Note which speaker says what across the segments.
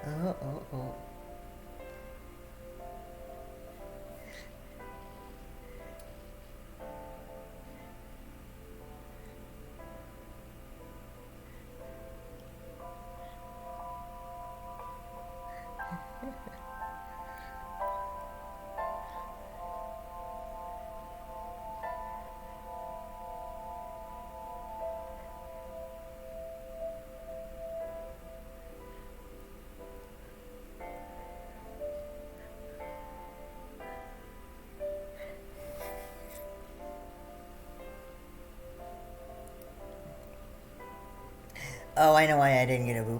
Speaker 1: Oh, oh, oh. Oh, I know why I didn't get a boop.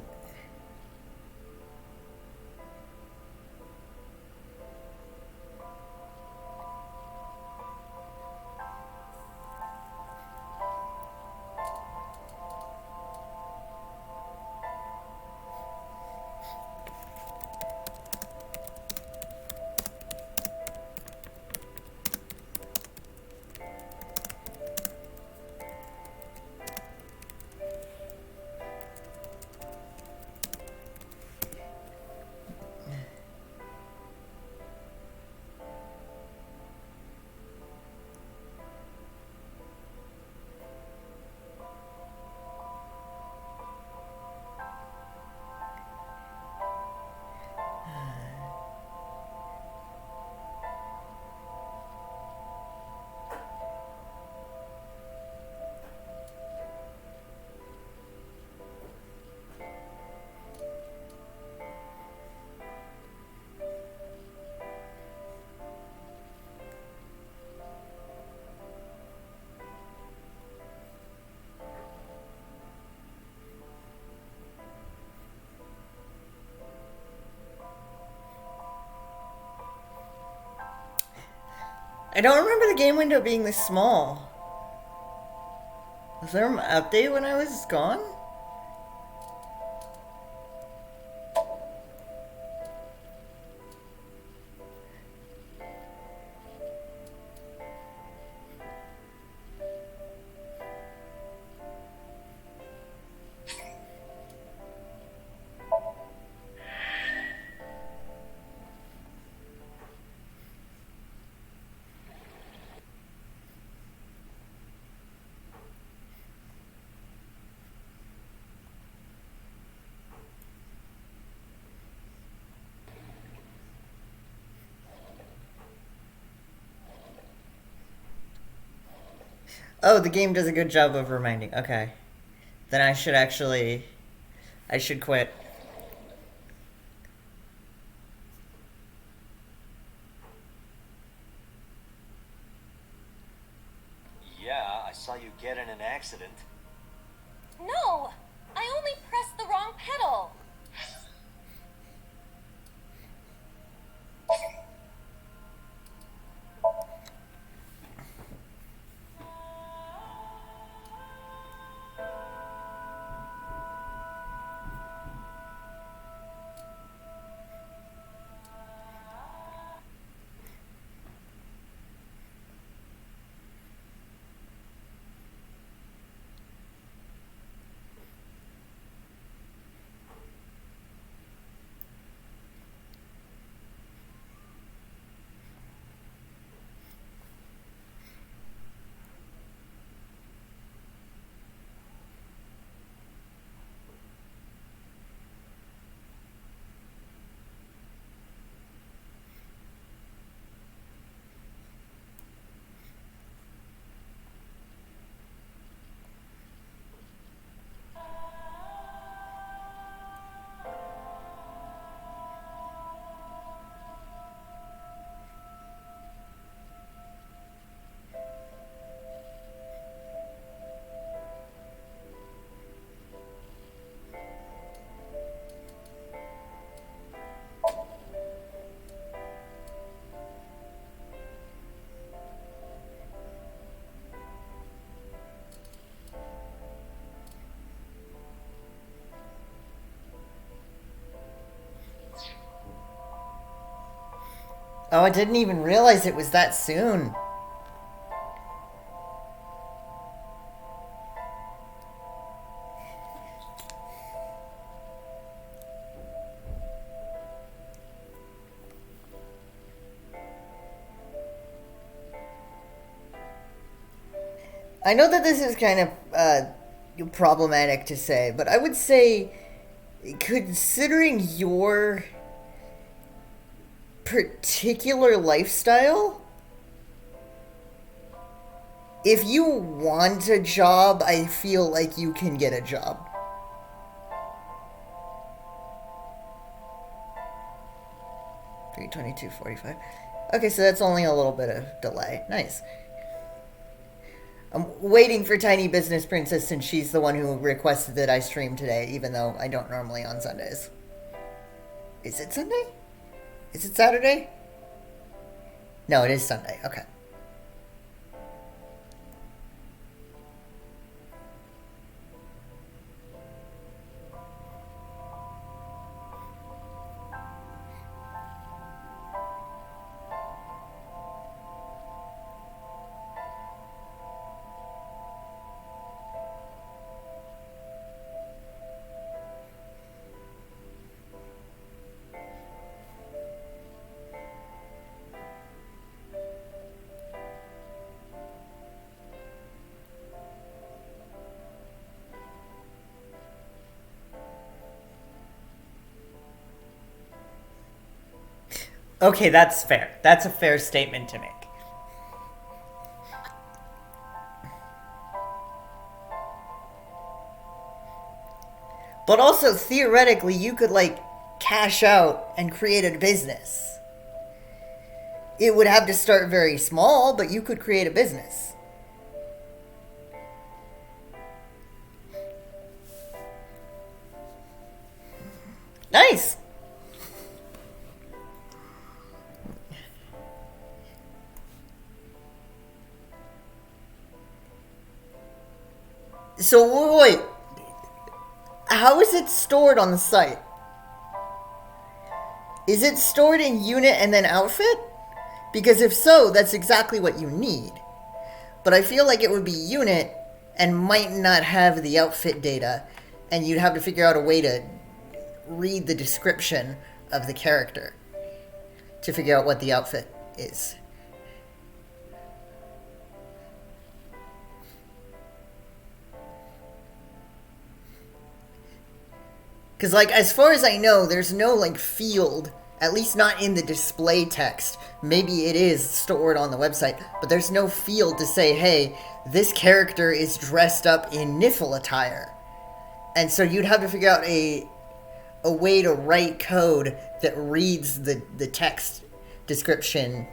Speaker 1: I don't remember the game window being this small. Was there an update when I was gone? Oh, the game does a good job of reminding. Okay. Then I should actually. I should quit.
Speaker 2: Yeah, I saw you get in an accident.
Speaker 3: No! I only pressed the wrong pedal!
Speaker 1: Oh, I didn't even realize it was that soon. I know that this is kind of problematic to say, but I would say, considering your particular lifestyle, if you want a job, I feel like you can get a job. $322.45. Okay, so that's only a little bit of delay. Nice. I'm waiting for Tiny Business Princess since she's the one who requested that I stream today, even though I don't normally on Sundays. Is it Sunday? Is it Saturday? No, it is Sunday. Okay. Okay, that's fair. That's a fair statement to make. But also, theoretically, you could, like, cash out and create a business. It would have to start very small, but you could create a business. Nice! So, wait. How is it stored on the site? Is it stored in unit and then outfit? Because if so, that's exactly what you need. But I feel like it would be unit and might not have the outfit data, and you'd have to figure out a way to read the description of the character to figure out what the outfit is. Because, like, as far as I know, there's no, like, field, at least not in the display text. Maybe it is stored on the website, but there's no field to say, hey, this character is dressed up in Niffle attire. And so you'd have to figure out a way to write code that reads the text description.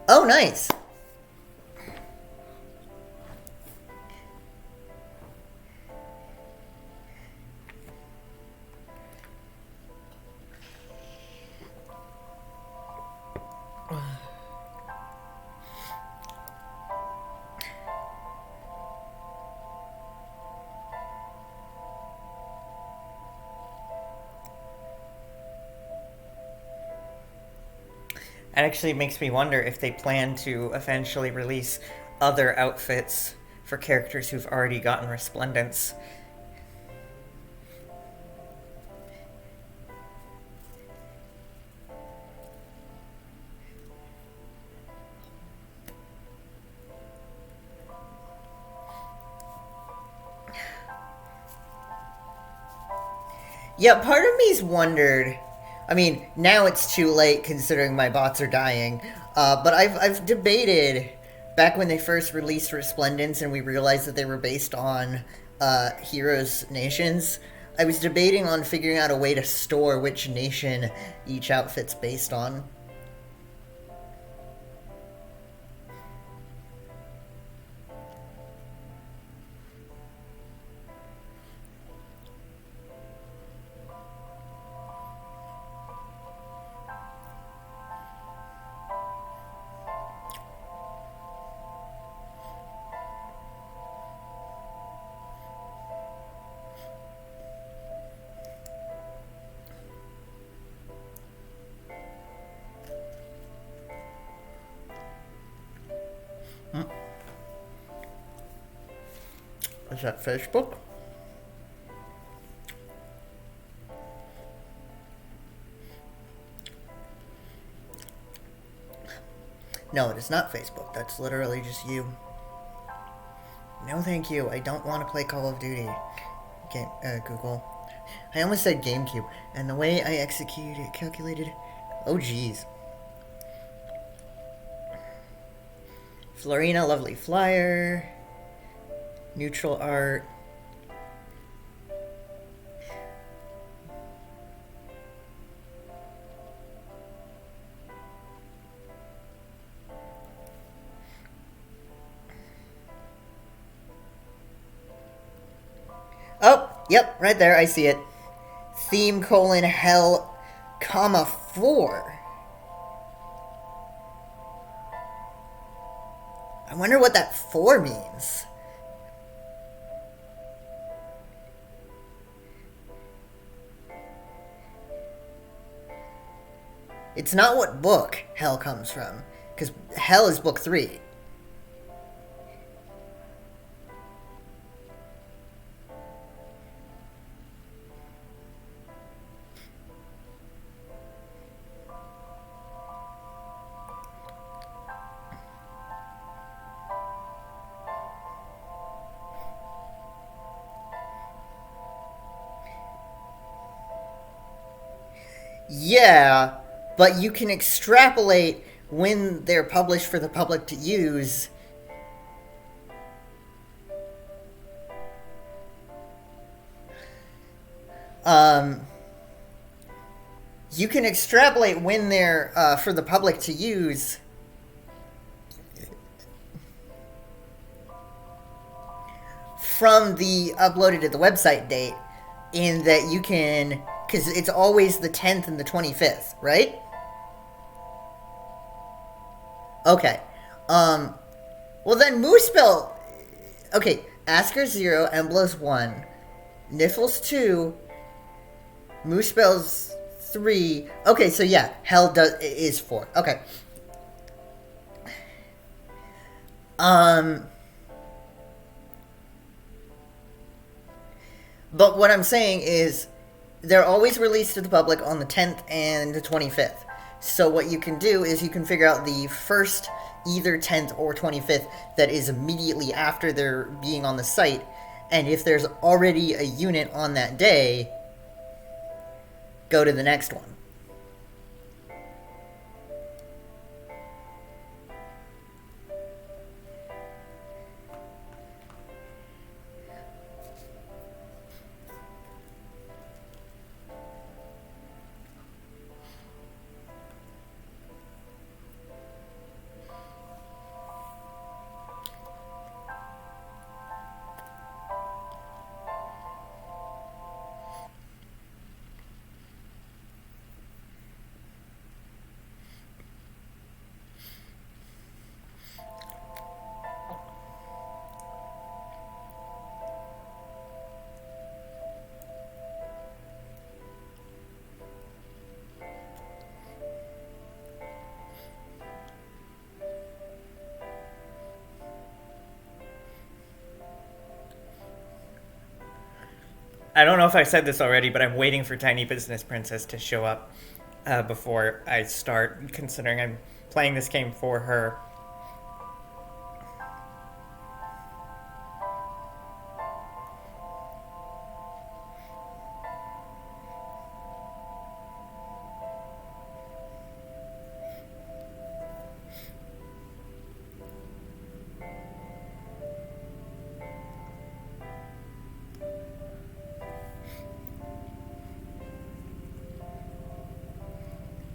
Speaker 1: Oh, nice. It actually makes me wonder if they plan to eventually release other outfits for characters who've already gotten Resplendence. Yeah, part of me's wondered. I mean, now it's too late considering my bots are dying. But I've debated back when they first released Resplendence and we realized that they were based on Heroes Nations. I was debating on figuring out a way to store which nation each outfit's based on. Is that Facebook? No, it is not Facebook. That's literally just you. No, thank you. I don't want to play Call of Duty. Google. I almost said GameCube. And the way I executed, calculated... Oh, jeez. Florina, lovely flyer. Neutral art. Oh, yep, right there, I see it. Theme : hell, comma 4. I wonder what that 4 means. It's not what book hell comes from, because hell is book 3. Yeah, but you can extrapolate when they're published for the public to use. You can extrapolate when they're for the public to use from the uploaded to the website date, in that you can, because it's always the 10th and the 25th, right? Okay. Well then Moosepell... Okay, Asker 0, Emblos 1, Niffles 2, Moosepell's 3. Okay, so yeah, hell is 4. Okay. But what I'm saying is, they're always released to the public on the 10th and the 25th. So what you can do is you can figure out the first, either 10th or 25th, that is immediately after they're being on the site. And if there's already a unit on that day, go to the next one.
Speaker 4: I don't know if I said this already, but I'm waiting for Tiny Business Princess to show up before I start, considering I'm playing this game for her.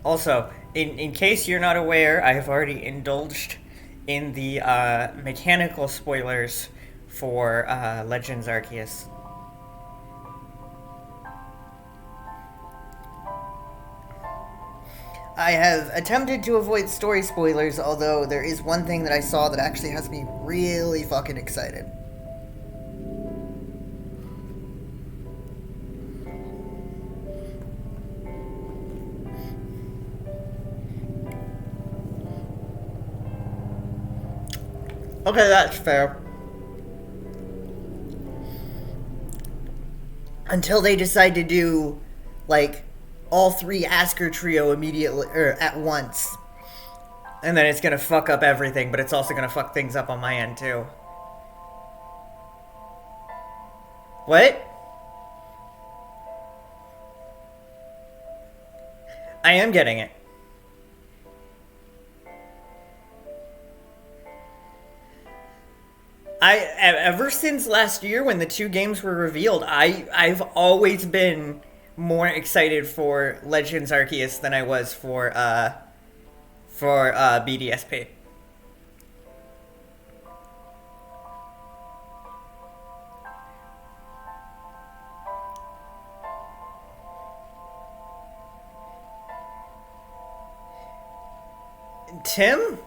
Speaker 4: Also, in case you're not aware, I have already indulged in the mechanical spoilers for Legends Arceus.
Speaker 1: I have attempted to avoid story spoilers, although there is one thing that I saw that actually has me really fucking excited. Okay, that's fair. Until they decide to do, like, all 3 Asker trio immediately, or at once.
Speaker 4: And then it's gonna fuck up everything, but it's also gonna fuck things up on my end too. What? I am getting it. Ever since last year when the two games were revealed, I've always been more excited for Legends Arceus than I was for BDSP. Tim?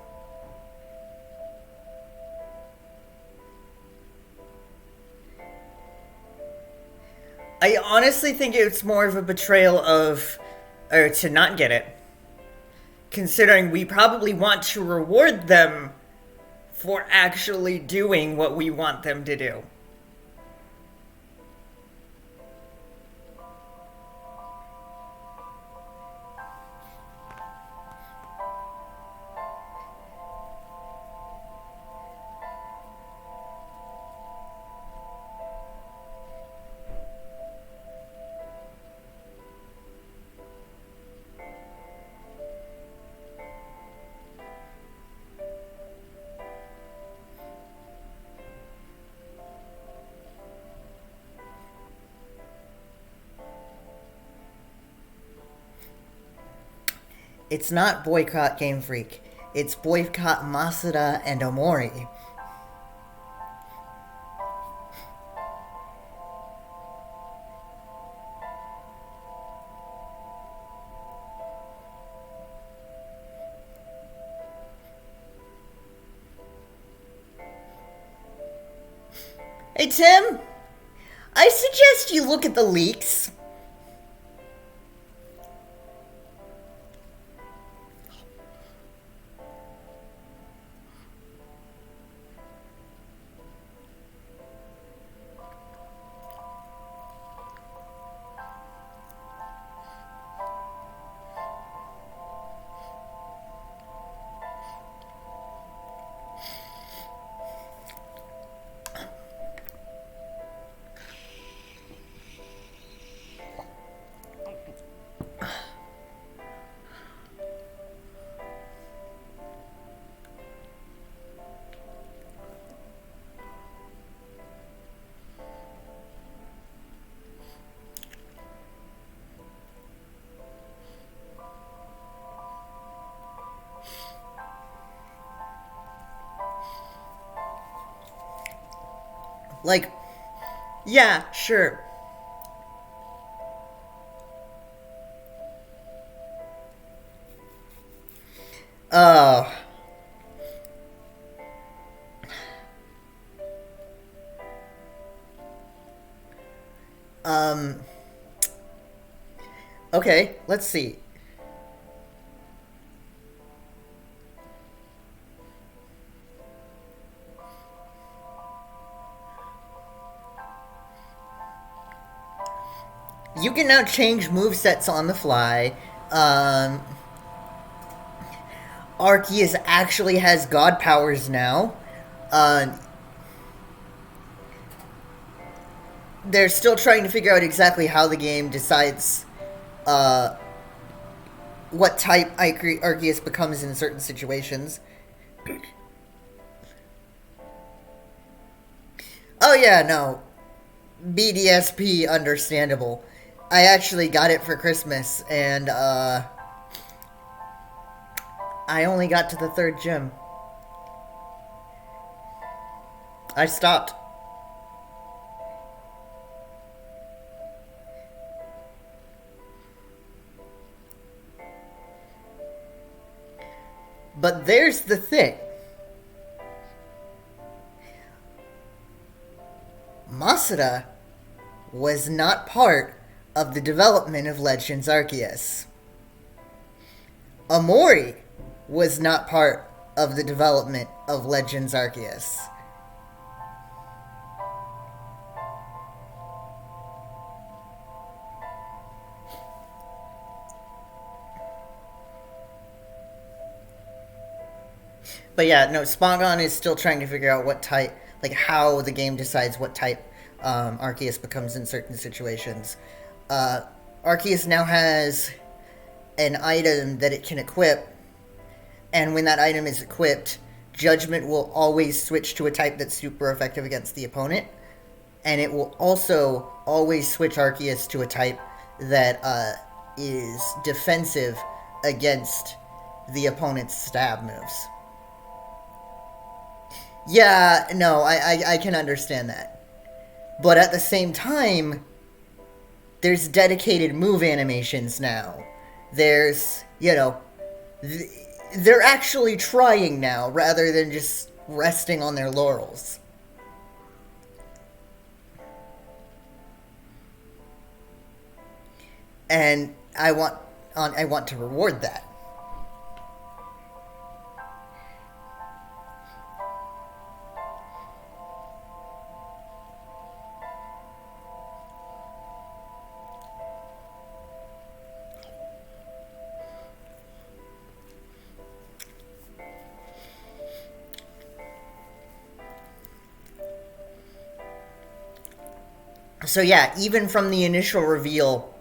Speaker 4: I honestly think it's more of a betrayal of, or to not get it. Considering we probably want to reward them for actually doing what we want them to do.
Speaker 1: It's not boycott Game Freak. It's boycott Masuda and Omori. Hey Tim, I suggest you look at the leaks. Like, yeah, sure. Uh, um, okay, let's see. You can now change movesets on the fly. Arceus actually has god powers now. Uh, they're still trying to figure out exactly how the game decides what type Arceus becomes in certain situations. Oh yeah, no. BDSP, understandable. I actually got it for Christmas, and I only got to the third gym. I stopped. But there's the thing. Masuda was not part of the development of Legends Arceus. Omori was not part of the development of Legends Arceus. But yeah, no, Spagon is still trying to figure out what type, like how the game decides what type Arceus becomes in certain situations. Arceus now has an item that it can equip, and when that item is equipped, Judgment will always switch to a type that's super effective against the opponent, and it will also always switch Arceus to a type that is defensive against the opponent's stab moves. Yeah, no, I can understand that. But at the same time, there's dedicated move animations now. There's, they're actually trying now rather than just resting on their laurels. And I want to reward that. So yeah, even from the initial reveal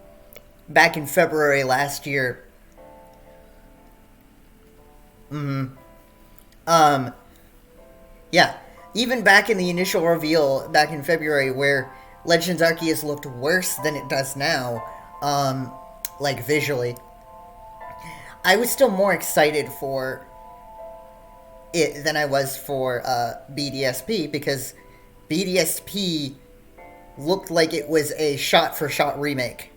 Speaker 1: back in February last year, yeah, even back in the initial reveal back in February where Legends Arceus looked worse than it does now, like visually, I was still more excited for it than I was for BDSP, because BDSP looked like it was a shot-for-shot remake.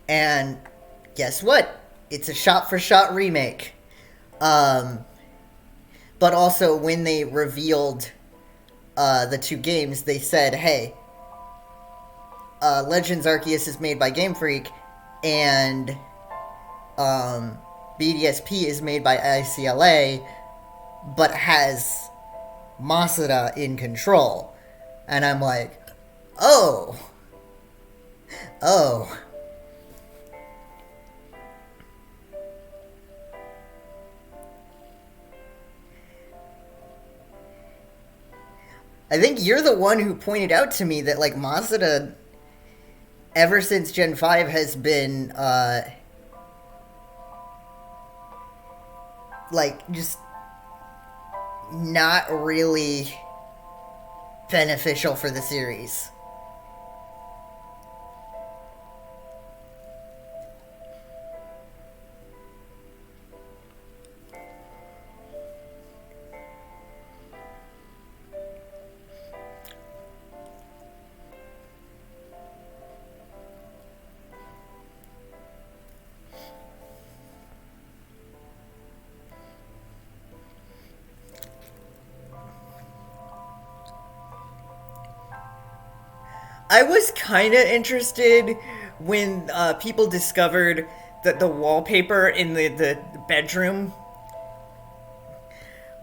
Speaker 1: And guess what? It's a shot-for-shot remake. But also, when they revealed the two games, they said, hey, Legends Arceus is made by Game Freak, and BDSP is made by ICLA, but has Masuda in control. And I'm like, oh. I think you're the one who pointed out to me that, like, Masuda, ever since Gen 5, has been, like, just not really beneficial for the series. I was kind of interested when people discovered that the wallpaper in the bedroom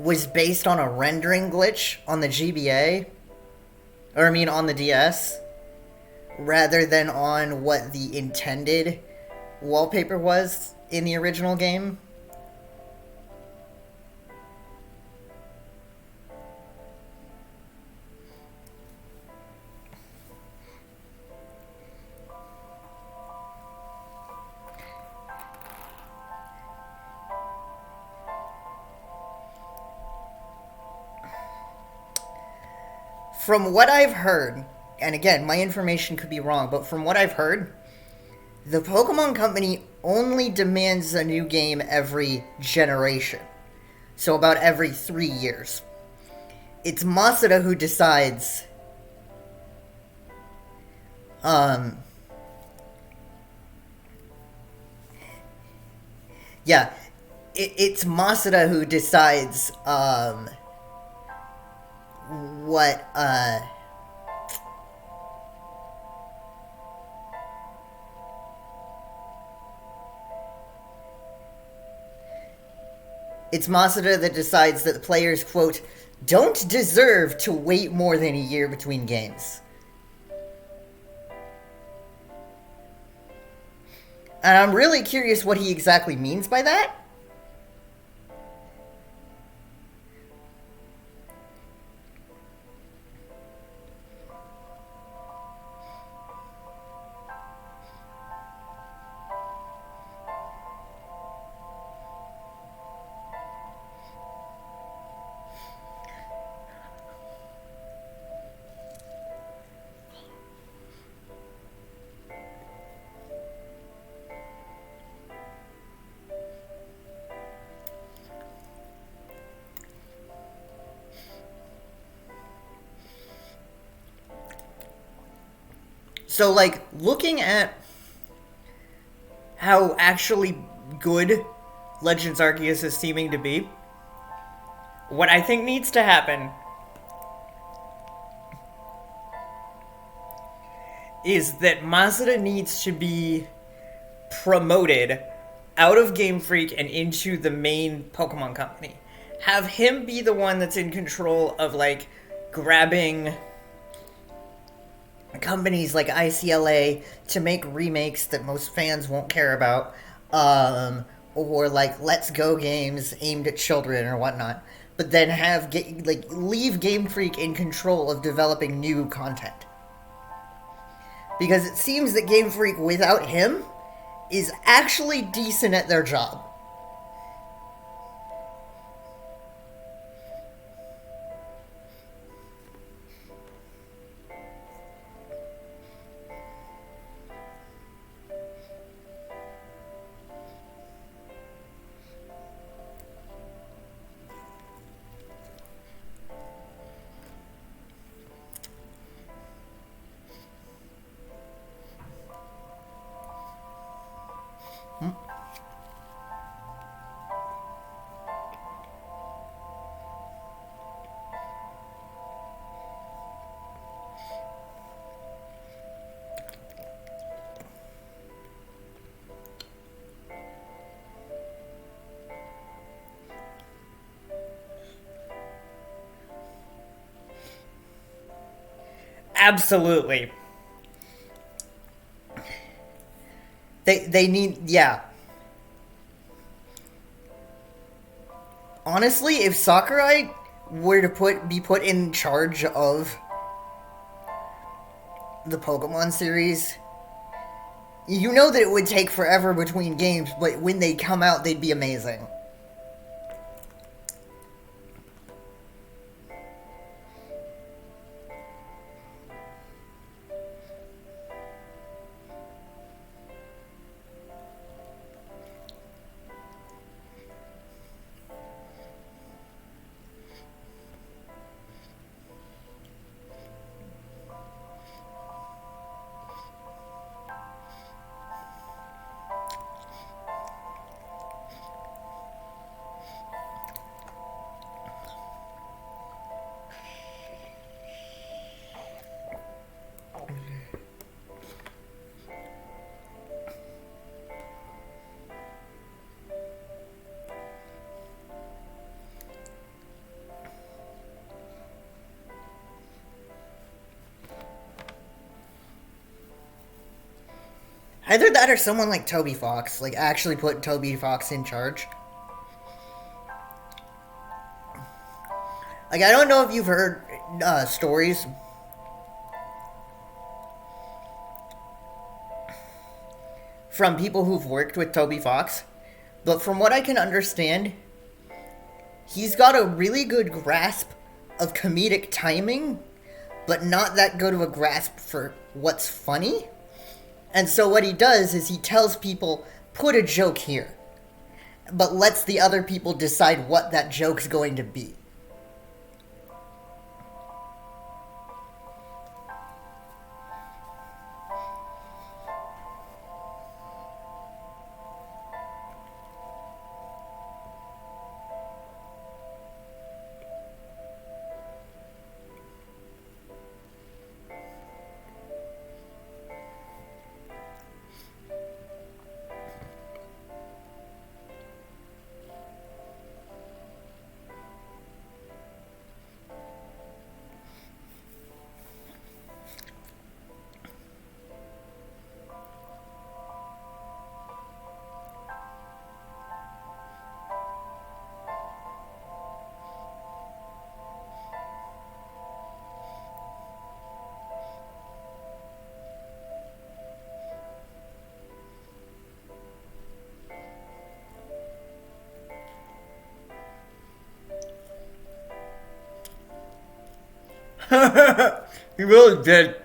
Speaker 1: was based on a rendering glitch on the GBA, or I mean on the DS, rather than on what the intended wallpaper was in the original game. From what I've heard, and again, my information could be wrong, but from what I've heard, the Pokemon Company only demands a new game every generation. So about every 3 years. It's Masuda who decides, yeah, it's Masuda who decides, what it's Masuda that decides that the players, quote, don't deserve to wait more than a year between games. And I'm really curious what he exactly means by that. So, like, looking at how actually good Legends Arceus is seeming to be, what I think needs to happen is that Mazda needs to be promoted out of Game Freak and into the main Pokemon company. Have him be the one that's in control of, like, grabbing companies like ICLA to make remakes that most fans won't care about, or like Let's Go games aimed at children or whatnot. But then leave Game Freak in control of developing new content, because it seems that Game Freak without him is actually decent at their job. Absolutely. They need, yeah. Honestly, if Sakurai were to be put in charge of the Pokemon series, you know that it would take forever between games, but when they come out, they'd be amazing. Either that or someone like Toby Fox, like actually put Toby Fox in charge. Like, I don't know if you've heard stories from people who've worked with Toby Fox, but from what I can understand, he's got a really good grasp of comedic timing, but not that good of a grasp for what's funny. And so what he does is he tells people, put a joke here, but lets the other people decide what that joke's going to be.
Speaker 4: He really did.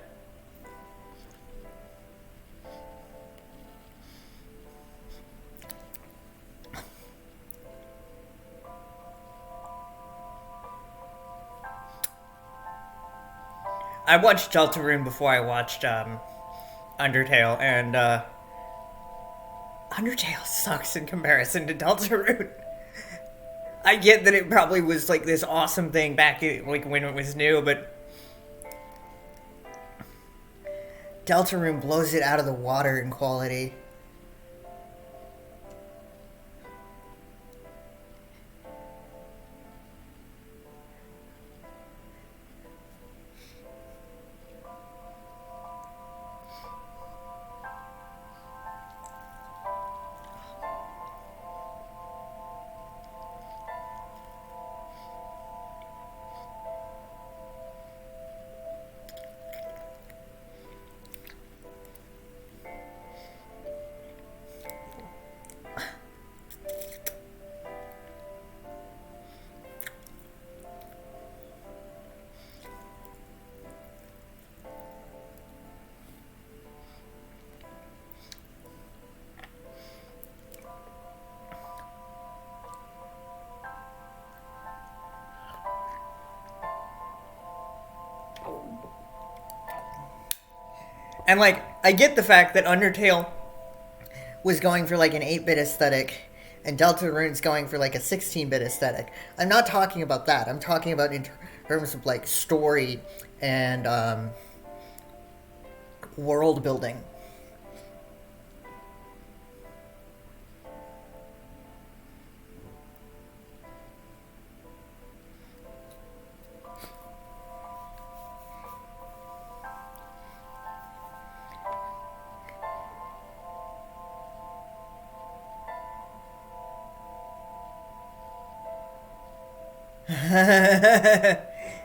Speaker 4: I watched Deltarune before I watched Undertale, and Undertale sucks in comparison to Deltarune. I get that it probably was like this awesome thing back like when it was new, but Deltarune blows it out of the water in quality. And like, I get the fact that Undertale was going for like an 8-bit aesthetic and Deltarune's going for like a 16-bit aesthetic. I'm not talking about that. I'm talking about in terms of like story and world building.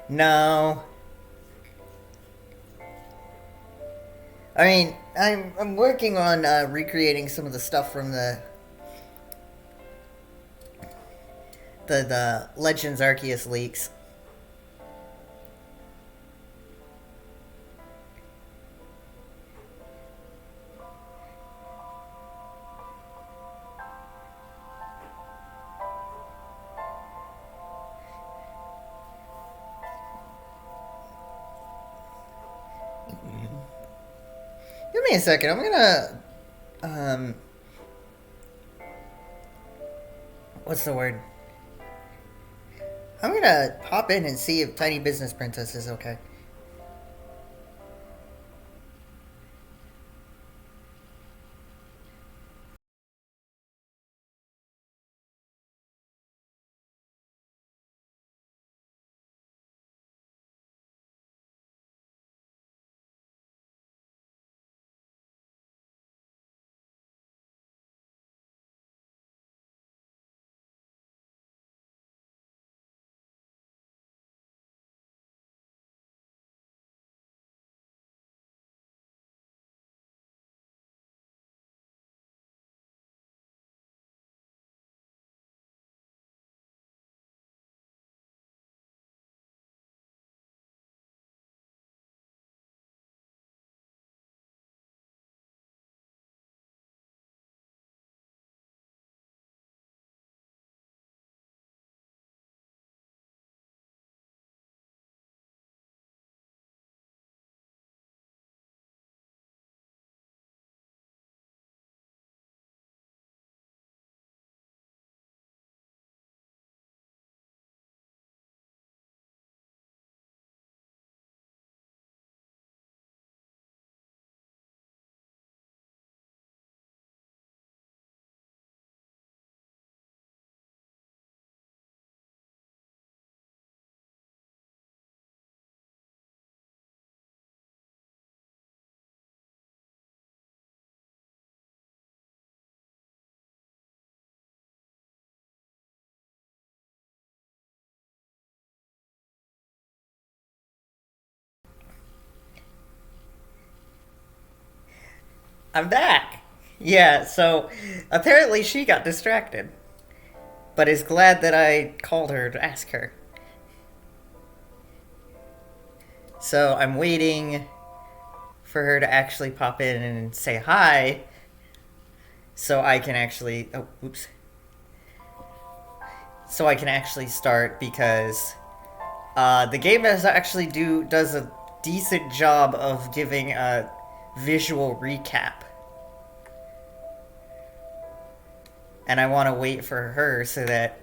Speaker 4: No. I mean, I'm working on recreating some of the stuff from the Legends Arceus leaks. Give me a second. I'm gonna what's the word? I'm gonna hop in and see if Tiny Business Princess is okay. I'm back. Yeah, so apparently she got distracted, but is glad that I called her to ask her. So I'm waiting for her to actually pop in and say hi, so I can actually. Oh, oops. So I can actually start because the game does a decent job of giving a visual recap, and I want to wait for her so that.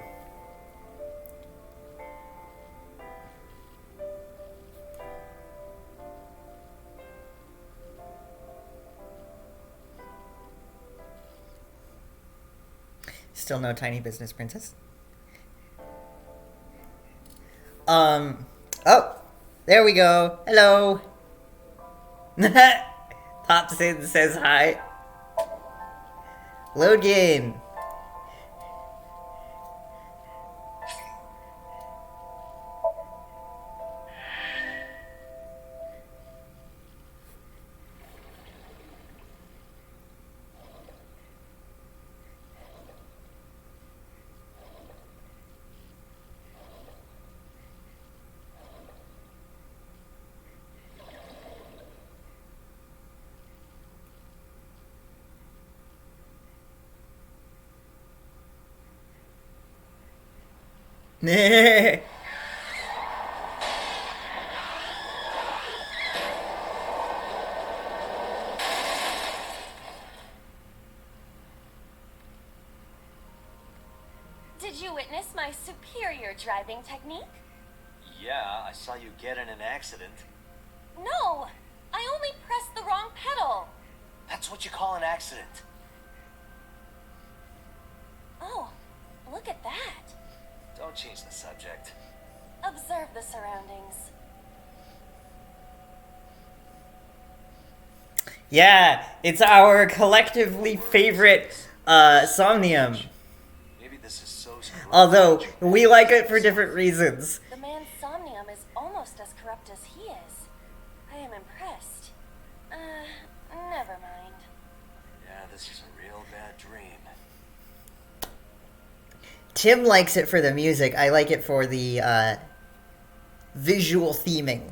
Speaker 4: Still no tiny business princess. Oh, there we go. Hello. Pops in, says hi. Load game.
Speaker 3: Did you witness my superior driving technique?
Speaker 2: Yeah, I saw you get in an accident.
Speaker 3: No! I only pressed the wrong pedal!
Speaker 2: That's what you call an accident.
Speaker 3: Oh, look at that!
Speaker 2: Don't change the subject.
Speaker 3: Observe the surroundings.
Speaker 4: Yeah, it's our collectively favorite Somnium.
Speaker 2: Maybe this is so screwed.
Speaker 4: Although, we like it for different reasons.
Speaker 3: The man Somnium is almost as corrupt as he is. I am impressed. Never mind.
Speaker 2: Yeah, this is a real bad dream.
Speaker 1: Tim likes it for the music. I like it for the visual theming.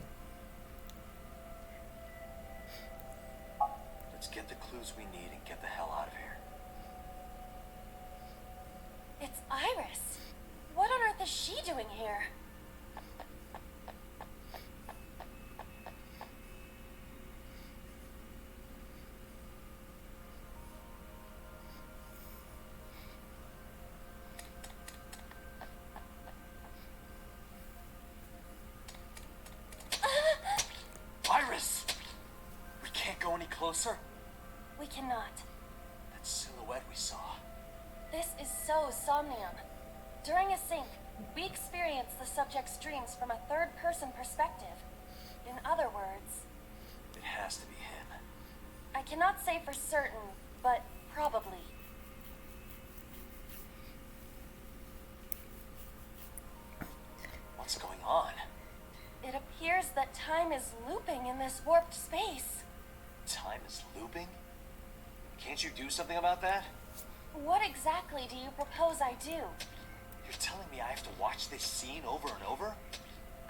Speaker 2: Let's get the clues we need and get the hell out of here.
Speaker 3: It's Iris. What on earth is she doing here?
Speaker 2: Iris! We can't go any closer?
Speaker 3: We cannot.
Speaker 2: That silhouette we saw.
Speaker 3: This is so Somnium. During a sync, we experience the subject's dreams from a third-person perspective. In other words,
Speaker 2: It has to be him.
Speaker 3: I cannot say for certain, but probably.
Speaker 2: What's going on?
Speaker 3: It appears that time is looping in this warped space.
Speaker 2: Time is looping? Can't you do something about that?
Speaker 3: What exactly do you propose I do?
Speaker 2: You're telling me I have to watch this scene over and over?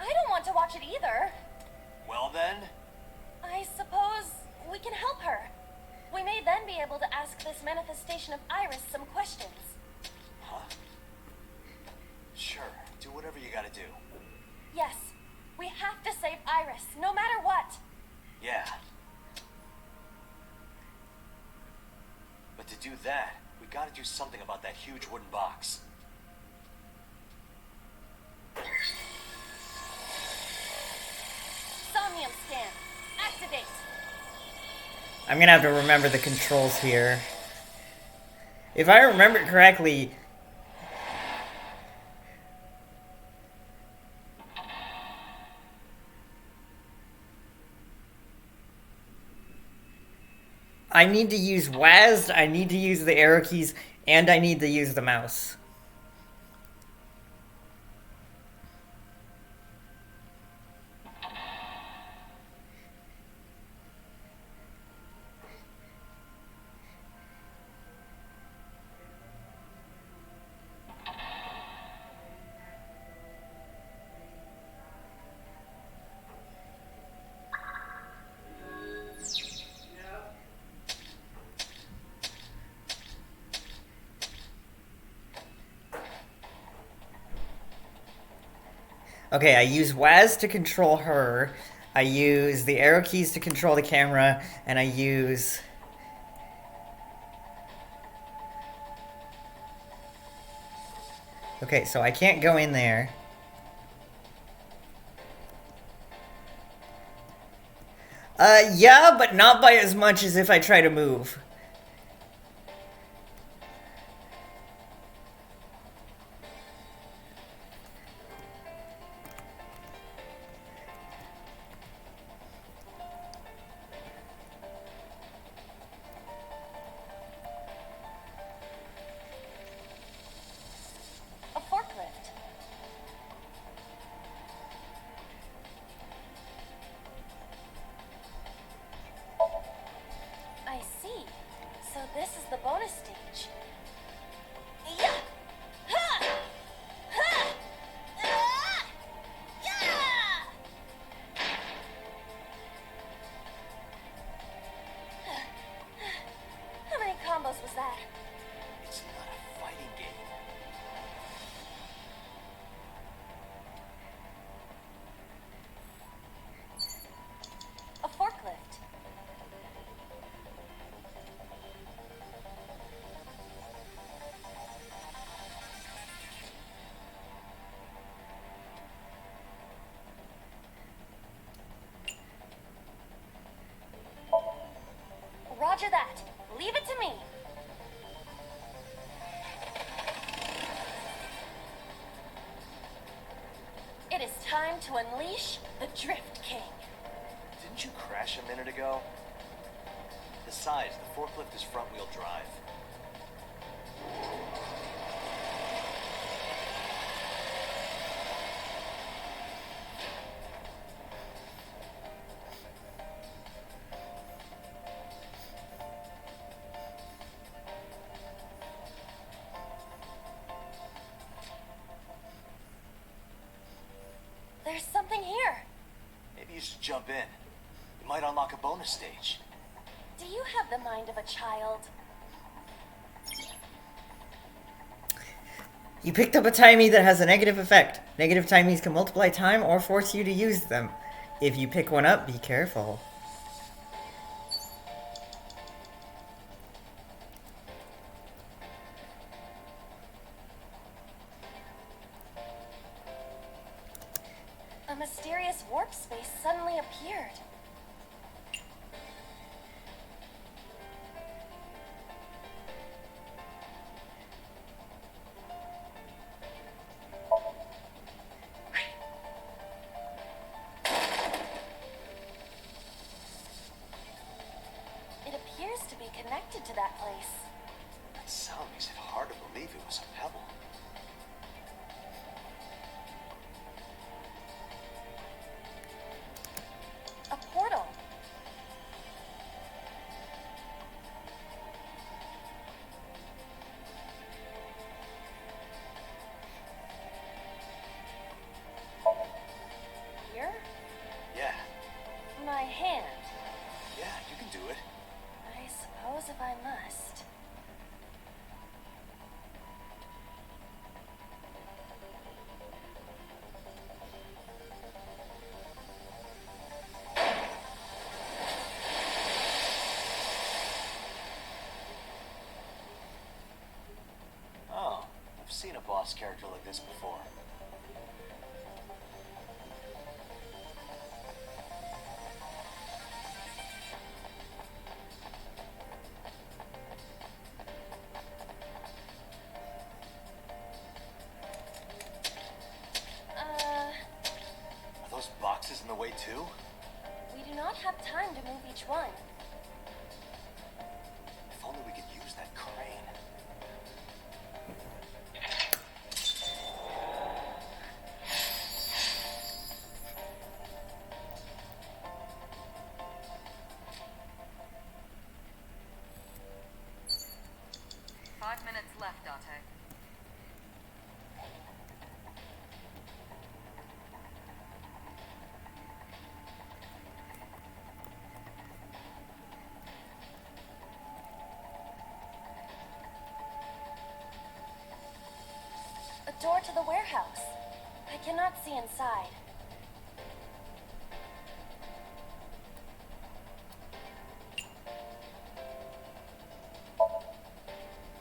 Speaker 3: I don't want to watch it either.
Speaker 2: Well then,
Speaker 3: I suppose we can help her. We may then be able to ask this manifestation of Iris some questions.
Speaker 2: huh? Sure, do whatever you gotta do.
Speaker 3: Yes, we have to save Iris, no matter what.
Speaker 2: Yeah. But to do that, we gotta do something about that huge wooden box.
Speaker 3: Somnium scan. Activate.
Speaker 4: I'm gonna have to remember the controls here. If I remember correctly, I need to use WASD, I need to use the arrow keys, and I need to use the mouse. Okay, I use WAS to control her. I use the arrow keys to control the camera, and I use... Okay, so I can't go in there. Yeah, but not by as much as if I try to move.
Speaker 3: A forklift. I see. So this is the bonus stage. Yeah! Ha! Ha! Ah! Yeah! How many combos was that?
Speaker 2: It's not a fighting game.
Speaker 3: A forklift. Roger that. Leave it to me. It is time to unleash the Drift King.
Speaker 2: Didn't you crash a minute ago? Besides, the forklift is front-wheel drive.
Speaker 3: There's something here.
Speaker 2: Maybe you should jump in. It might unlock a bonus stage.
Speaker 3: Do you have the mind of a child?
Speaker 4: You picked up a timey that has a negative effect. Negative timies can multiply time or force you to use them. If you pick one up, be careful.
Speaker 3: A mysterious warp space suddenly appeared. It appears to be connected to that place.
Speaker 2: That sound makes it hard to believe it was a pebble.
Speaker 3: A portal. Here?
Speaker 2: Yeah,
Speaker 3: My hand.
Speaker 2: yeah, you can do it.
Speaker 3: I suppose if I must.
Speaker 2: Oh, I've seen a boss character like this before. Are those boxes in the way too?
Speaker 3: We do not have time to move each one.
Speaker 2: If only we could use that crane.
Speaker 5: Left, Dante.
Speaker 3: A door to the warehouse. I cannot see inside.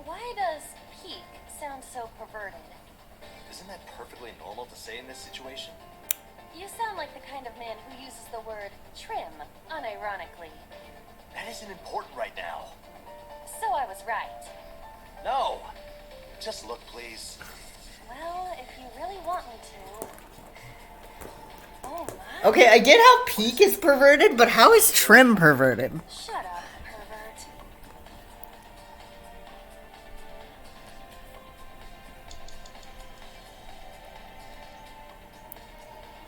Speaker 3: Why does peak sound so perverted?
Speaker 2: Isn't that perfectly normal to say in this situation?
Speaker 3: You sound like the kind of man who uses the word trim unironically.
Speaker 2: That isn't important right now.
Speaker 3: So I was right.
Speaker 2: No. Just look, please.
Speaker 3: Well, if you really want me to. Oh my.
Speaker 4: Okay, I get how Peak is perverted, but how is Trim perverted?
Speaker 3: Shut up, pervert.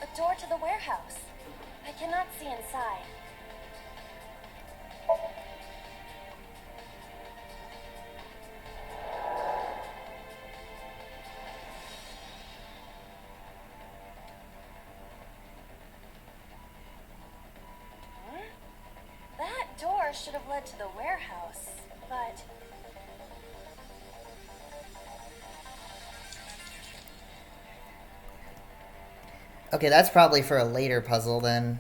Speaker 3: A door to the warehouse. I cannot see inside. That door should have led to the warehouse, but
Speaker 4: Okay, that's probably for a later puzzle then.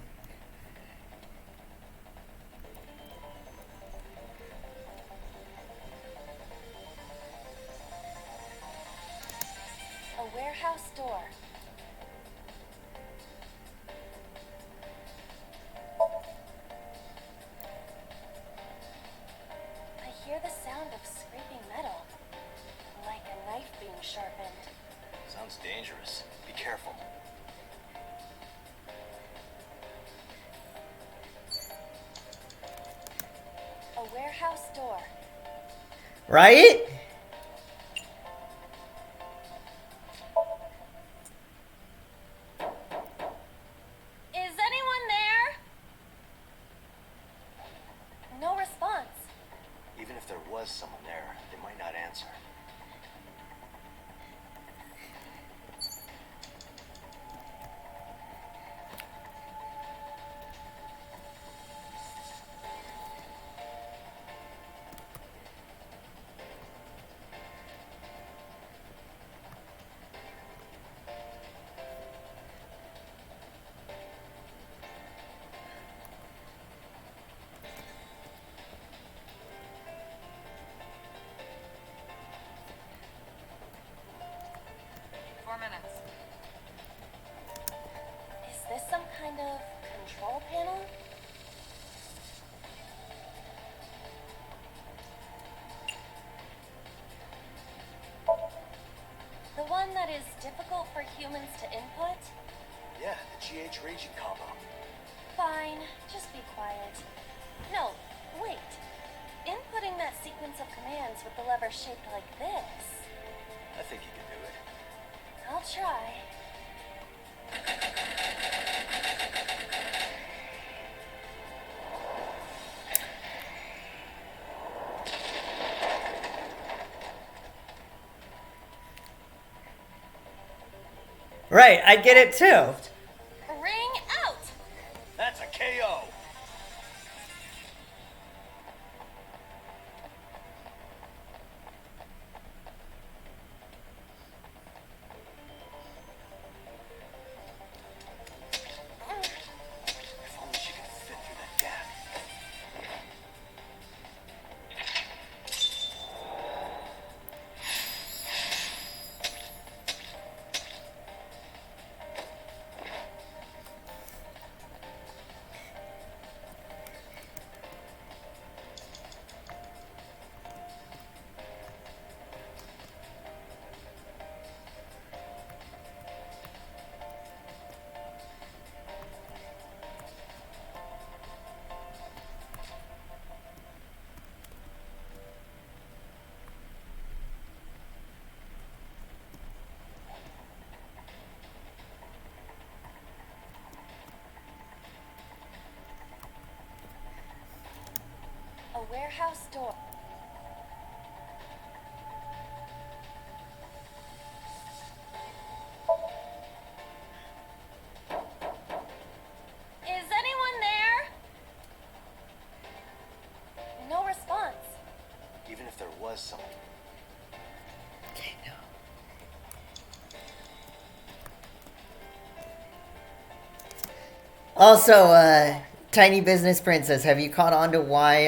Speaker 3: a warehouse door. I hear the sound of scraping metal, like a knife being sharpened.
Speaker 2: Sounds dangerous. Be careful.
Speaker 3: A warehouse door.
Speaker 4: Right?
Speaker 3: Is anyone there? No response.
Speaker 2: Even if there was someone there, they might not answer.
Speaker 3: Is this some kind of control panel? The one that is difficult for humans to input?
Speaker 2: Yeah, the GH raging combo.
Speaker 3: Fine, just be quiet. No, wait. Inputting that sequence of commands with the lever shaped like this.
Speaker 2: I think you can do it.
Speaker 3: I'll try.
Speaker 4: Right, I get it too.
Speaker 3: Ring out!
Speaker 2: That's a KO. If only she could fit through that gap.
Speaker 3: A warehouse door. Is anyone there? No response.
Speaker 2: Even if there was someone.
Speaker 4: Okay, no.
Speaker 1: Also, Tiny Business Princess, have you caught on to why,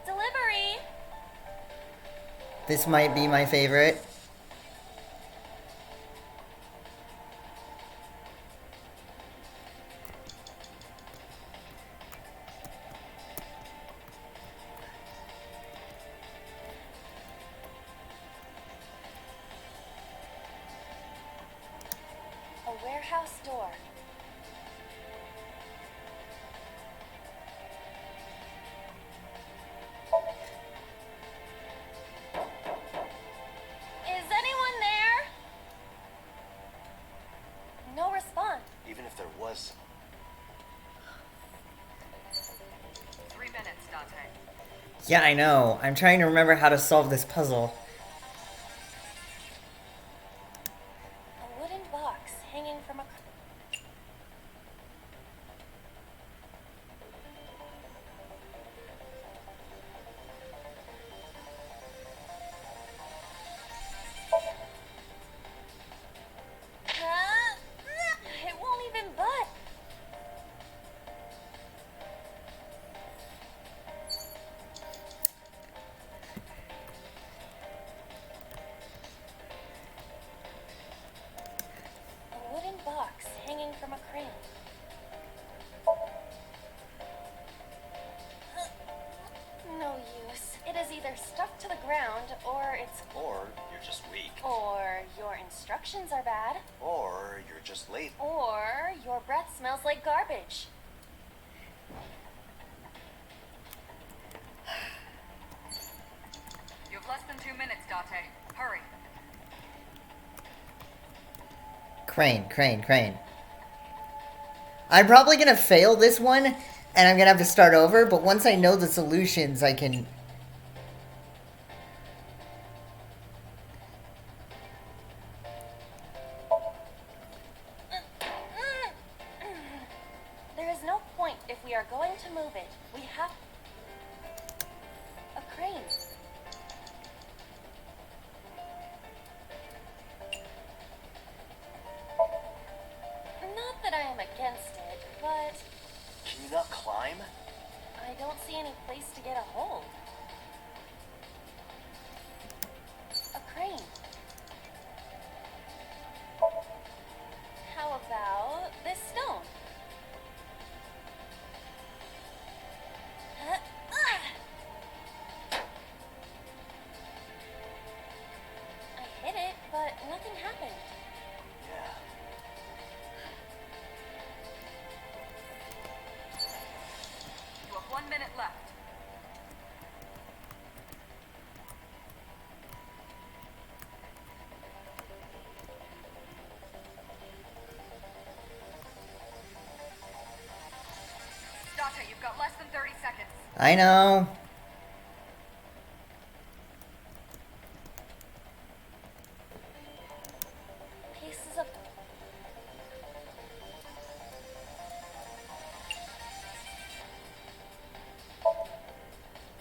Speaker 3: Delivery!
Speaker 1: this might be my favorite?
Speaker 3: A warehouse door. Is anyone there? No response.
Speaker 2: Even if there was.
Speaker 5: 3 minutes, Dante.
Speaker 1: Yeah, I know. I'm trying to remember how to solve this puzzle.
Speaker 3: A wooden box hanging from a... It won't even budge. A wooden box hanging from a crane. No use. It is either stuck to the ground, or it's...
Speaker 2: Or you're just weak.
Speaker 3: Or your instructions are bad.
Speaker 2: Or you're just late.
Speaker 3: Or your breath smells like garbage.
Speaker 5: You have less than 2 minutes, Dante. Hurry.
Speaker 1: Crane. I'm probably gonna fail this one, and I'm gonna have to start over, but once I know the solutions, I can...
Speaker 3: There is no point if we are going to move it. We have a crane. Not that I am against it, but
Speaker 2: Can you not climb?
Speaker 3: I don't see any place to get a hold. A crane. How about this stone? I hit it, but nothing happened.
Speaker 2: Yeah.
Speaker 5: You have 1 minute left. Dante, you've got less than 30 seconds.
Speaker 1: I know.
Speaker 3: Pieces of...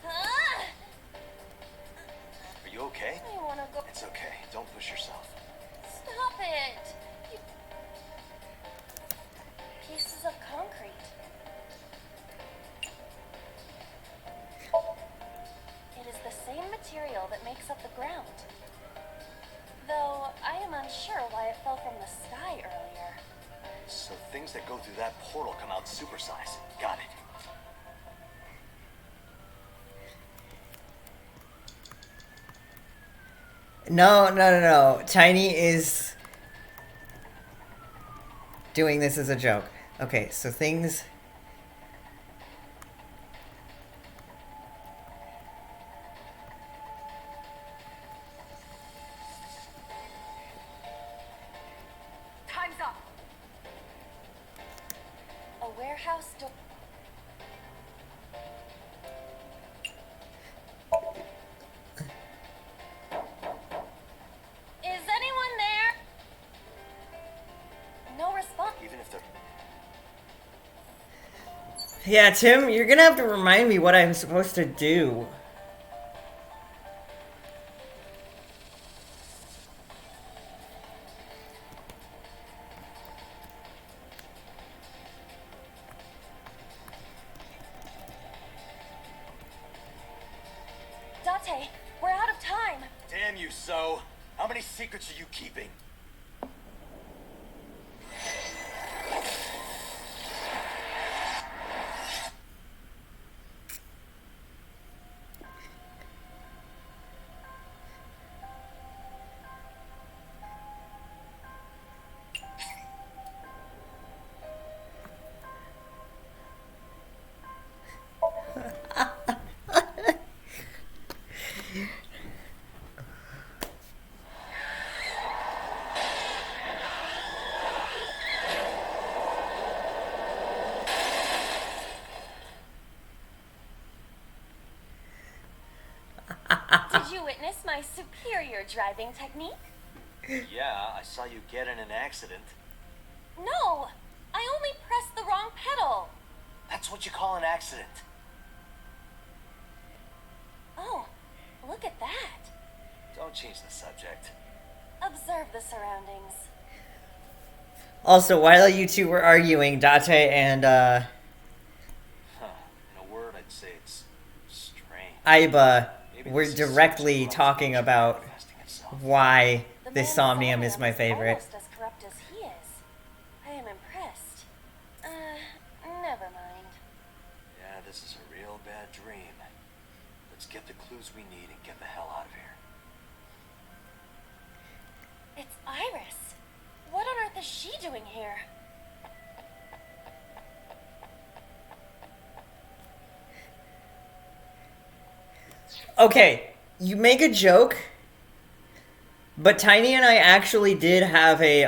Speaker 3: Ah!
Speaker 2: Are you okay?
Speaker 3: I wanna go...
Speaker 2: It's okay. Don't push yourself.
Speaker 3: Stop it! You... Pieces of concrete. It is the same material that makes up the ground. Though I am unsure why it fell from the sky earlier.
Speaker 2: So things that go through that portal come out supersized. Got it.
Speaker 1: No. Tiny is doing this as a joke. Okay, so things...
Speaker 5: Time's up.
Speaker 3: A warehouse door... Is anyone there? No response.
Speaker 2: Even if they're...
Speaker 1: Yeah, Tim, you're gonna have to remind me what I'm supposed to do.
Speaker 3: Date, we're out of time.
Speaker 2: Damn you, So. How many secrets are you keeping?
Speaker 3: Did you witness my superior driving technique?
Speaker 2: Yeah, I saw you get in an accident.
Speaker 3: No! I only pressed the wrong pedal.
Speaker 2: That's what you call an accident.
Speaker 3: Oh, look at that.
Speaker 2: Don't change the subject.
Speaker 3: Observe the surroundings.
Speaker 4: Also, while you two were arguing, Date and
Speaker 2: Huh. In a word, I'd say it's strange.
Speaker 4: Aiba
Speaker 2: Maybe
Speaker 4: were
Speaker 2: this is
Speaker 4: directly
Speaker 2: some
Speaker 4: talking
Speaker 2: corruption
Speaker 4: about
Speaker 2: manifesting itself.
Speaker 4: why
Speaker 3: The
Speaker 4: this
Speaker 3: man
Speaker 4: Somnium is my favorite.
Speaker 3: almost as corrupt as he is. I am impressed. Never mind.
Speaker 2: Yeah, this is a real bad dream. Let's get the clues we need and get the hell out of here.
Speaker 3: It's Iris. What on earth is she doing here?
Speaker 4: Okay, you make a joke, but Tiny and I actually did have a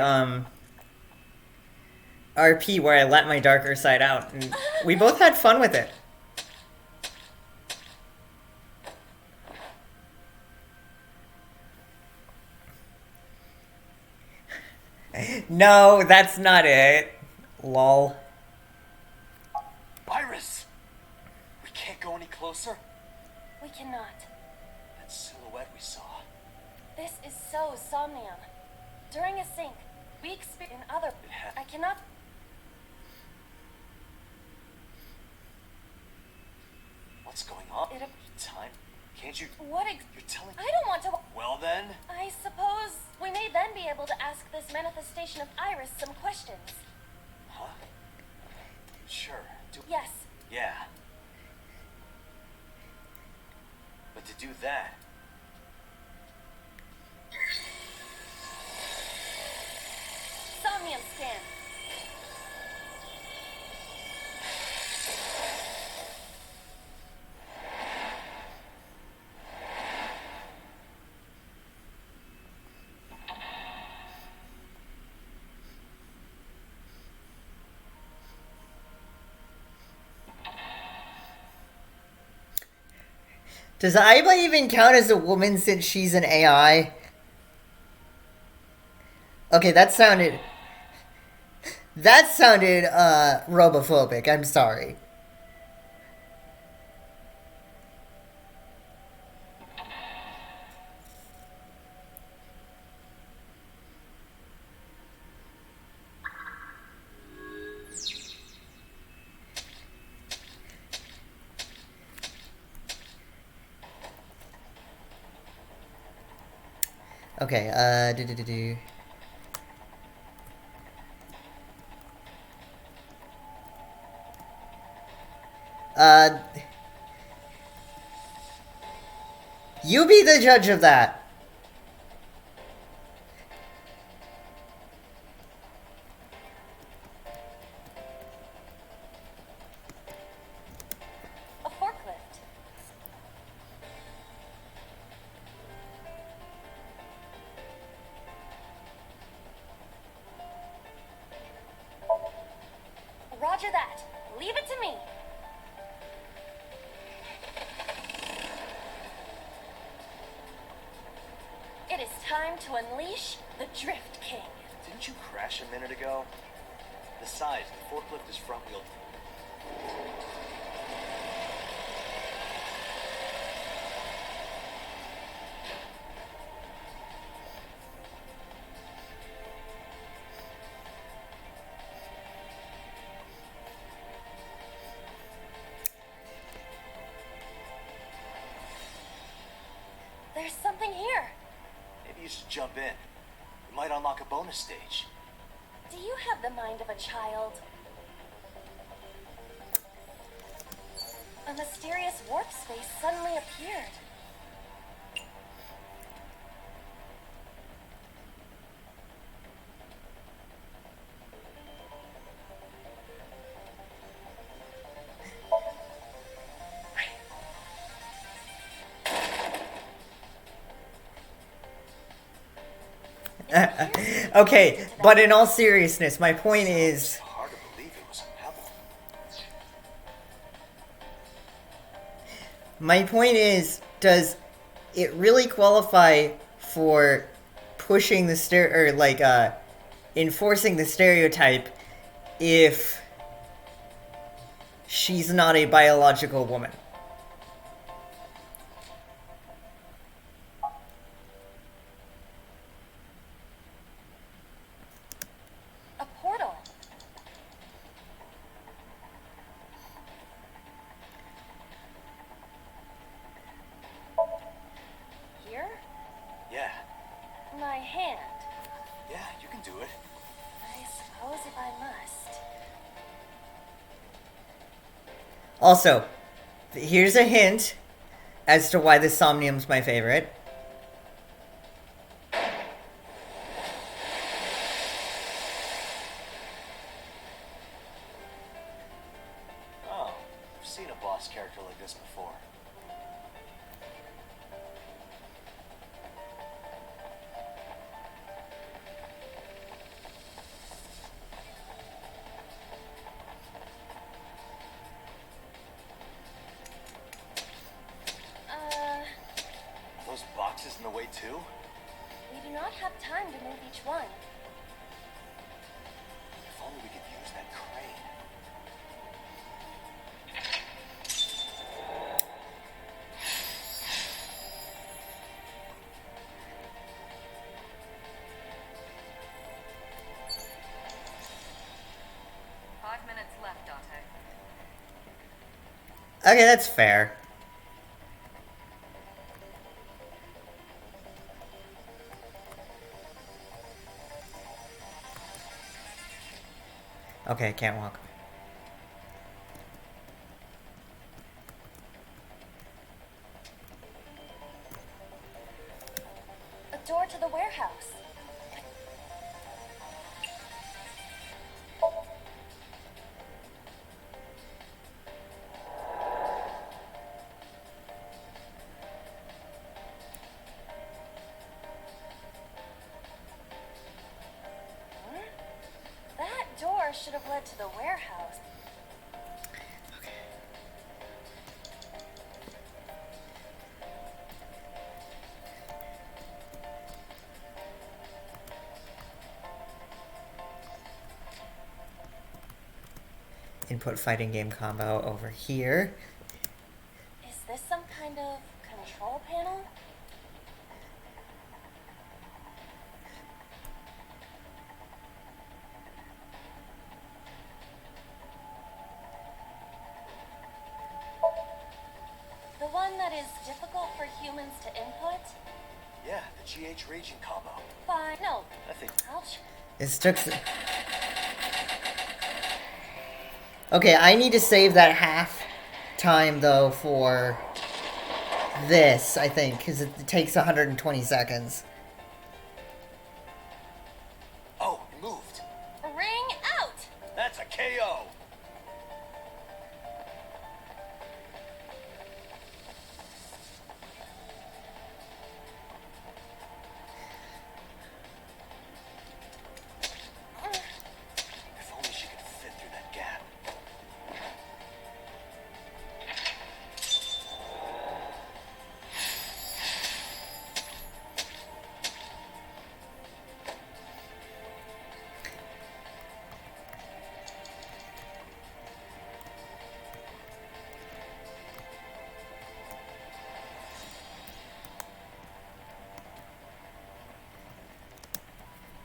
Speaker 4: RP where I let my darker side out, and we both had fun with it. No, that's not it. Lol.
Speaker 2: Iris! We can't go any closer?
Speaker 3: We cannot.
Speaker 2: That silhouette we saw.
Speaker 3: This is so Somnium. During a sync, we experience other.
Speaker 2: It had-
Speaker 3: I cannot.
Speaker 2: What's going on?
Speaker 3: It-
Speaker 2: Time? Can't you...
Speaker 3: What?
Speaker 2: You're telling...
Speaker 3: I don't want to.
Speaker 2: Well then?
Speaker 3: I suppose we may then be able to ask this manifestation of Iris some questions.
Speaker 2: Huh? Sure.
Speaker 3: Yes.
Speaker 2: Yeah. But to do that...
Speaker 3: Somnium scan.
Speaker 1: Does Aiba even count as a woman since she's an AI? Okay, that sounded robophobic. I'm sorry. Okay, do. You be the judge of that.
Speaker 3: A forklift. Roger that. Leave it to me. It is time to unleash the Drift King.
Speaker 2: Didn't you crash a minute ago? Besides, the forklift is front wheel. jump in. We might unlock a bonus stage.
Speaker 3: Do you have the mind of a child? A mysterious warp space suddenly appeared.
Speaker 4: Okay, but in all seriousness, my point is,
Speaker 2: It's hard to believe it was a pebble.
Speaker 4: does it really qualify for pushing the enforcing the stereotype if she's not a biological woman?
Speaker 3: A portal. Here?
Speaker 2: Yeah,
Speaker 3: My hand.
Speaker 2: yeah, you can do it.
Speaker 3: I suppose if I must.
Speaker 4: Also, here's a hint as to why the Somnium's my favorite.
Speaker 2: Oh, I've seen a boss character like this before. Are those boxes in the way too?
Speaker 3: We do not have time to move each one.
Speaker 2: If only we could use that crane.
Speaker 5: Five minutes left, Dante.
Speaker 4: Okay, that's fair. Okay, I can't walk.
Speaker 3: A door to the warehouse. Huh? That door should have led to the warehouse.
Speaker 4: Input fighting game combo over here.
Speaker 3: Is this some kind of control panel? The one that is difficult for humans to input?
Speaker 2: Yeah, the GH raging combo.
Speaker 3: Fine. No.
Speaker 2: I think
Speaker 3: Ouch.
Speaker 4: It's took. Okay, I need to save that half time though for this, I think, because it takes 120 seconds.
Speaker 2: Oh, it moved.
Speaker 3: Ring out!
Speaker 2: That's a KO. If only she could fit through that gap.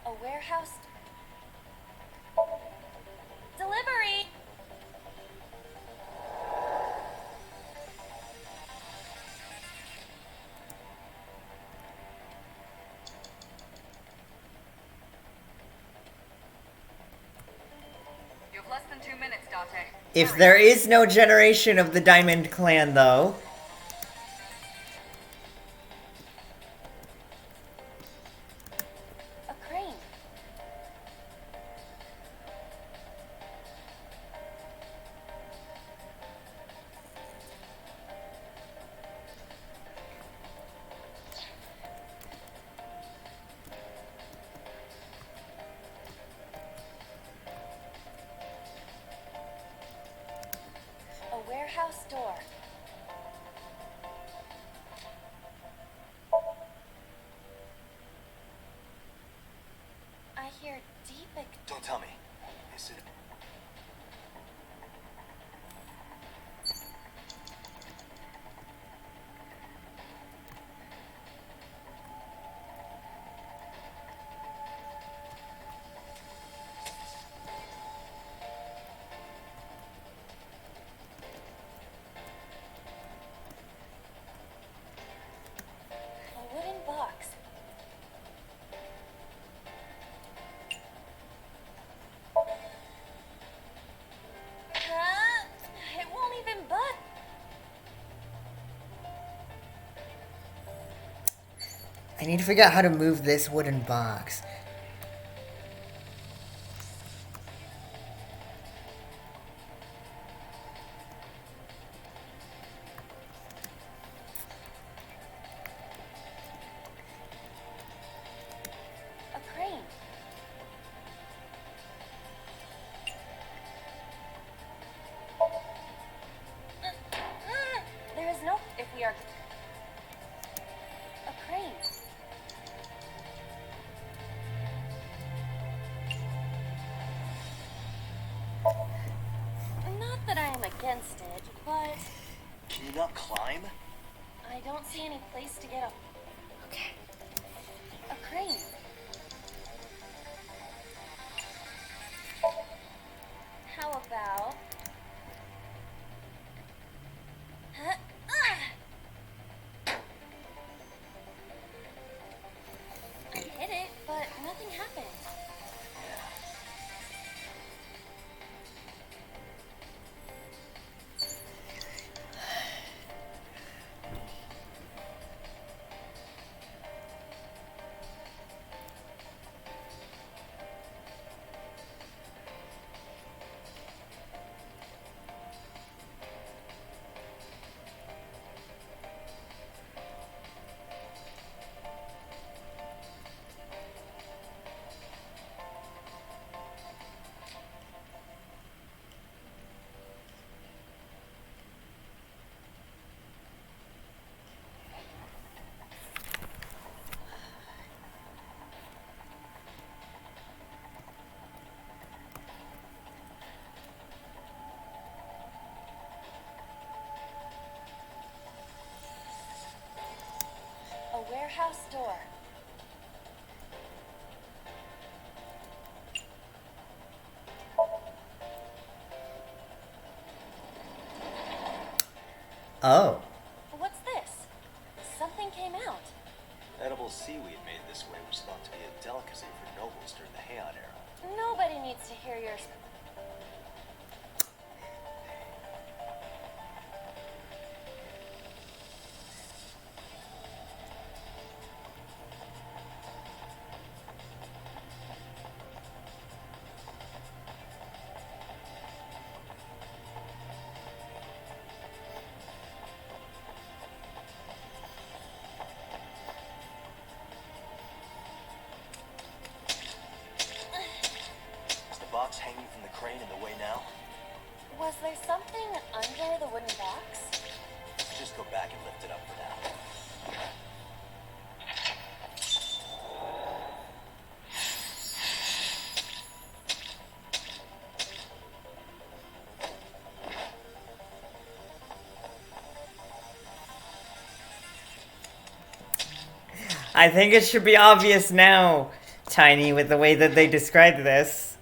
Speaker 3: A warehouse. Delivery!
Speaker 5: less than 2 minutes, Date.
Speaker 4: If
Speaker 5: Hurry.
Speaker 4: there is no generation of the Diamond Clan, though...
Speaker 3: A crane. A warehouse door. I hear deep.
Speaker 2: Don't tell me. Is it...
Speaker 3: A wooden box. Huh? It won't even budge.
Speaker 1: I need to figure out how to move this wooden box.
Speaker 3: A crane. There is no if we are a crane. Not that I am against it, but
Speaker 2: Can you not climb?
Speaker 3: I don't see any place to get a
Speaker 1: Okay.
Speaker 3: crane. How about Huh? I hit it, but nothing happened. A warehouse door.
Speaker 1: Oh.
Speaker 3: What's this? Something came out.
Speaker 2: Edible seaweed made this way was thought to be a delicacy for nobles during the Heian era.
Speaker 3: Nobody needs to hear yours.
Speaker 2: Is the box hanging from the crane in the way now?
Speaker 3: Was there something under the wooden box?
Speaker 2: Just go back and lift it up for now.
Speaker 4: I think it should be obvious now, Tiny, with the way that they described this.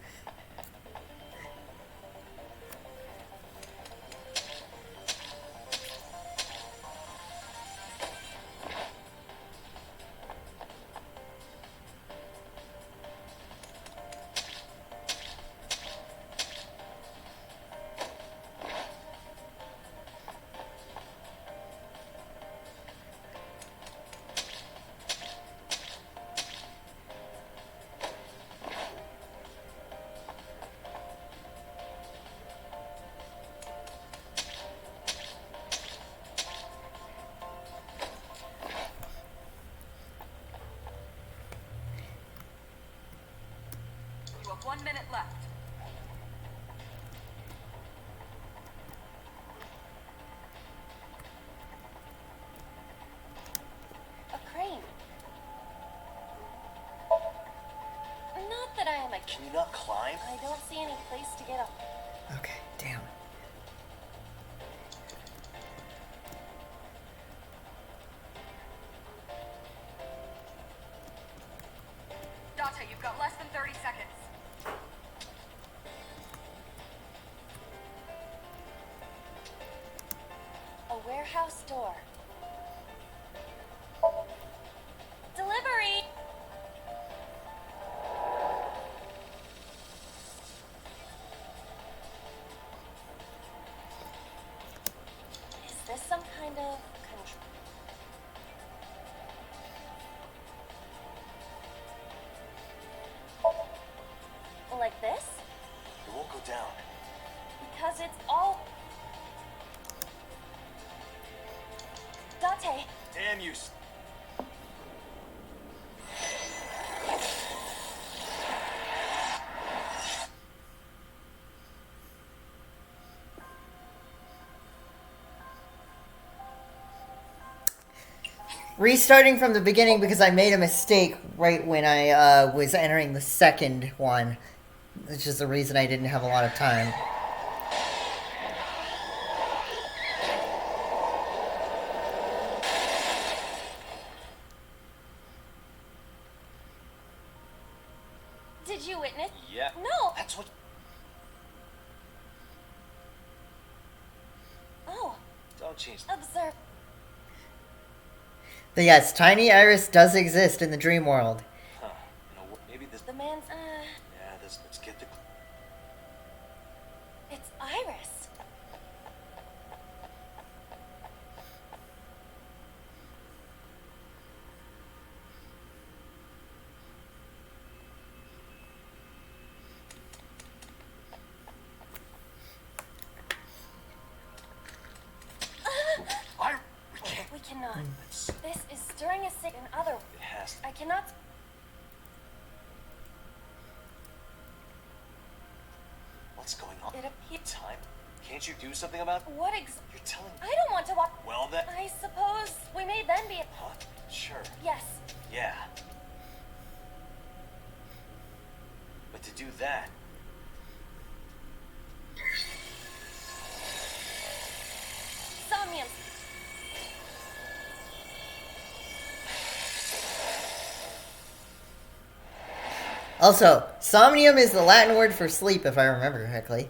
Speaker 2: Can you not climb?
Speaker 3: I don't see any place to get up.
Speaker 4: Okay, damn.
Speaker 5: Dante, you've got less than 30 seconds.
Speaker 3: A warehouse door. Delivery! Is this some kind of control? Like this?
Speaker 2: It won't go down.
Speaker 3: Because it's all... Dante,
Speaker 2: Damn you.
Speaker 4: Restarting from the beginning because I made a mistake right when I was entering the second one, which is the reason I didn't have a lot of time.
Speaker 3: did you witness?
Speaker 2: Yeah.
Speaker 3: No!
Speaker 2: That's what.
Speaker 3: Oh,
Speaker 2: Don't change.
Speaker 3: observe.
Speaker 4: But yes, Tiny Iris does exist in the dream world.
Speaker 2: Huh. Maybe this.
Speaker 3: The man's,
Speaker 2: Yeah, this. Let's get the.
Speaker 3: it's Iris.
Speaker 2: We can't.
Speaker 3: We cannot. This is stirring a sick and other.
Speaker 2: It has.
Speaker 3: I cannot.
Speaker 2: What's going on?
Speaker 3: It appears.
Speaker 2: Time. Can't you do something about?
Speaker 3: What
Speaker 2: You're telling.
Speaker 3: I don't want to walk.
Speaker 2: Well then.
Speaker 3: I suppose we may then be.
Speaker 2: Huh? Sure.
Speaker 3: Yes.
Speaker 2: Yeah. But to do that.
Speaker 3: Somnium.
Speaker 4: Also, somnium is the Latin word for sleep, if I remember correctly.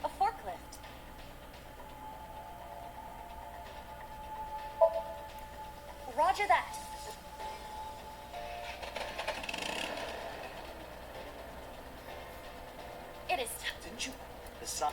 Speaker 3: A forklift. Roger that. It is.
Speaker 2: Didn't you? The sun.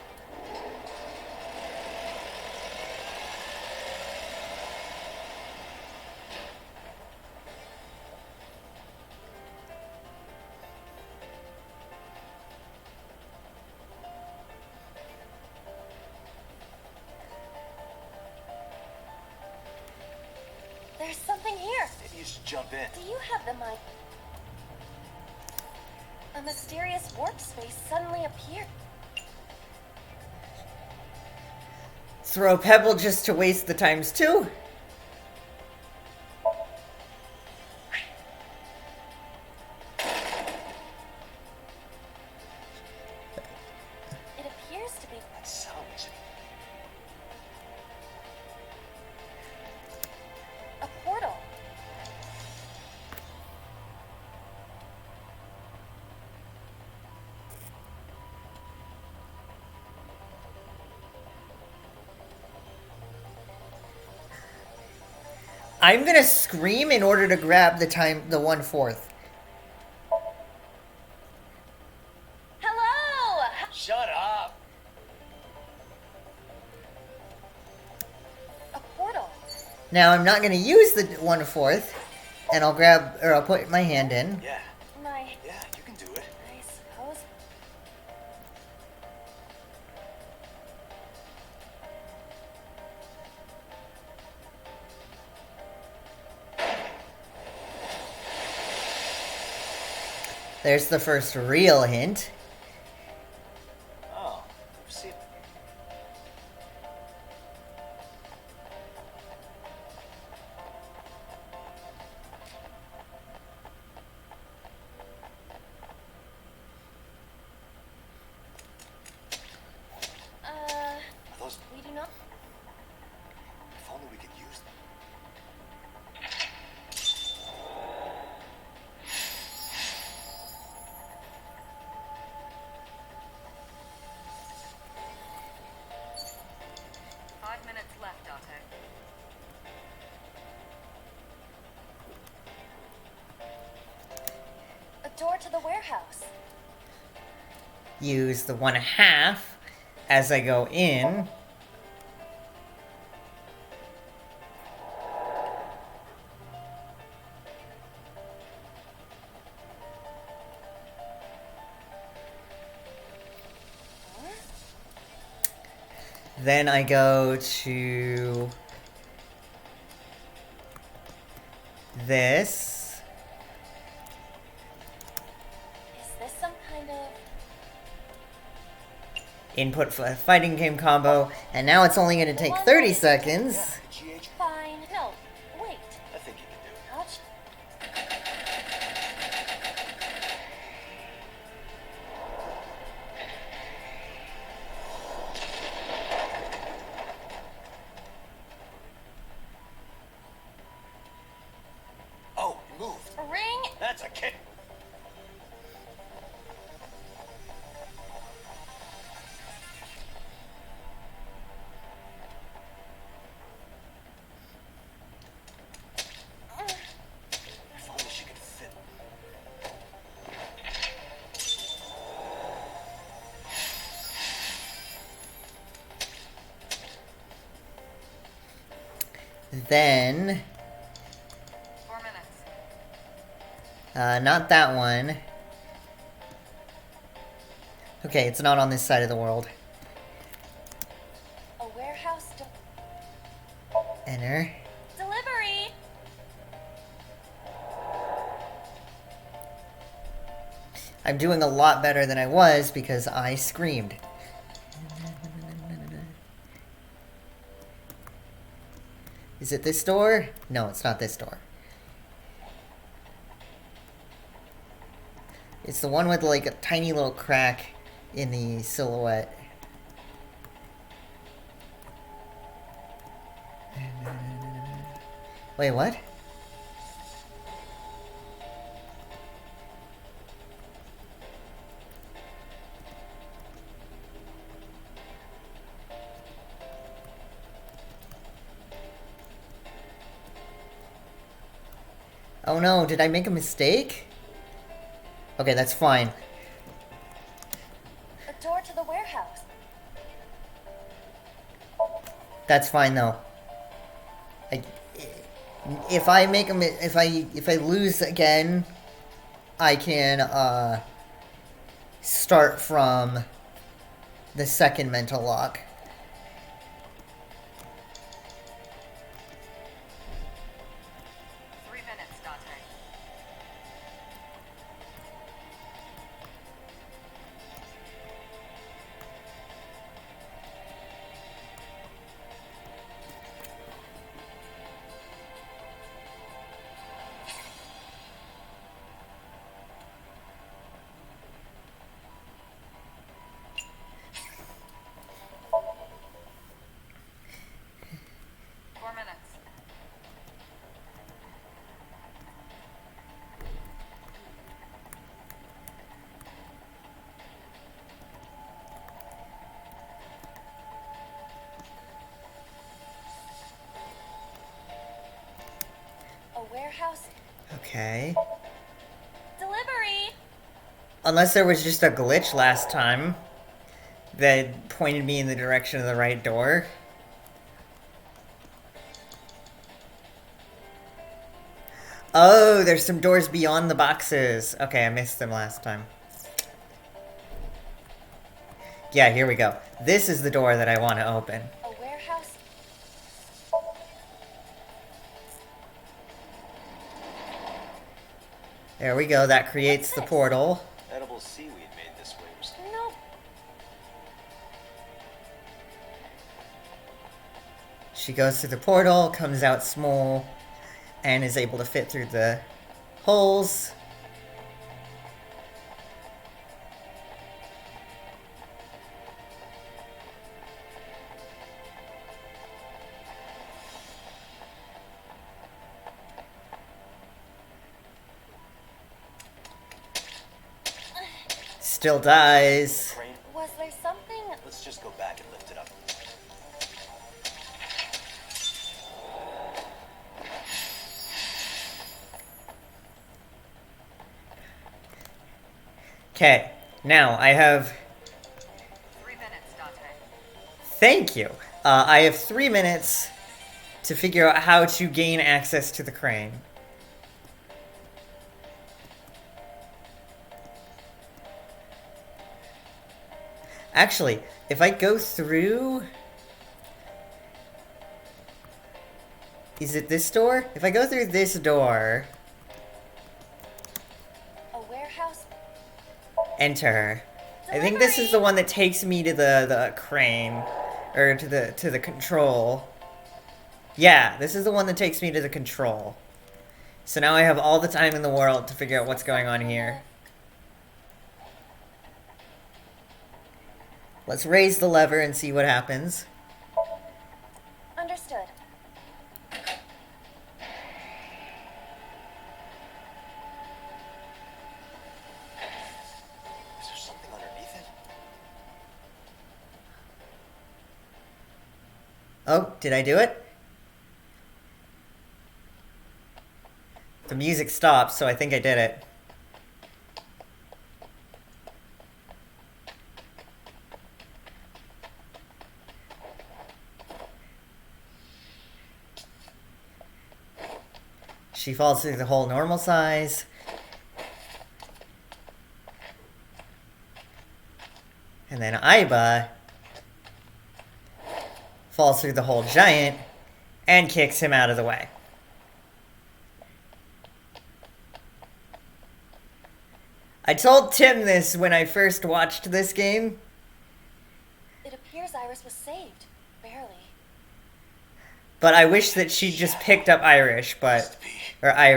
Speaker 3: There's something here.
Speaker 2: Maybe you should jump in.
Speaker 3: Do you have the mic? A mysterious warp space suddenly appeared.
Speaker 4: Throw a pebble just to waste the times two.
Speaker 3: It appears to be.
Speaker 2: That sound makes it.
Speaker 3: A portal.
Speaker 4: I'm gonna scream in order to grab the 1/4.
Speaker 2: shut up.
Speaker 3: A portal.
Speaker 1: Now I'm not gonna use the 1/4, and I'll put my hand in.
Speaker 2: Yeah,
Speaker 3: My,
Speaker 2: yeah, you can do it.
Speaker 3: I suppose.
Speaker 1: There's the first real hint.
Speaker 2: Oh, see. Are those?
Speaker 3: We do not.
Speaker 2: If only we could use them.
Speaker 5: Left, Dante.
Speaker 3: A door to the warehouse.
Speaker 1: Use the 1/2 as I go in. Then I go to this.
Speaker 3: Is this some kind of...
Speaker 1: Input fighting game combo, and now it's only going to take 30 seconds.
Speaker 2: Yeah, GH.
Speaker 3: Fine. No, wait.
Speaker 2: I think you can do it.
Speaker 3: Touch.
Speaker 2: Oh, you moved.
Speaker 3: Ring.
Speaker 2: That's a kick. If only she could fit.
Speaker 1: Then,
Speaker 5: 4 minutes.
Speaker 1: not that one. Okay, it's not on this side of the world.
Speaker 3: A warehouse
Speaker 1: Enter.
Speaker 3: delivery.
Speaker 1: I'm doing a lot better than I was because I screamed. Is it this door? No, it's not this door. It's the one with like a tiny little crack in the silhouette. Wait, what? Oh no, did I make a mistake? Okay, that's fine.
Speaker 3: A door to the warehouse.
Speaker 1: That's fine though. If I make a if I lose again, I can start from the second mental lock.
Speaker 5: Dante.
Speaker 3: A warehouse
Speaker 1: Okay.
Speaker 3: delivery.
Speaker 1: Unless there was just a glitch last time.
Speaker 4: that pointed me in the direction of the right door. Oh, there's some doors beyond the boxes. Okay, I missed them last time. Yeah, here we go. This is the door that I want to open.
Speaker 3: A warehouse?
Speaker 4: There we go. That creates the portal.
Speaker 2: Edible seaweed made this way or something.
Speaker 3: Nope.
Speaker 4: She goes through the portal, comes out small, and is able to fit through the holes. Still dies.
Speaker 2: Crane,
Speaker 3: Was there something?
Speaker 2: let's just go back and lift it up.
Speaker 4: Okay, now I have...
Speaker 5: 3 minutes, Dante.
Speaker 4: Thank you. I have 3 minutes to figure out how to gain access to the crane. Actually, if I go through... Is it this door? If I go through this door,
Speaker 3: A warehouse?
Speaker 4: enter. I think this is the one that takes me to the crane, or to the control. Yeah, this is the one that takes me to the control. So now I have all the time in the world to figure out what's going on here. Let's raise the lever and see what happens.
Speaker 3: Understood.
Speaker 2: Is there something underneath it?
Speaker 4: Oh, did I do it? The music stopped, so I think I did it. She falls through the hole normal size. And then Aiba falls through the hole giant and kicks him out of the way. I told Tim this when I first watched this game.
Speaker 3: It appears Iris was saved. Barely.
Speaker 4: But I wish that she'd just picked up Iris, but... I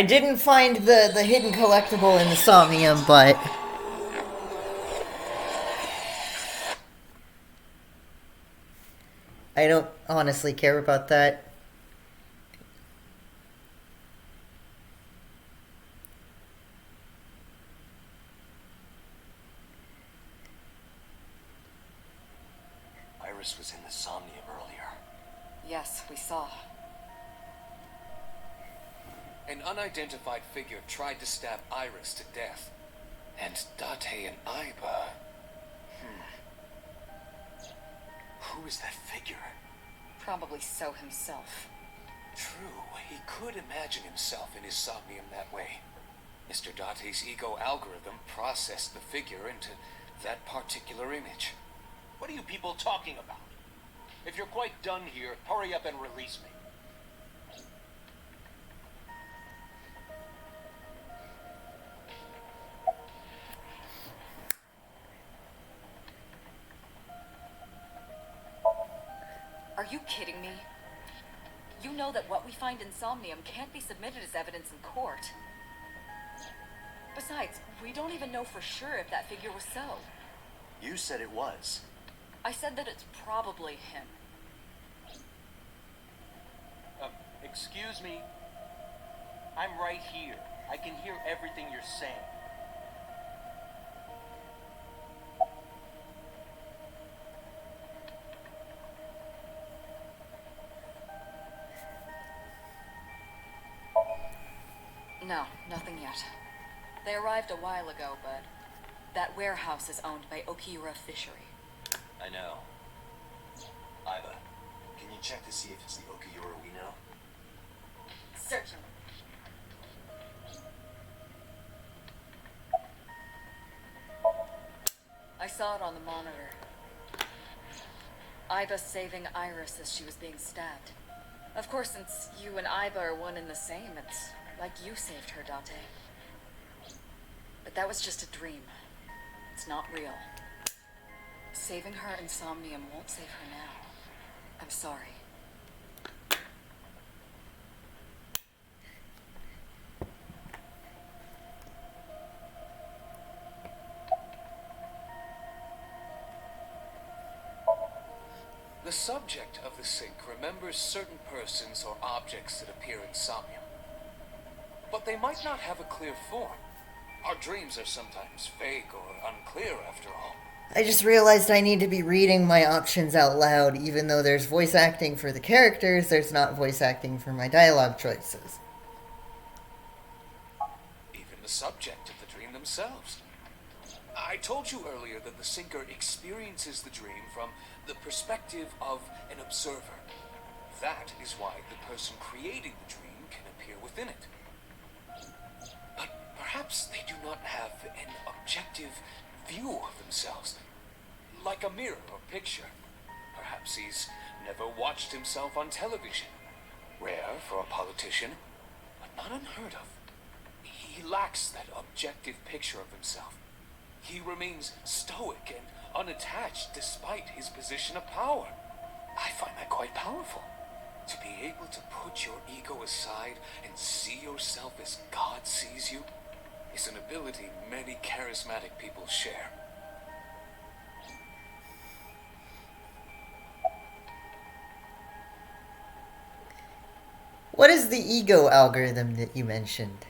Speaker 4: didn't find the hidden collectible in the Somnium, but... I don't honestly care about that.
Speaker 2: Iris was in the Somnium earlier.
Speaker 5: Yes, we saw.
Speaker 6: An unidentified figure tried to stab Iris to death. And Date and Aiba...
Speaker 2: Who is that figure?
Speaker 5: Probably so himself.
Speaker 6: True, he could imagine himself in his Somnium that way. Mr. Date's ego algorithm processed the figure into that particular image.
Speaker 2: What are you people talking about? If you're quite done here, hurry up and release me.
Speaker 5: Are you kidding me? You know that what we find in Somnium can't be submitted as evidence in court. Besides, we don't even know for sure if that figure was so.
Speaker 2: You said it was.
Speaker 5: I said that it's probably him.
Speaker 2: Excuse me. I'm right here. I can hear everything you're saying.
Speaker 5: No, nothing yet. They arrived a while ago, but that warehouse is owned by Okiura Fishery.
Speaker 2: I know. Iva, can you check to see if it's the Okiura we know?
Speaker 3: Certainly.
Speaker 5: I saw it on the monitor. Iva saving Iris as she was being stabbed. Of course, since you and Iva are one and the same, it's like you saved her, Date. But that was just a dream. It's not real. Saving her in Somnium won't save her now. I'm sorry.
Speaker 6: The subject of the sync remembers certain persons or objects that appear in Somnium. But they might not have a clear form. Our dreams are sometimes vague or unclear, after all.
Speaker 1: I just realized I need to be reading my options out loud. Even though there's voice acting for the characters, there's not voice acting for my dialogue choices.
Speaker 6: Even the subject of the dream themselves. I told you earlier that the Sinker experiences the dream from the perspective of an observer. That is why the person creating the dream can appear within it. But perhaps they do not have an objective view of themselves, like a mirror or picture. Perhaps he's never watched himself on television. Rare for a politician, but not unheard of. He lacks that objective picture of himself. He remains stoic and unattached despite his position of power. I find that quite powerful. To be able to put your ego aside and see yourself as God sees you is an ability many charismatic people share.
Speaker 1: What is the ego algorithm that you mentioned?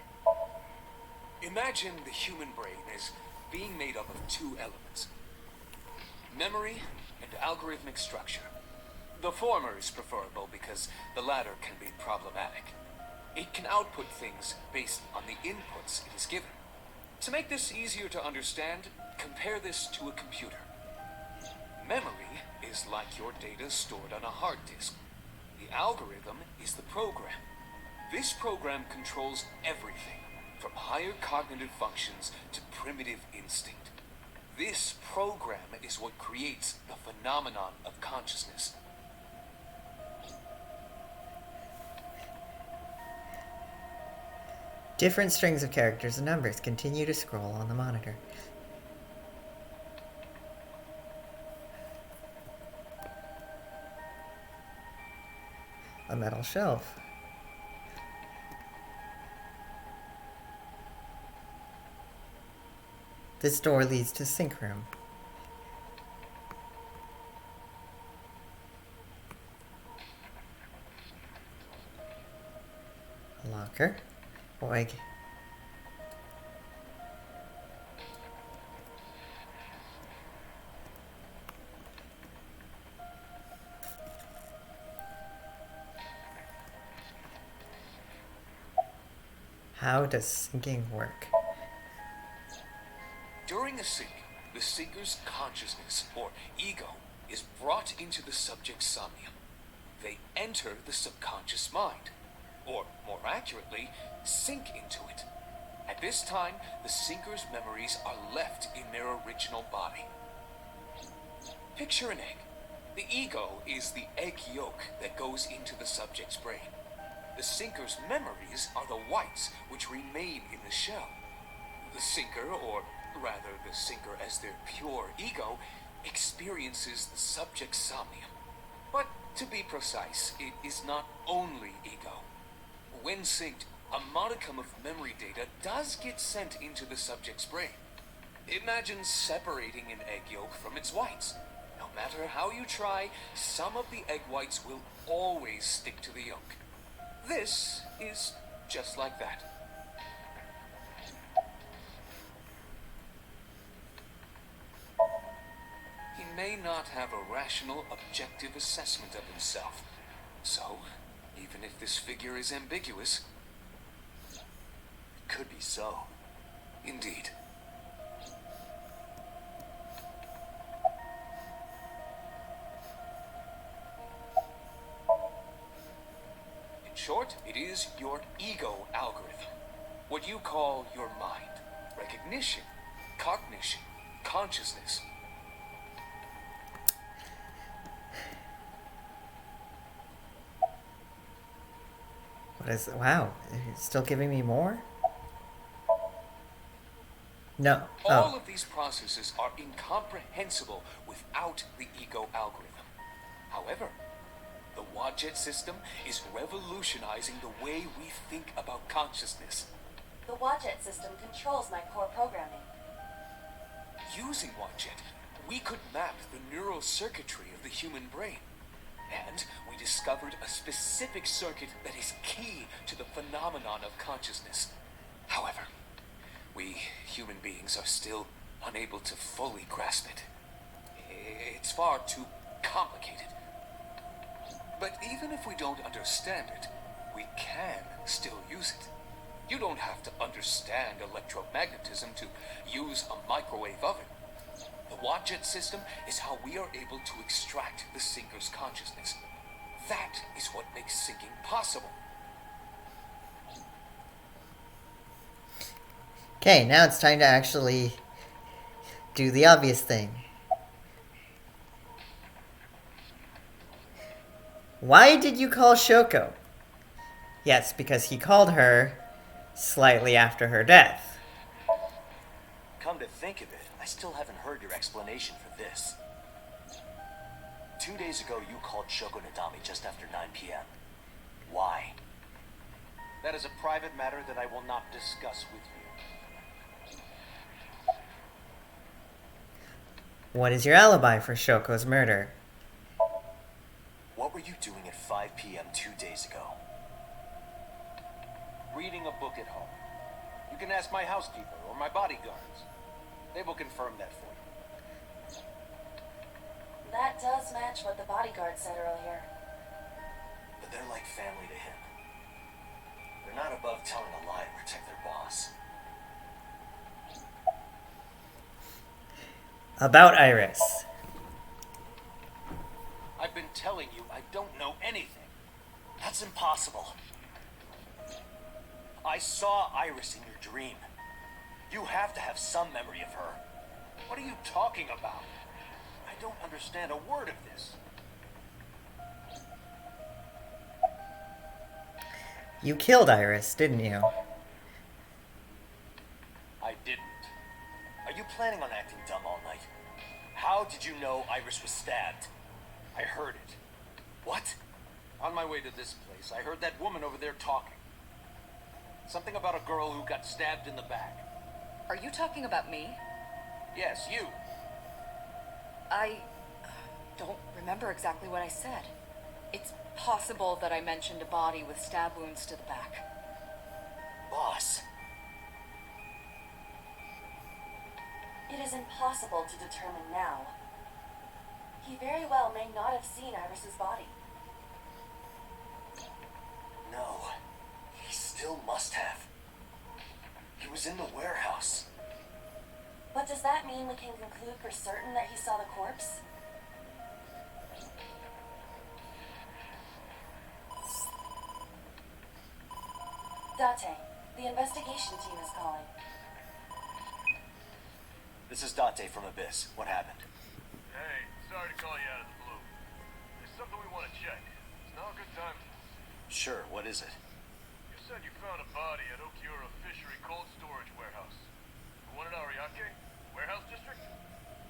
Speaker 6: Imagine the human brain as being made up of two elements: memory and algorithmic structure. The former is preferable because the latter can be problematic. It can output things based on the inputs it is given. To make this easier to understand, compare this to a computer. Memory is like your data stored on a hard disk. The algorithm is the program. This program controls everything, from higher cognitive functions to primitive instinct. This program is what creates the phenomenon of consciousness.
Speaker 1: Different strings of characters and numbers continue to scroll on the monitor. A metal shelf. This door leads to sink room. A locker. Boy. How does sinking work?
Speaker 6: During a sync, the sinker's consciousness, or ego, is brought into the subject's somnium. They enter the subconscious mind, or more accurately, sink into it. At this time, the sinker's memories are left in their original body. Picture an egg. The ego is the egg yolk that goes into the subject's brain. The sinker's memories are the whites which remain in the shell. The sinker, or rather the sinker as their pure ego, experiences the subject's somnium. But to be precise, it is not only ego. When synced, a modicum of memory data does get sent into the subject's brain. Imagine separating an egg yolk from its whites. No matter how you try, some of the egg whites will always stick to the yolk. This is just like that. may not have a rational, objective assessment of himself. So, even if this figure is ambiguous,
Speaker 2: It could be so.
Speaker 6: indeed. In short, it is your ego algorithm. What you call your mind. Recognition, cognition, consciousness.
Speaker 4: What is it? Wow, it's still giving me more? No.
Speaker 6: All
Speaker 4: Oh.
Speaker 6: of these processes are incomprehensible without the ego algorithm. However, the Wadjet system is revolutionizing the way we think about consciousness.
Speaker 3: The Wadjet system controls my core programming.
Speaker 6: Using Wadjet, we could map the neural circuitry of the human brain. And we discovered a specific circuit that is key to the phenomenon of consciousness. However, we human beings are still unable to fully grasp it. It's far too complicated. But even if we don't understand it, we can still use it. You don't have to understand electromagnetism to use a microwave oven. The Wadjet system is how we are able to extract the sinker's consciousness. That is what makes sinking possible.
Speaker 4: Okay, now it's time to actually do the obvious thing. Why did you call Shoko? Yes, because he called her slightly after her death.
Speaker 2: Come to think of it, I still haven't heard your explanation for this. 2 days ago, you called Shoko Nadami just after 9 p.m. Why? That is a private matter that I will not discuss with you.
Speaker 4: What is your alibi for Shoko's murder?
Speaker 2: What were you doing at 5 p.m. 2 days ago? Reading a book at home. You can ask my housekeeper or my bodyguards. They will confirm that for you.
Speaker 3: That does match what the bodyguard said earlier.
Speaker 2: But they're like family to him. They're not above telling a lie to protect their boss.
Speaker 4: About Iris.
Speaker 2: I've been telling you I don't know anything. That's impossible. I saw Iris in your dream. You have to have some memory of her. What are you talking about? I don't understand a word of this.
Speaker 4: You killed Iris, didn't you?
Speaker 2: I didn't. Are you planning on acting dumb all night? How did you know Iris was stabbed? I heard it. What? On my way to this place, I heard that woman over there talking. Something about a girl who got stabbed in the back.
Speaker 5: Are you talking about me?
Speaker 2: Yes, you.
Speaker 5: I don't remember exactly what I said. It's possible that I mentioned a body with stab wounds to the back.
Speaker 2: Boss.
Speaker 3: It is impossible to determine now. He very well may not have seen Iris's body.
Speaker 2: No. He still must have. He was in the warehouse.
Speaker 3: But does that mean we can conclude for certain that he saw the corpse? Date, the investigation team is calling.
Speaker 2: This is Date from Abyss. What happened?
Speaker 7: Hey, sorry to call you out of the blue. There's something we want to check. It's now a good time.
Speaker 2: Sure, what is it?
Speaker 7: You said you found a body at Okiura Fishery Cold Storage Warehouse. The one in Ariake? Warehouse District?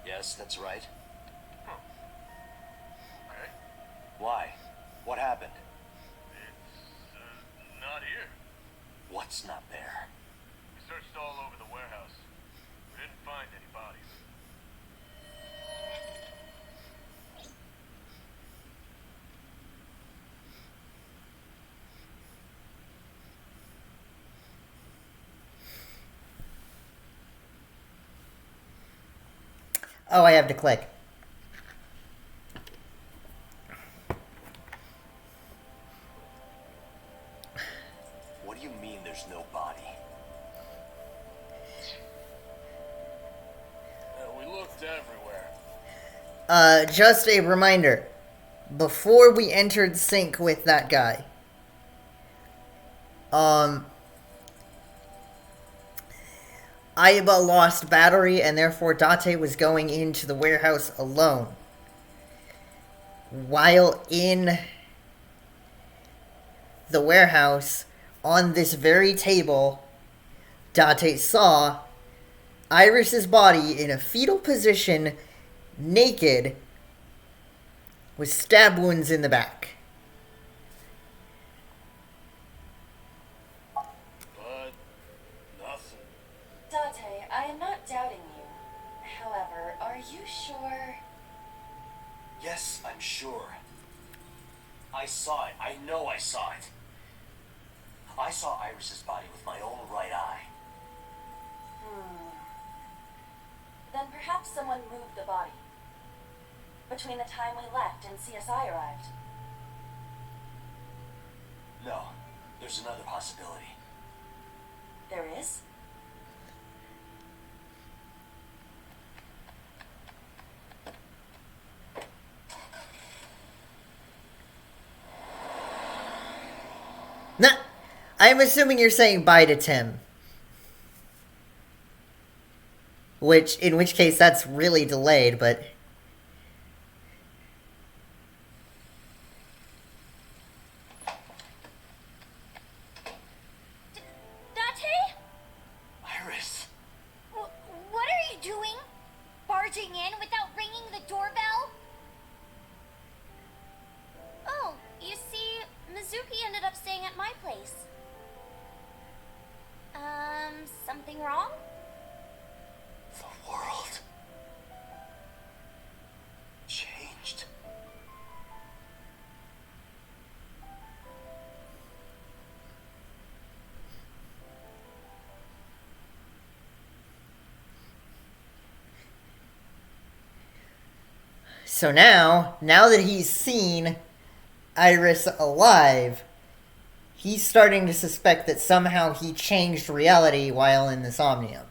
Speaker 2: Yes, that's right.
Speaker 7: Huh. Okay.
Speaker 2: Why? What happened?
Speaker 7: It's, not here.
Speaker 2: What's not there?
Speaker 7: We searched all over the warehouse. We didn't find any bodies.
Speaker 4: Oh, I have to click.
Speaker 2: no body.
Speaker 7: We looked everywhere.
Speaker 1: Just a reminder. Before we entered sync with that guy, Aiba lost battery, and therefore Date was going into the warehouse alone. While in the warehouse, on this very table, Date saw Iris's body in a fetal position, naked, with stab wounds in the back.
Speaker 7: But nothing.
Speaker 3: Date, I am not doubting you. However, are you sure?
Speaker 2: Yes, I'm sure. I saw it. I know I saw it. I saw Iris's body with my own right eye.
Speaker 3: Then perhaps someone moved the body. Between the time we left and CSI arrived.
Speaker 2: No, there's another possibility.
Speaker 3: There is?
Speaker 1: Nah, I'm assuming you're saying bye to Tim. In which case that's really delayed, but...
Speaker 8: Date?
Speaker 2: Iris!
Speaker 8: What are you doing? Barging in without ringing the doorbell? Oh, you see, Mizuki ended up staying at my place. Something wrong?
Speaker 2: The world changed.
Speaker 1: So now that he's seen Iris alive, he's starting to suspect that somehow he changed reality while in the Somnium.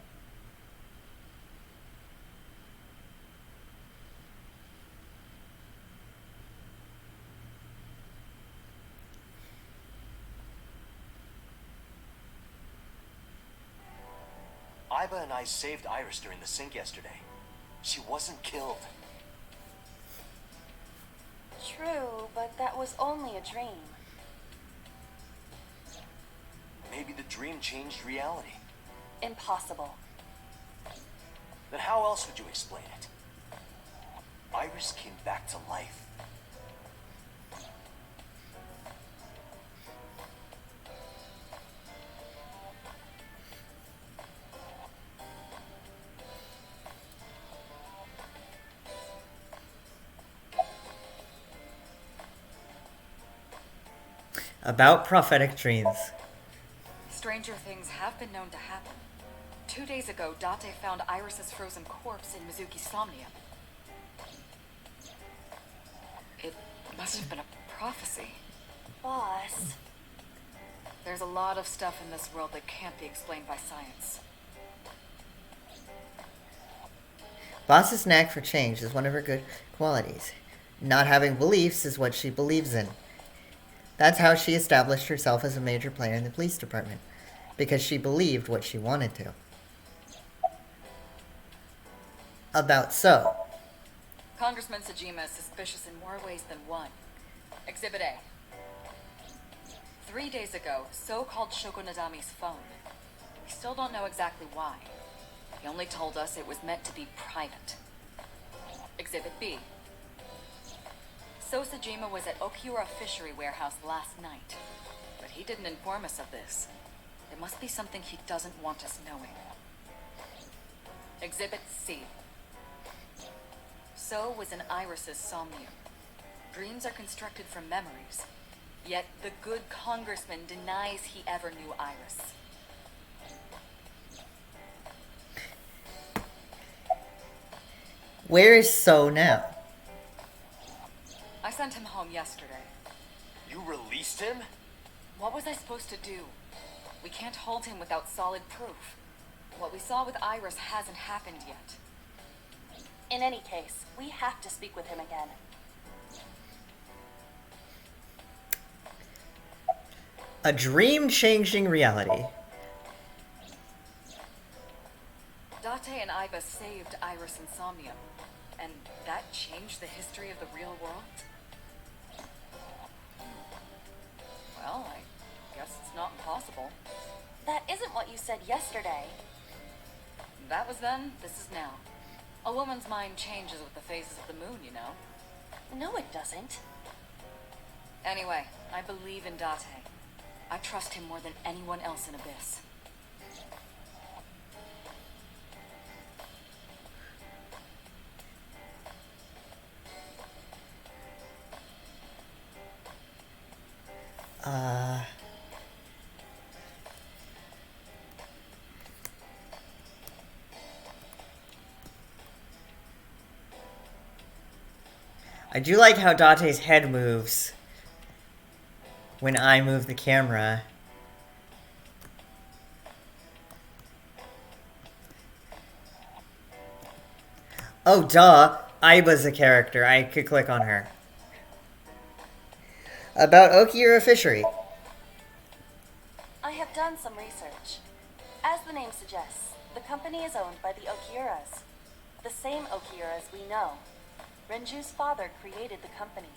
Speaker 2: Aiba and I saved Iris during the sync yesterday. She wasn't killed.
Speaker 3: True, but that was only a dream.
Speaker 2: Maybe the dream changed reality.
Speaker 3: Impossible.
Speaker 2: Then how else would you explain it? Iris came back to life.
Speaker 1: About prophetic dreams.
Speaker 5: Stranger things have been known to happen. 2 days ago, Date found Iris's frozen corpse in Mizuki's Somnium. It must have been a prophecy.
Speaker 3: Boss.
Speaker 5: There's a lot of stuff in this world that can't be explained by science.
Speaker 1: Boss's knack for change is one of her good qualities. Not having beliefs is what she believes in. That's how she established herself as a major player in the police department, because she believed what she wanted to. About so.
Speaker 5: Congressman Sajima is suspicious in more ways than one. Exhibit A. 3 days ago, So called Shoko Nadami's phone. We still don't know exactly why. He only told us it was meant to be private. Exhibit B. So Sajima was at Okiura Fishery Warehouse last night, but he didn't inform us of this. There must be something he doesn't want us knowing. Exhibit C. So was in Iris's Somnium. Dreams are constructed from memories, yet the good congressman denies he ever knew Iris.
Speaker 1: Where is So now?
Speaker 5: I sent him home yesterday.
Speaker 2: You released him?
Speaker 5: What was I supposed to do? We can't hold him without solid proof. What we saw with Iris hasn't happened yet.
Speaker 3: In any case, we have to speak with him again.
Speaker 4: A dream changing reality.
Speaker 5: Date and Iva saved Iris and Somnium, and that changed the history of the real world? Well, I guess it's not impossible.
Speaker 3: That isn't what you said yesterday.
Speaker 5: That was then, this is now. A woman's mind changes with the phases of the moon, you know.
Speaker 3: No, it doesn't.
Speaker 5: Anyway, I believe in Date. I trust him more than anyone else in Abyss.
Speaker 4: I do like how Date's head moves when I move the camera. Oh, duh. Iba's a character. I could click on her. About Okiura Fishery.
Speaker 3: I have done some research. As the name suggests, the company is owned by the Okiuras. The same Okiuras we know. Renju's father created the company.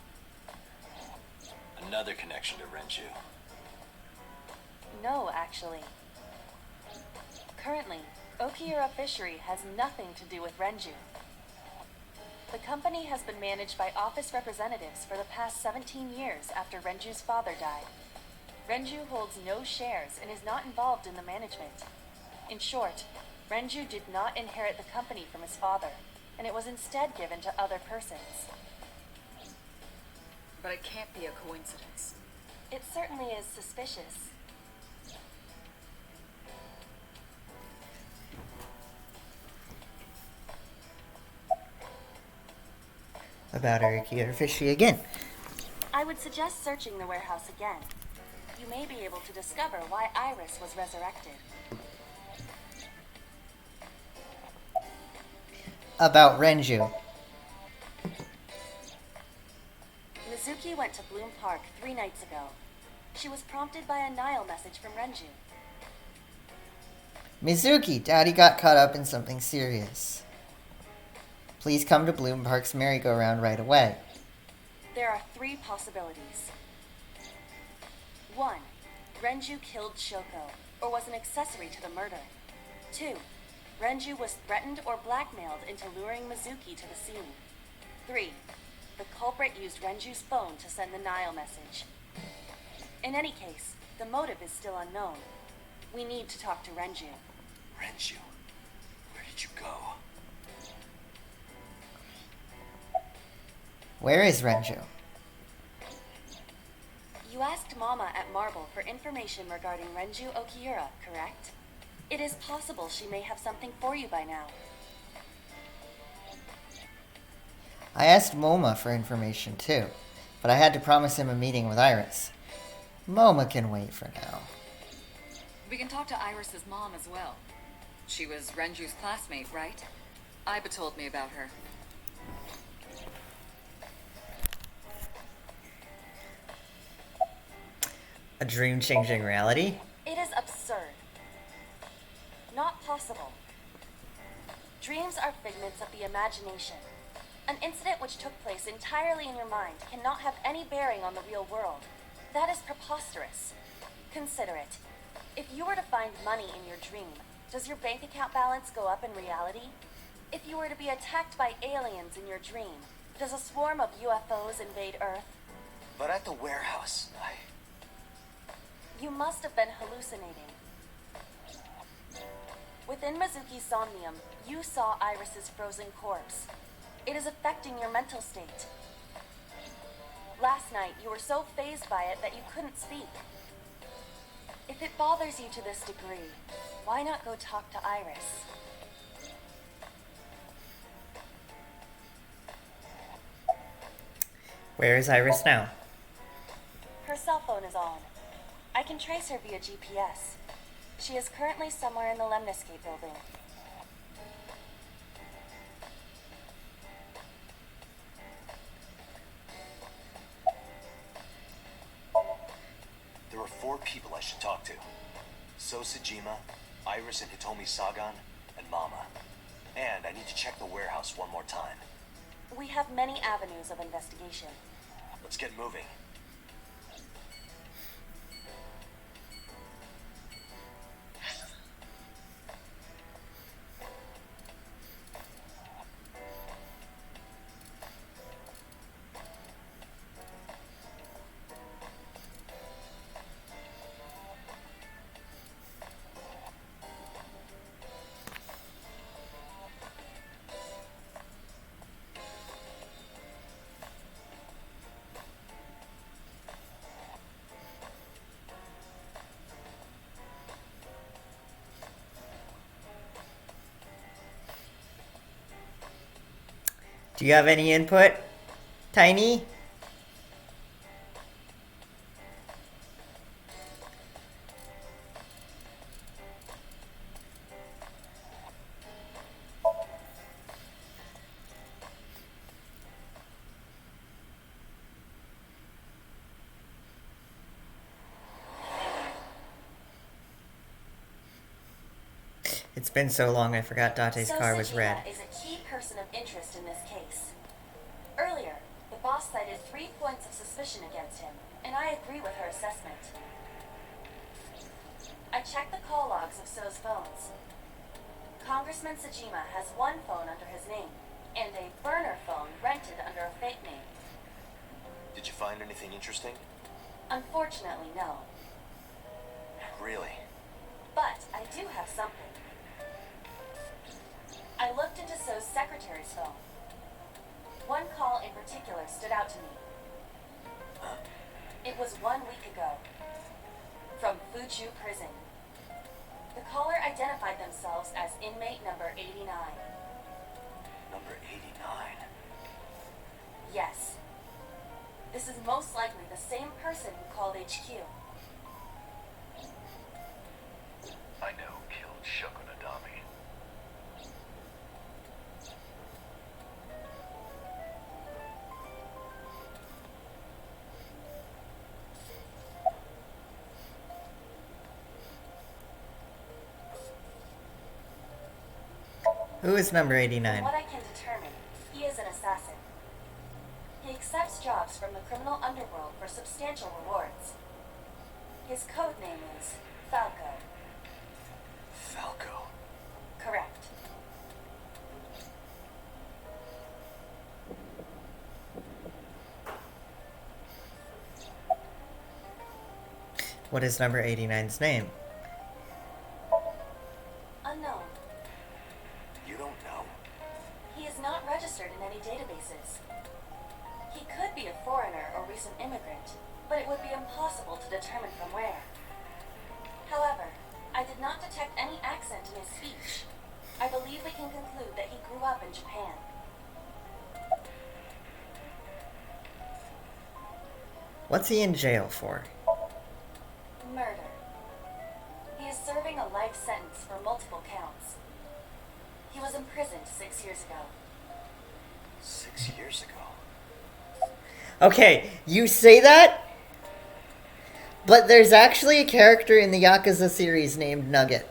Speaker 2: Another connection to Renju.
Speaker 3: No, actually. Currently, Okiura Fishery has nothing to do with Renju. The company has been managed by office representatives for the past 17 years after Renju's father died. Renju holds no shares and is not involved in the management. In short, Renju did not inherit the company from his father, and it was instead given to other persons.
Speaker 5: But it can't be a coincidence.
Speaker 3: It certainly is suspicious.
Speaker 4: About Okiura Fishery again.
Speaker 3: I would suggest searching the warehouse again. You may be able to discover why Iris was resurrected.
Speaker 4: About Renju.
Speaker 3: Mizuki went to Bloom Park 3 nights ago. She was prompted by a Nile message from Renju.
Speaker 4: Mizuki, Daddy got caught up in something serious. Please come to Bloom Park's merry-go-round right away.
Speaker 3: There are 3 possibilities. 1. Renju killed Shoko, or was an accessory to the murder. 2. Renju was threatened or blackmailed into luring Mizuki to the scene. 3. The culprit used Renju's phone to send the Nile message. In any case, the motive is still unknown. We need to talk to Renju.
Speaker 2: Renju? Where did you go?
Speaker 4: Where is Renju?
Speaker 3: You asked Mama at Marble for information regarding Renju Okiura, correct? It is possible she may have something for you by now.
Speaker 4: I asked Moma for information too, but I had to promise him a meeting with Iris. Moma can wait for now.
Speaker 5: We can talk to Iris's mom as well. She was Renju's classmate, right? Iba told me about her.
Speaker 4: A dream-changing reality?
Speaker 3: It is absurd. Not possible. Dreams are figments of the imagination. An incident which took place entirely in your mind cannot have any bearing on the real world. That is preposterous. Consider it. If you were to find money in your dream, does your bank account balance go up in reality? If you were to be attacked by aliens in your dream, does a swarm of UFOs invade Earth?
Speaker 2: But at the warehouse,
Speaker 3: You must have been hallucinating. Within Mizuki's Somnium, you saw Iris's frozen corpse. It is affecting your mental state. Last night, you were so fazed by it that you couldn't speak. If it bothers you to this degree, why not go talk to Iris?
Speaker 4: Where is Iris now?
Speaker 3: Her cell phone is on. I can trace her via GPS. She is currently somewhere in the Lemniscate building.
Speaker 2: There are 4 people I should talk to. So Sejima, Iris and Hitomi Sagan, and Mama. And I need to check the warehouse one more time.
Speaker 3: We have many avenues of investigation.
Speaker 2: Let's get moving.
Speaker 4: Do you have any input, Tiny? It's been so long I forgot Date's car was red.
Speaker 3: Sejima is a key person of interest in this case. Earlier, the boss cited 3 points of suspicion against him, and I agree with her assessment. I checked the call logs of So's phones. Congressman Sejima has 1 phone under his name, and a burner phone rented under a fake name.
Speaker 2: Did you find anything interesting?
Speaker 3: Unfortunately, no.
Speaker 2: Really?
Speaker 3: But I do have something. I looked into So's secretary's phone. 1 call in particular stood out to me. It was 1 week ago. From Fuchu Prison. The caller identified themselves as inmate number 89.
Speaker 2: Number 89?
Speaker 3: Yes. This is most likely the same person who called HQ.
Speaker 7: I know who killed Shoko Nadami.
Speaker 4: Who is number
Speaker 3: From
Speaker 4: 89?
Speaker 3: what I can determine, he is an assassin. He accepts jobs from the criminal underworld for substantial rewards. His code name is Falco.
Speaker 2: Falco.
Speaker 3: Correct.
Speaker 4: What is number 89's name?
Speaker 3: Unknown.
Speaker 2: You don't know?
Speaker 3: He is not registered in any databases. He could be a foreigner or recent immigrant, but it would be impossible to determine from where. However, I did not detect any accent in his speech. I believe we can conclude that he grew up in Japan.
Speaker 4: What's he in jail for?
Speaker 3: Murder. He is serving a life sentence for multiple counts. He was imprisoned 6 years ago.
Speaker 2: 6 years ago?
Speaker 4: Okay, you say that, but there's actually a character in the Yakuza series named Nugget.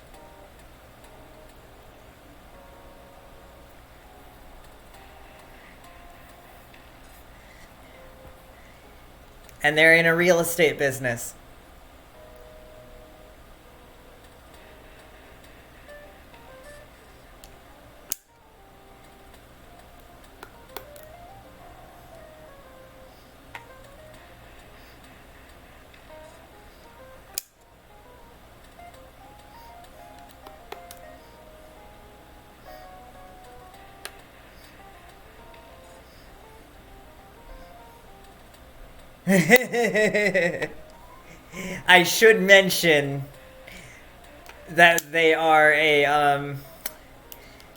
Speaker 4: And they're in a real estate business. I should mention that they are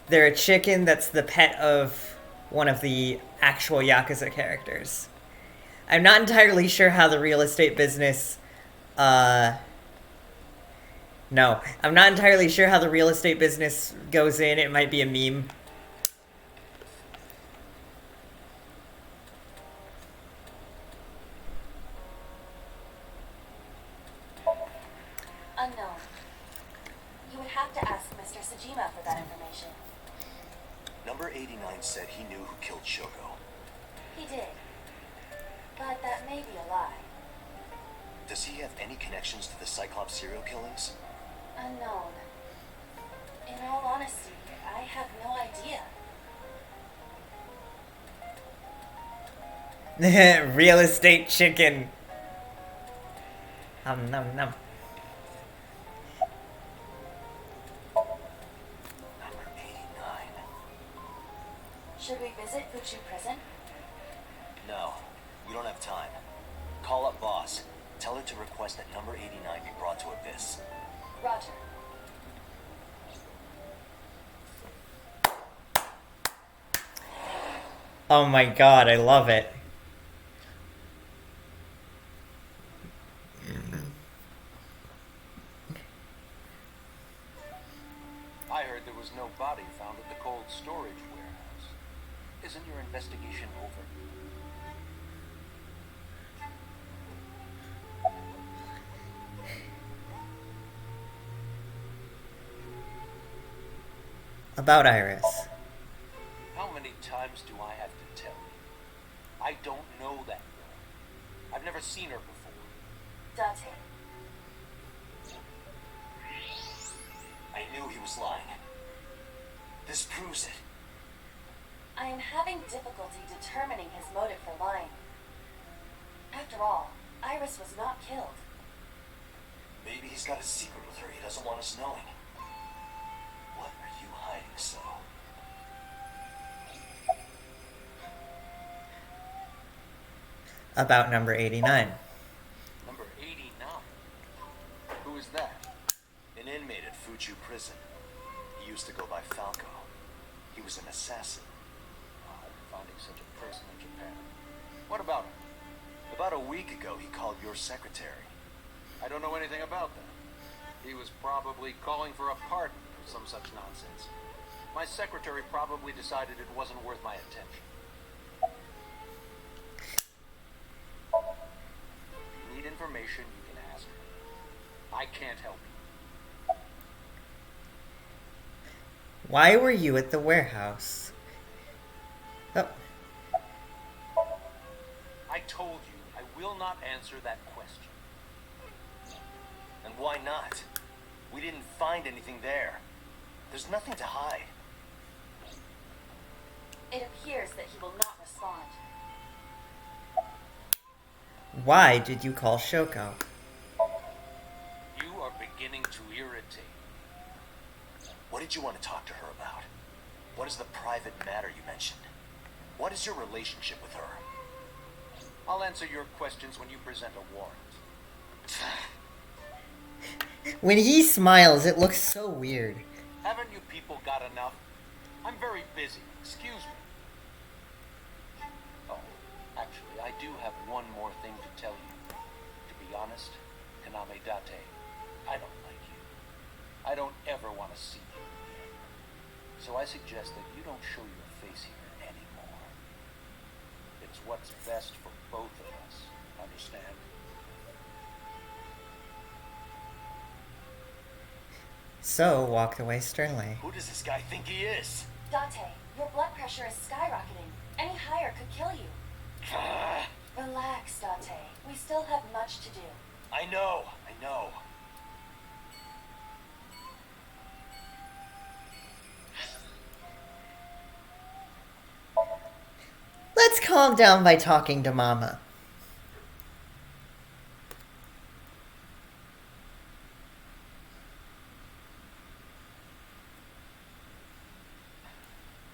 Speaker 4: they're a chicken that's the pet of one of the actual Yakuza characters. I'm not entirely sure how the real estate business No, I'm not entirely sure how the real estate business goes in. It might be a meme.
Speaker 3: Unknown. You would have to ask Mr. Sajima for that information.
Speaker 2: Number 89 said he knew who killed Shoko.
Speaker 3: He did. But that may be a lie.
Speaker 2: Does he have any connections to the Cyclops serial killings?
Speaker 3: Unknown. In all honesty, I have no idea.
Speaker 4: Real estate chicken. Nom nom.
Speaker 2: Number 89.
Speaker 3: Should we visit Fuchu Prison?
Speaker 2: No, we don't have time. Call up boss. Tell her to request that number 89 be brought to Abyss.
Speaker 3: Roger.
Speaker 4: Oh my god, I love it.
Speaker 6: I heard there was no body found at the cold storage warehouse. Isn't your investigation over?
Speaker 4: About Iris.
Speaker 6: How many times do I have to tell you? I don't know that girl. I've never seen her before.
Speaker 3: Date.
Speaker 2: I knew he was lying. This proves it.
Speaker 3: I am having difficulty determining his motive for lying. After all, Iris was not killed.
Speaker 2: Maybe he's got a secret with her he doesn't want us knowing. What are you hiding so?
Speaker 4: About number 89.
Speaker 6: Number 89? Who is that?
Speaker 2: An inmate at Fuchu Prison. He used to go by Falco. He was an assassin.
Speaker 6: Oh, finding such a person in Japan. What about him?
Speaker 2: About a week ago, he called your secretary.
Speaker 6: I don't know anything about that. He was probably calling for a pardon or some such nonsense. My secretary probably decided it wasn't worth my attention. If you need information, you can ask me. I can't help you.
Speaker 4: Why were you at the warehouse? Oh,
Speaker 6: I told you, I will not answer that question.
Speaker 2: And why not? We didn't find anything there. There's nothing to hide.
Speaker 3: It appears that he will not respond.
Speaker 4: why did you call Shoko?
Speaker 6: You are beginning to irritate.
Speaker 2: What did you want to talk to her about? What is the private matter you mentioned? What is your relationship with her?
Speaker 6: I'll answer your questions when you present a warrant.
Speaker 4: When he smiles, it looks so weird.
Speaker 6: Haven't you people got enough? I'm very busy. Excuse me. Oh, actually, I do have one more thing to tell you. To be honest, Kaname Date, I don't like you. I don't ever want to see you again. So I suggest that you don't show your face here anymore. It's what's best for both of us. Understand?
Speaker 4: So walked away sternly.
Speaker 2: Who does this guy think he is?
Speaker 3: Date, your blood pressure is skyrocketing. Any higher could kill you. Relax, Date. We still have much to do.
Speaker 2: I know.
Speaker 4: Let's calm down by talking to Mama.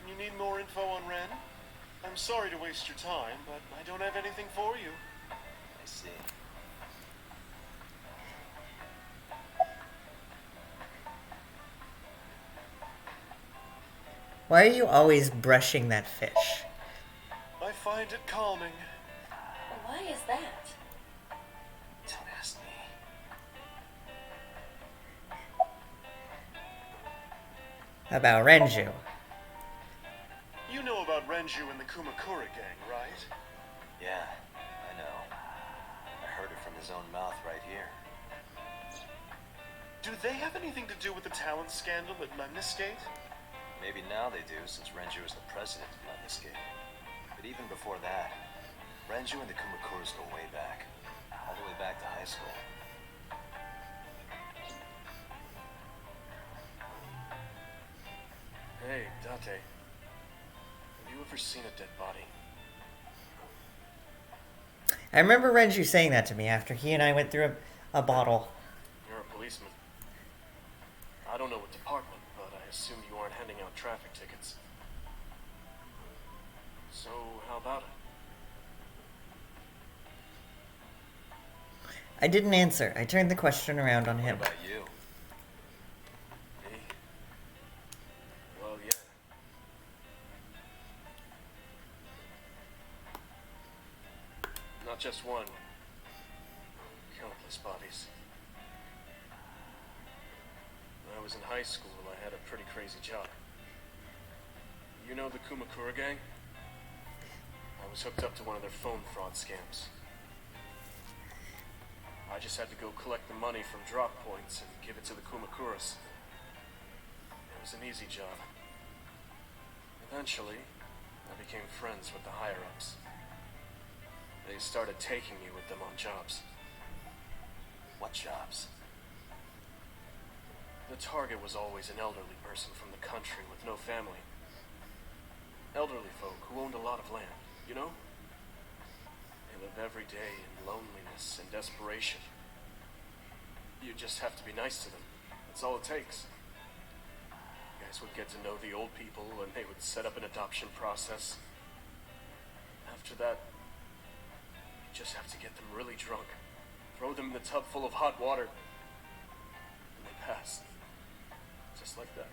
Speaker 7: You need more info on Ren? I'm sorry to waste your time, but I don't have anything for you.
Speaker 2: I see.
Speaker 4: Why are you always brushing that fish?
Speaker 7: I find it calming.
Speaker 3: Why is that?
Speaker 2: Don't ask me.
Speaker 4: about Renju.
Speaker 7: You know about Renju and the Kumakura gang, right?
Speaker 2: Yeah, I know. I heard it from his own mouth right here.
Speaker 7: Do they have anything to do with the talent scandal at Lemniscate?
Speaker 2: Maybe now they do, since Renju is the president of Lemniscate. But even before that, Renju and the Kumakuras go way back. All the way back to high school.
Speaker 7: Hey, Date. Have you ever seen a dead body?
Speaker 4: I remember Renju saying that to me after he and I went through a bottle.
Speaker 7: You're a policeman. I don't know what department, but I assume you aren't handing out traffic tickets. So, how about it?
Speaker 4: I didn't answer. I turned the question around on him.
Speaker 2: What about you?
Speaker 7: Me? Well, yeah. Not just one. Countless bodies. When I was in high school, I had a pretty crazy job. You know the Kumakura gang? I was hooked up to one of their phone fraud scams. I just had to go collect the money from drop points and give it to the Kumakuras. It was an easy job. Eventually, I became friends with the higher-ups. They started taking me with them on jobs.
Speaker 2: What jobs?
Speaker 7: The target was always an elderly person from the country with no family. Elderly folk who owned a lot of land, you know? They live every day in loneliness and desperation. You just have to be nice to them. That's all it takes. You guys would get to know the old people and they would set up an adoption process. After that, you just have to get them really drunk. Throw them in the tub full of hot water. And they pass. Just like that.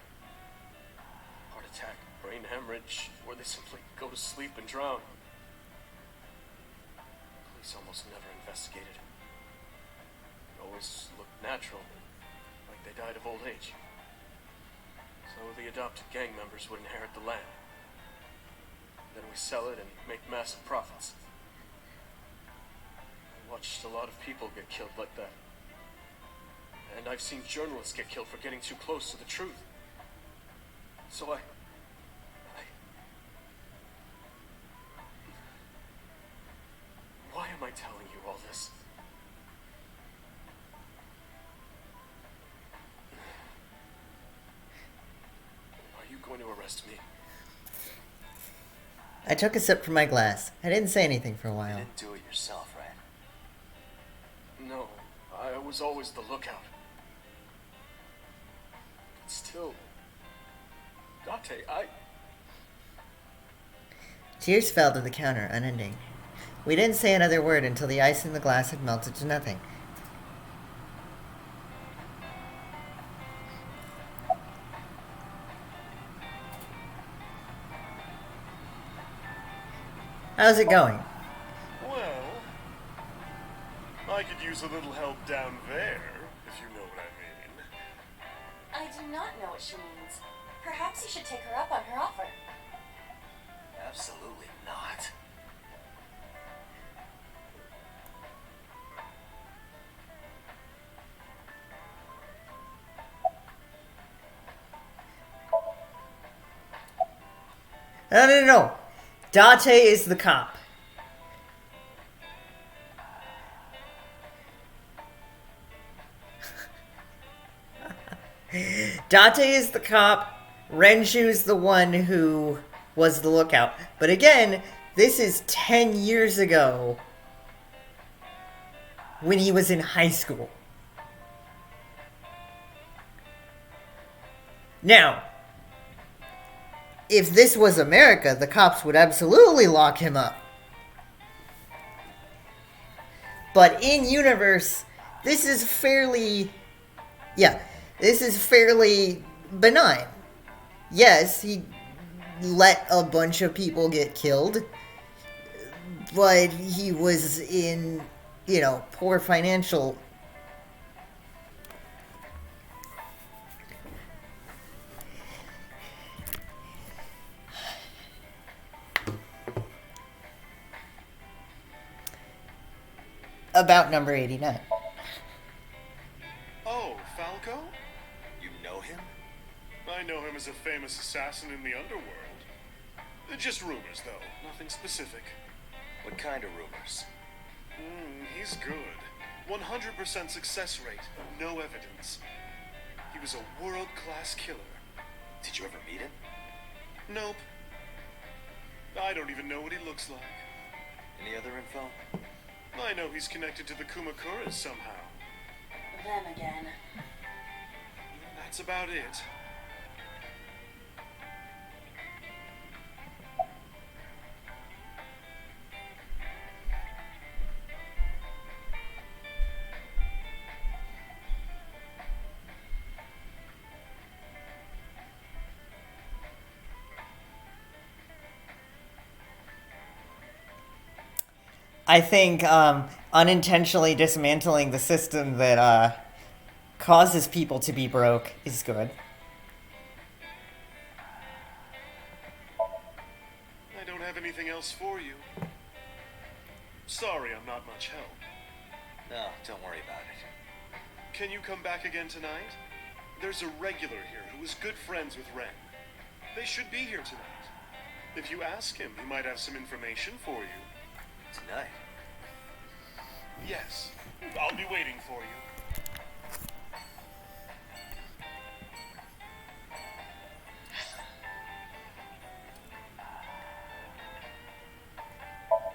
Speaker 7: Heart attack, brain hemorrhage, or they simply go to sleep and drown. Police almost never investigated. It always looked natural, like they died of old age. So the adopted gang members would inherit the land. Then we sell it and make massive profits. I watched a lot of people get killed like that. And I've seen journalists get killed for getting too close to the truth. So why am I telling you all this? Are you going to arrest me?
Speaker 4: I took a sip from my glass. I didn't say anything for a
Speaker 2: You
Speaker 4: while.
Speaker 2: didn't do it yourself, right?
Speaker 7: No, I was always the lookout. But still, Date,
Speaker 4: Tears fell to the counter, unending. We didn't say another word until the ice in the glass had melted to nothing. How's it going?
Speaker 7: Well, I could use a little help down there, if you know what I mean.
Speaker 3: I do not know what she means. Perhaps you should take her up on her offer.
Speaker 2: Absolutely not.
Speaker 4: No. Date is the cop. Date is the cop. Renju's the one who was the lookout. But again, this is 10 years ago when he was in high school. Now, if this was America, the cops would absolutely lock him up. But in universe, this is fairly benign. Yes, he let a bunch of people get killed, but he was in, poor financial.
Speaker 1: about number 89.
Speaker 9: Oh, Falco?
Speaker 2: You know him?
Speaker 9: I know him as a famous assassin in the underworld. Just rumors, though. Nothing specific.
Speaker 2: What kind of rumors?
Speaker 9: He's good. 100% success rate. No evidence. He was a world-class killer.
Speaker 2: Did you ever meet him?
Speaker 9: Nope. I don't even know what he looks like.
Speaker 2: Any other info?
Speaker 9: I know he's connected to the Kumakuras somehow.
Speaker 3: Them again.
Speaker 9: That's about it.
Speaker 1: I think unintentionally dismantling the system that causes people to be broke is good.
Speaker 9: I don't have anything else for you. Sorry, I'm not much help.
Speaker 2: No, don't worry about it.
Speaker 9: Can you come back again tonight? There's a regular here who is good friends with Ren. They should be here tonight. If you ask him, he might have some information for you.
Speaker 2: Tonight?
Speaker 9: Yes. I'll be waiting for you.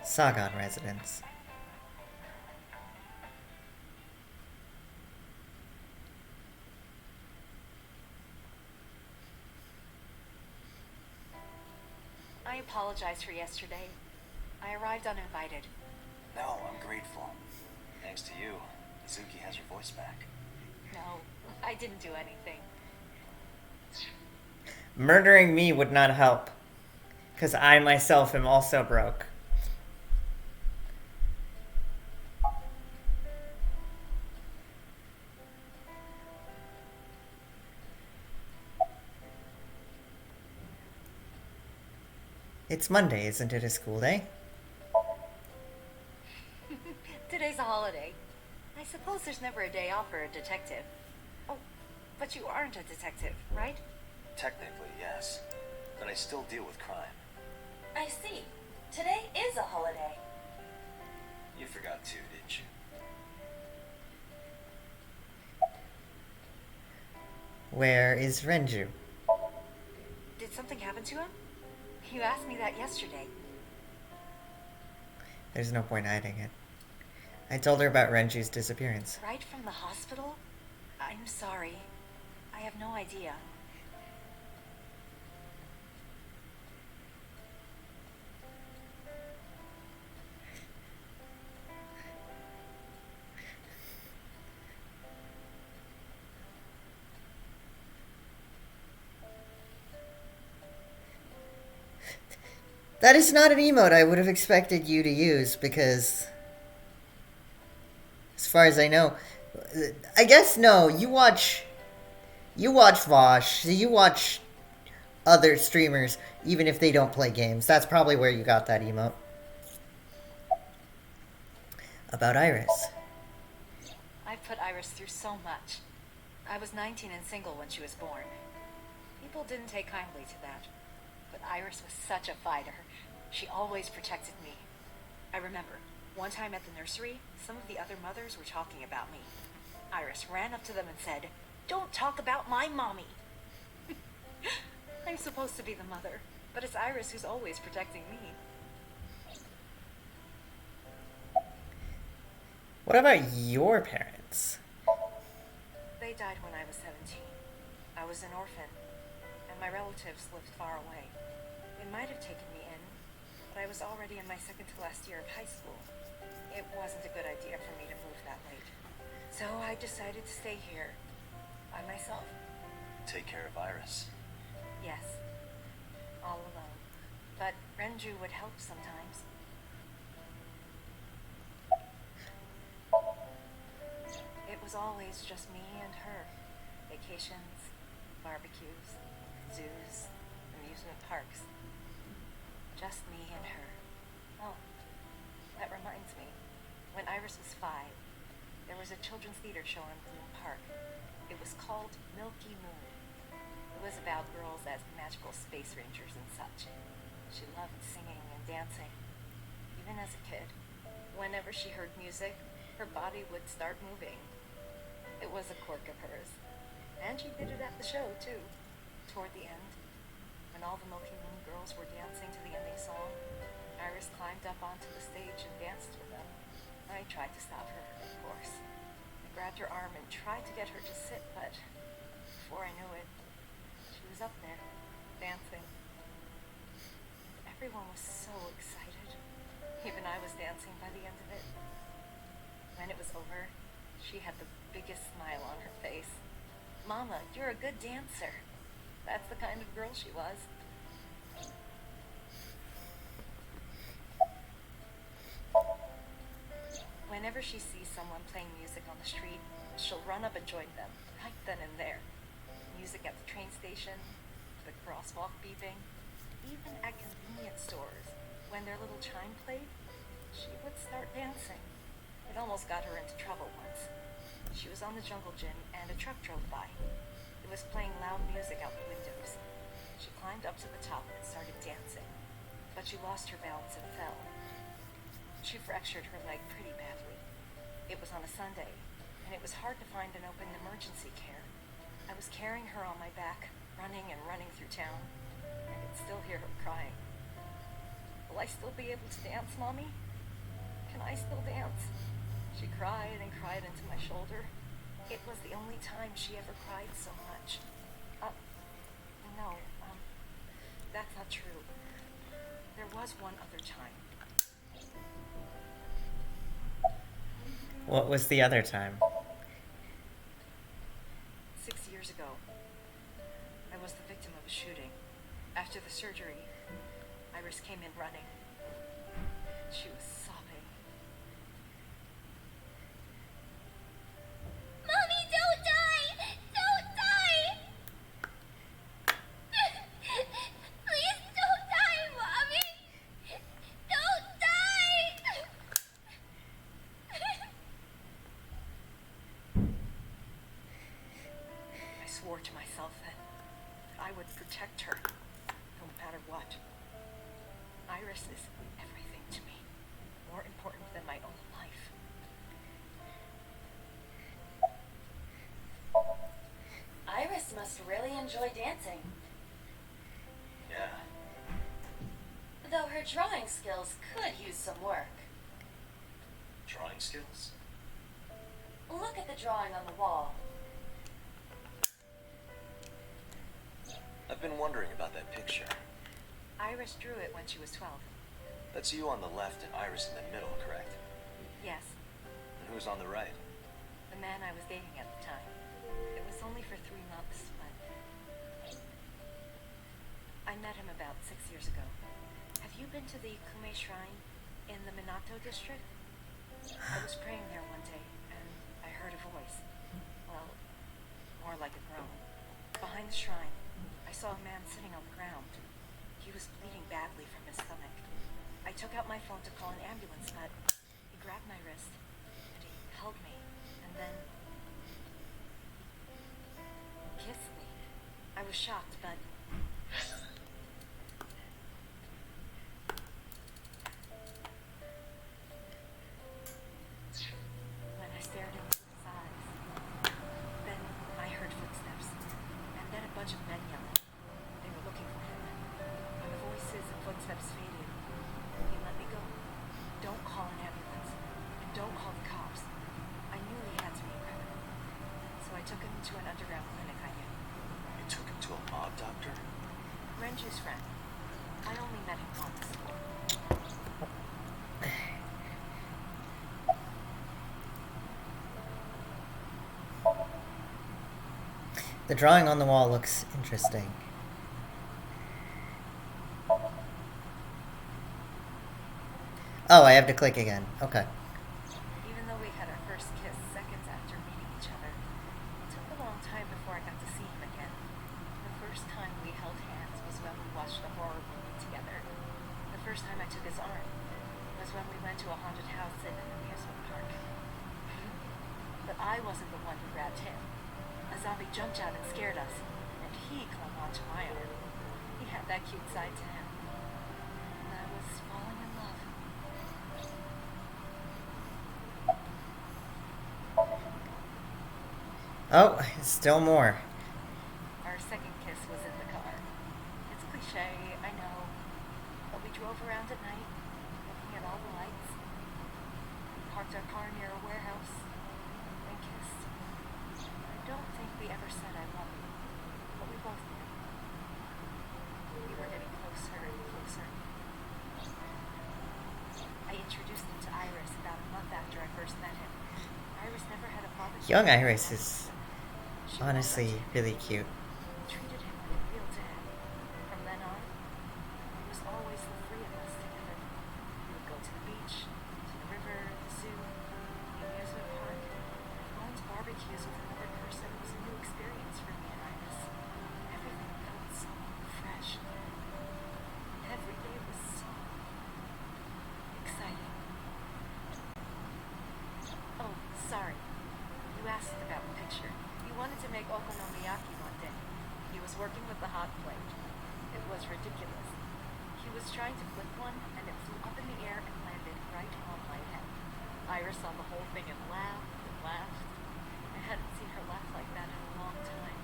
Speaker 1: Sagan residence.
Speaker 5: I apologize for yesterday. I arrived uninvited.
Speaker 2: No, I'm grateful. Thanks to you, Mizuki has her voice back.
Speaker 5: No, I didn't do anything.
Speaker 1: Murdering me would not help, because I myself am also broke. It's Monday, isn't it a school day?
Speaker 5: Today's a holiday. I suppose there's never a day off for a detective. Oh, but you aren't a detective, right?
Speaker 2: Technically, yes. But I still deal with crime.
Speaker 3: I see. Today is a holiday.
Speaker 2: You forgot too, didn't you?
Speaker 1: Where is Renju?
Speaker 5: Did something happen to him? You asked me that yesterday.
Speaker 1: There's no point hiding it. I told her about Renju's disappearance.
Speaker 5: Right from the hospital? I'm sorry. I have no idea.
Speaker 1: That is not an emote I would have expected you to use, because as far as I know, I guess no, you watch Vosh, you watch other streamers, even if they don't play games. That's probably where you got that emote. About Iris.
Speaker 5: I've put Iris through so much. I was 19 and single when she was born. People didn't take kindly to that. But Iris was such a fighter. She always protected me. I remember, one time at the nursery, some of the other mothers were talking about me. Iris ran up to them and said, "Don't talk about my mommy." I'm supposed to be the mother, but it's Iris who's always protecting me.
Speaker 1: What about your parents?
Speaker 5: They died when I was 17. I was an orphan, and my relatives lived far away. They might have taken me in, but I was already in my second to last year of high school. It wasn't a good idea for me to move that late. So I decided to stay here, by myself.
Speaker 2: Take care of Iris.
Speaker 5: Yes, all alone. But Renju would help sometimes. It was always just me and her. Vacations, barbecues, zoos, amusement parks. Just me and her. Oh, that reminds me.
Speaker 10: When Iris was 5, there was a children's theater show in Bloom Park. It was called Milky Moon. It was about girls as magical space rangers and such. She loved singing and dancing, even as a kid. Whenever she heard music, her body would start moving. It was a quirk of hers. And she did it at the show, too. Toward the end, when all the Milky Moon girls were dancing to the ending song, Iris climbed up onto the stage and danced with them. I tried to stop her, of course. I grabbed her arm and tried to get her to sit, but before I knew it, she was up there, dancing. Everyone was so excited. Even I was dancing by the end of it. When it was over, she had the biggest smile on her face. Mama, you're a good dancer. That's the kind of girl she was. Whenever she sees someone playing music on the street, she'll run up and join them, right then and there. Music at the train station, the crosswalk beeping, even at convenience stores. When their little chime played, she would start dancing. It almost got her into trouble once. She was on the jungle gym and a truck drove by. It was playing loud music out the windows. She climbed up to the top and started dancing, but she lost her balance and fell. She fractured her leg pretty badly. It was on a Sunday, and it was hard to find an open emergency care. I was carrying her on my back, running and running through town. I could still hear her crying. Will I still be able to dance, Mommy? Can I still dance? She cried and cried into my shoulder. It was the only time she ever cried so much. No, that's not true. There was one other time.
Speaker 4: What was the other time?
Speaker 10: 6 years ago, I was the victim of a shooting. After the surgery, Iris came in running. She was sobbing.
Speaker 8: Mommy, don't die! Don't die! Please don't die, Mommy! Don't die!
Speaker 10: I swore to myself that I would protect her, no matter what. Iris is everything to me, more important than my own life.
Speaker 3: Iris must really enjoy dancing.
Speaker 2: Yeah.
Speaker 3: Though her drawing skills could use some work.
Speaker 2: Drawing skills?
Speaker 3: Look at the drawing on the wall.
Speaker 2: I've been wondering about that picture.
Speaker 10: Iris drew it when she was 12.
Speaker 2: That's you on the left and Iris in the middle, correct?
Speaker 10: Yes,
Speaker 2: And who's on the right?
Speaker 10: the man I was dating at the time. It was only for 3 months, but I met him about 6 years ago. Have you been to the Kume Shrine in the Minato district? I was praying there one day, and I heard a voice. Well, more like a groan. Behind the shrine, I saw a man sitting on the ground. He was bleeding badly from his stomach. I took out my phone to call an ambulance, but he grabbed my wrist, and he held me, and then kissed me. I was shocked, but when I stared into his eyes, then I heard footsteps, and then a bunch of men yelling. They were looking for him. When the voices and footsteps faded, he let me go. Don't call an ambulance, and don't call the cops. I knew he had to be a criminal, so I took him to an underground clinic I knew.
Speaker 2: You took him to a mob doctor?
Speaker 10: Renju's friend. I only met him once.
Speaker 4: The drawing on the wall looks interesting. Oh, I have to click again. Okay.
Speaker 10: Even though we had our first kiss seconds after meeting each other, it took a long time before I got to see him again. The first time we held hands was when we watched a horror movie together. The first time I took his arm. was when we went to a haunted house in an amusement park. But I wasn't the one who grabbed him. A zombie jumped out and scared us, and he clung onto my arm. He had that cute side to him. And I was falling in love.
Speaker 4: Oh, still more.
Speaker 10: Our second kiss was in the car. It's cliche, I know. But we drove around at night, looking at all the lights. We parked our car near a warehouse, and kissed. I don't think we ever said I love you, but we both knew. We were getting closer and closer. I introduced him to Iris about a month after I first met him. Iris never had a barbecue.
Speaker 4: Young Iris is honestly really cute.
Speaker 10: Treated him like a real dad. From then on, it was always the three of us together. We would go to the beach, to the river, the zoo, the amusement park. Going to barbecues with another person was a new experience for me and Iris. Everything felt so fresh. Every day was so exciting. Oh, sorry. You asked about the picture. He wanted to make okonomiyaki one day. He was working with the hot plate. It was ridiculous. He was trying to flip one, and it flew up in the air and landed right on my head. Iris saw the whole thing and laughed and laughed. I hadn't seen her laugh like that in a long time.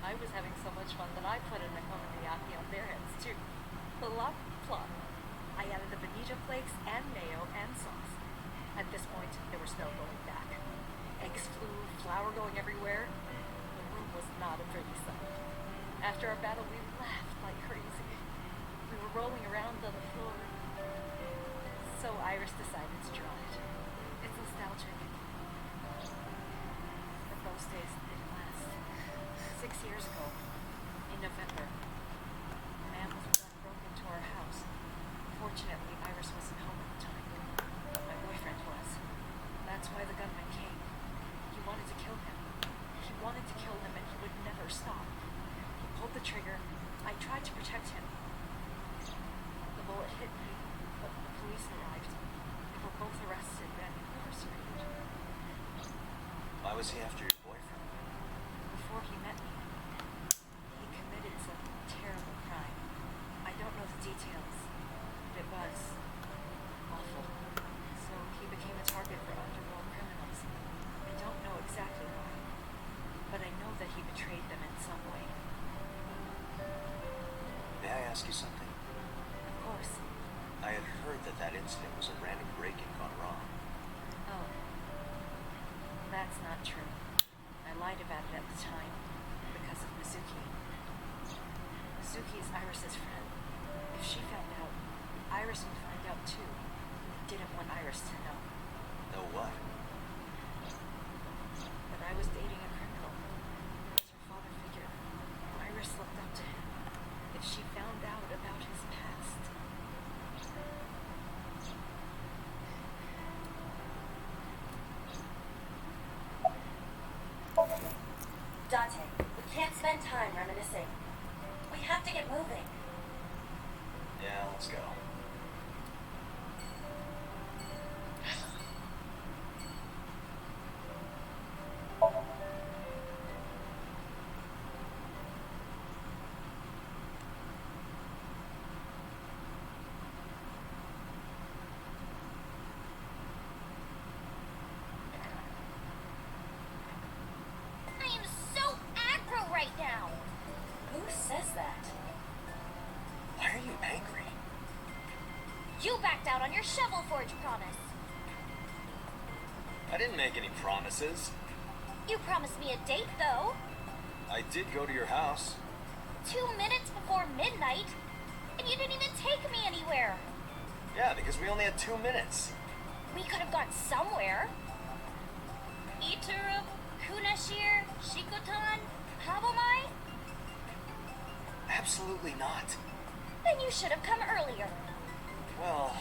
Speaker 10: I was having so much fun that I put an okonomiyaki on their heads too. Plop, plop. I added the bonito flakes and mayo and sauce. At this point, there was no going back. Eggs flew, flour going everywhere. The room was not a pretty sight. After our battle, we laughed like crazy. We were rolling around on the floor. So Iris decided to draw it. It's nostalgic. But those days didn't last. 6 years ago, in November, a man with a gun broke into our house. Fortunately, Iris wasn't home at the time. But my boyfriend was. That's why the gunman came. He wanted to kill him. He wanted to kill him, and he would never stop. He pulled the trigger. I tried to protect him. The bullet hit me, but the police arrived. We were both arrested and incarcerated.
Speaker 2: Why was he after your boyfriend?
Speaker 10: Before he met me, he committed some terrible crime. I don't know the details, but it was awful. So he became a target for underworld criminals. I don't know exactly why, but I know that he betrayed them in some way.
Speaker 2: May I ask you something?
Speaker 10: Of course.
Speaker 2: I had heard that incident was a random break-in gone wrong.
Speaker 10: Oh. That's not true. I lied about it at the time because of Mizuki. Mizuki is Iris's friend. If she found out, Iris would find out too. I didn't want Iris to know.
Speaker 2: Know what?
Speaker 10: But I was dating a criminal. As her father figure, Iris looked up to him. If she found out about his past.
Speaker 3: Dante, we can't spend time reminiscing. We have to get moving.
Speaker 2: Yeah, let's go.
Speaker 8: I am so aggro right now.
Speaker 3: Who says that?
Speaker 2: Why are you angry?
Speaker 8: You backed out on your shovel forge promise.
Speaker 2: I didn't make any promises.
Speaker 8: You promised me a date, though.
Speaker 2: I did go to your house.
Speaker 8: 2 minutes before midnight, and you didn't even take me anywhere.
Speaker 2: Yeah, because we only had 2 minutes.
Speaker 8: We could have gone somewhere. Iturub, Kunashir, Shikotan, Habomai?
Speaker 2: Absolutely not.
Speaker 8: Then you should have come earlier.
Speaker 2: Well,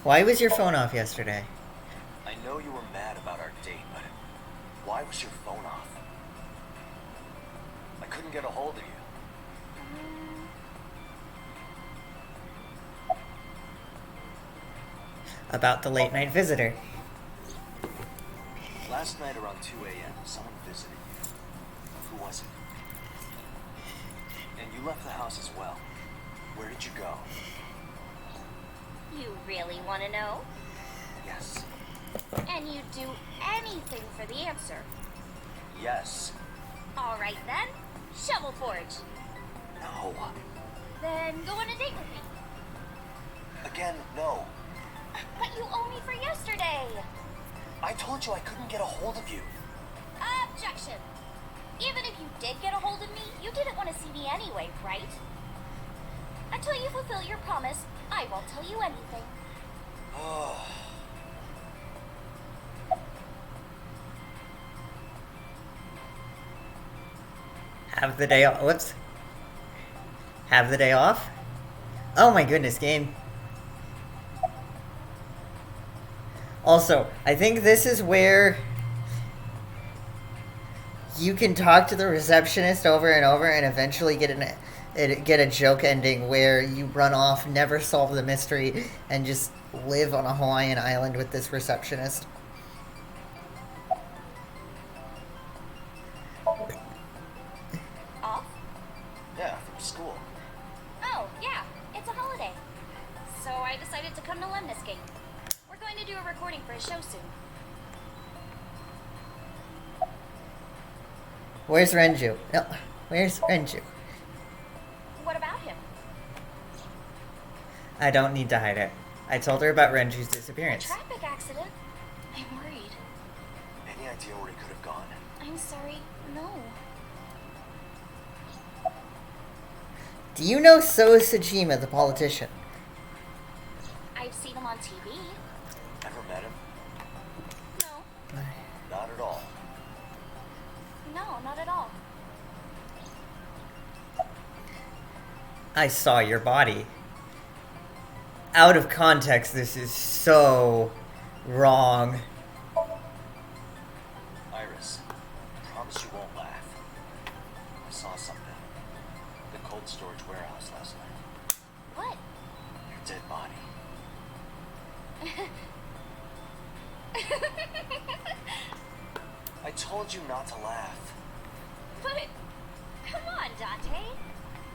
Speaker 4: Why was your phone off yesterday?
Speaker 2: I know know you were mad about our date, but why was your phone off? I couldn't get a hold of you.
Speaker 4: About the late night visitor.
Speaker 2: Last night around 2 a.m., someone visited you. Who was it? And you left the house as well. Where did you go?
Speaker 8: You really want to know?
Speaker 2: Yes.
Speaker 8: And you'd do anything for the answer.
Speaker 2: Yes.
Speaker 8: All right then, Shovel Forge.
Speaker 2: No.
Speaker 8: Then go on a date with me.
Speaker 2: Again, no.
Speaker 8: But you owe me for yesterday.
Speaker 2: I told you I couldn't get a hold of you.
Speaker 8: Objection. Even if you did get a hold of me, you didn't want to see me anyway, right? Until you fulfill your promise, I won't tell you anything.
Speaker 2: Oh.
Speaker 4: Have the day off. Whoops. Have the day off? Oh my goodness, game. Also, I think this is where you can talk to the receptionist over and over and eventually get a joke ending where you run off, never solve the mystery, and just live on a Hawaiian island with this receptionist.
Speaker 8: Off?
Speaker 2: Yeah, from school.
Speaker 8: Oh, yeah, it's a holiday. So I decided to come to Lemniscate. We're going to do a recording for a show soon.
Speaker 4: Where's Renju? No, where's Renju?
Speaker 8: What about him?
Speaker 4: I don't need to hide it. I told her about Renju's
Speaker 8: A
Speaker 4: disappearance.
Speaker 8: traffic accident? I'm worried.
Speaker 2: Any idea where he could have gone?
Speaker 8: I'm sorry, no.
Speaker 4: Do you know So Sajima, the politician?
Speaker 8: I've seen him on TV.
Speaker 2: Ever met him?
Speaker 8: No,
Speaker 2: Not at all.
Speaker 8: no, not at all.
Speaker 4: I saw your body. Out of context, this is so wrong.
Speaker 2: Iris, I promise you won't laugh. I saw something. The cold storage warehouse last night.
Speaker 8: What?
Speaker 2: Your dead body. I told you not to laugh.
Speaker 8: But, come on, Dante.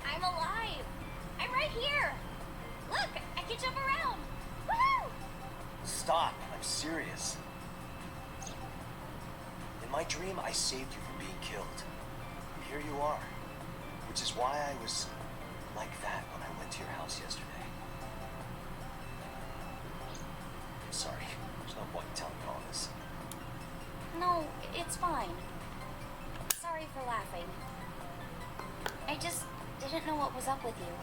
Speaker 8: I'm alive. I'm right here. Look, I can jump around. Woohoo!
Speaker 2: Stop. I'm serious. In my dream, I saved you from being killed. And here you are. Which is why I was like that when I went to your house yesterday. I'm sorry. There's no point in telling you all this.
Speaker 8: No, it's fine. Sorry for laughing. I just didn't know what was up with you.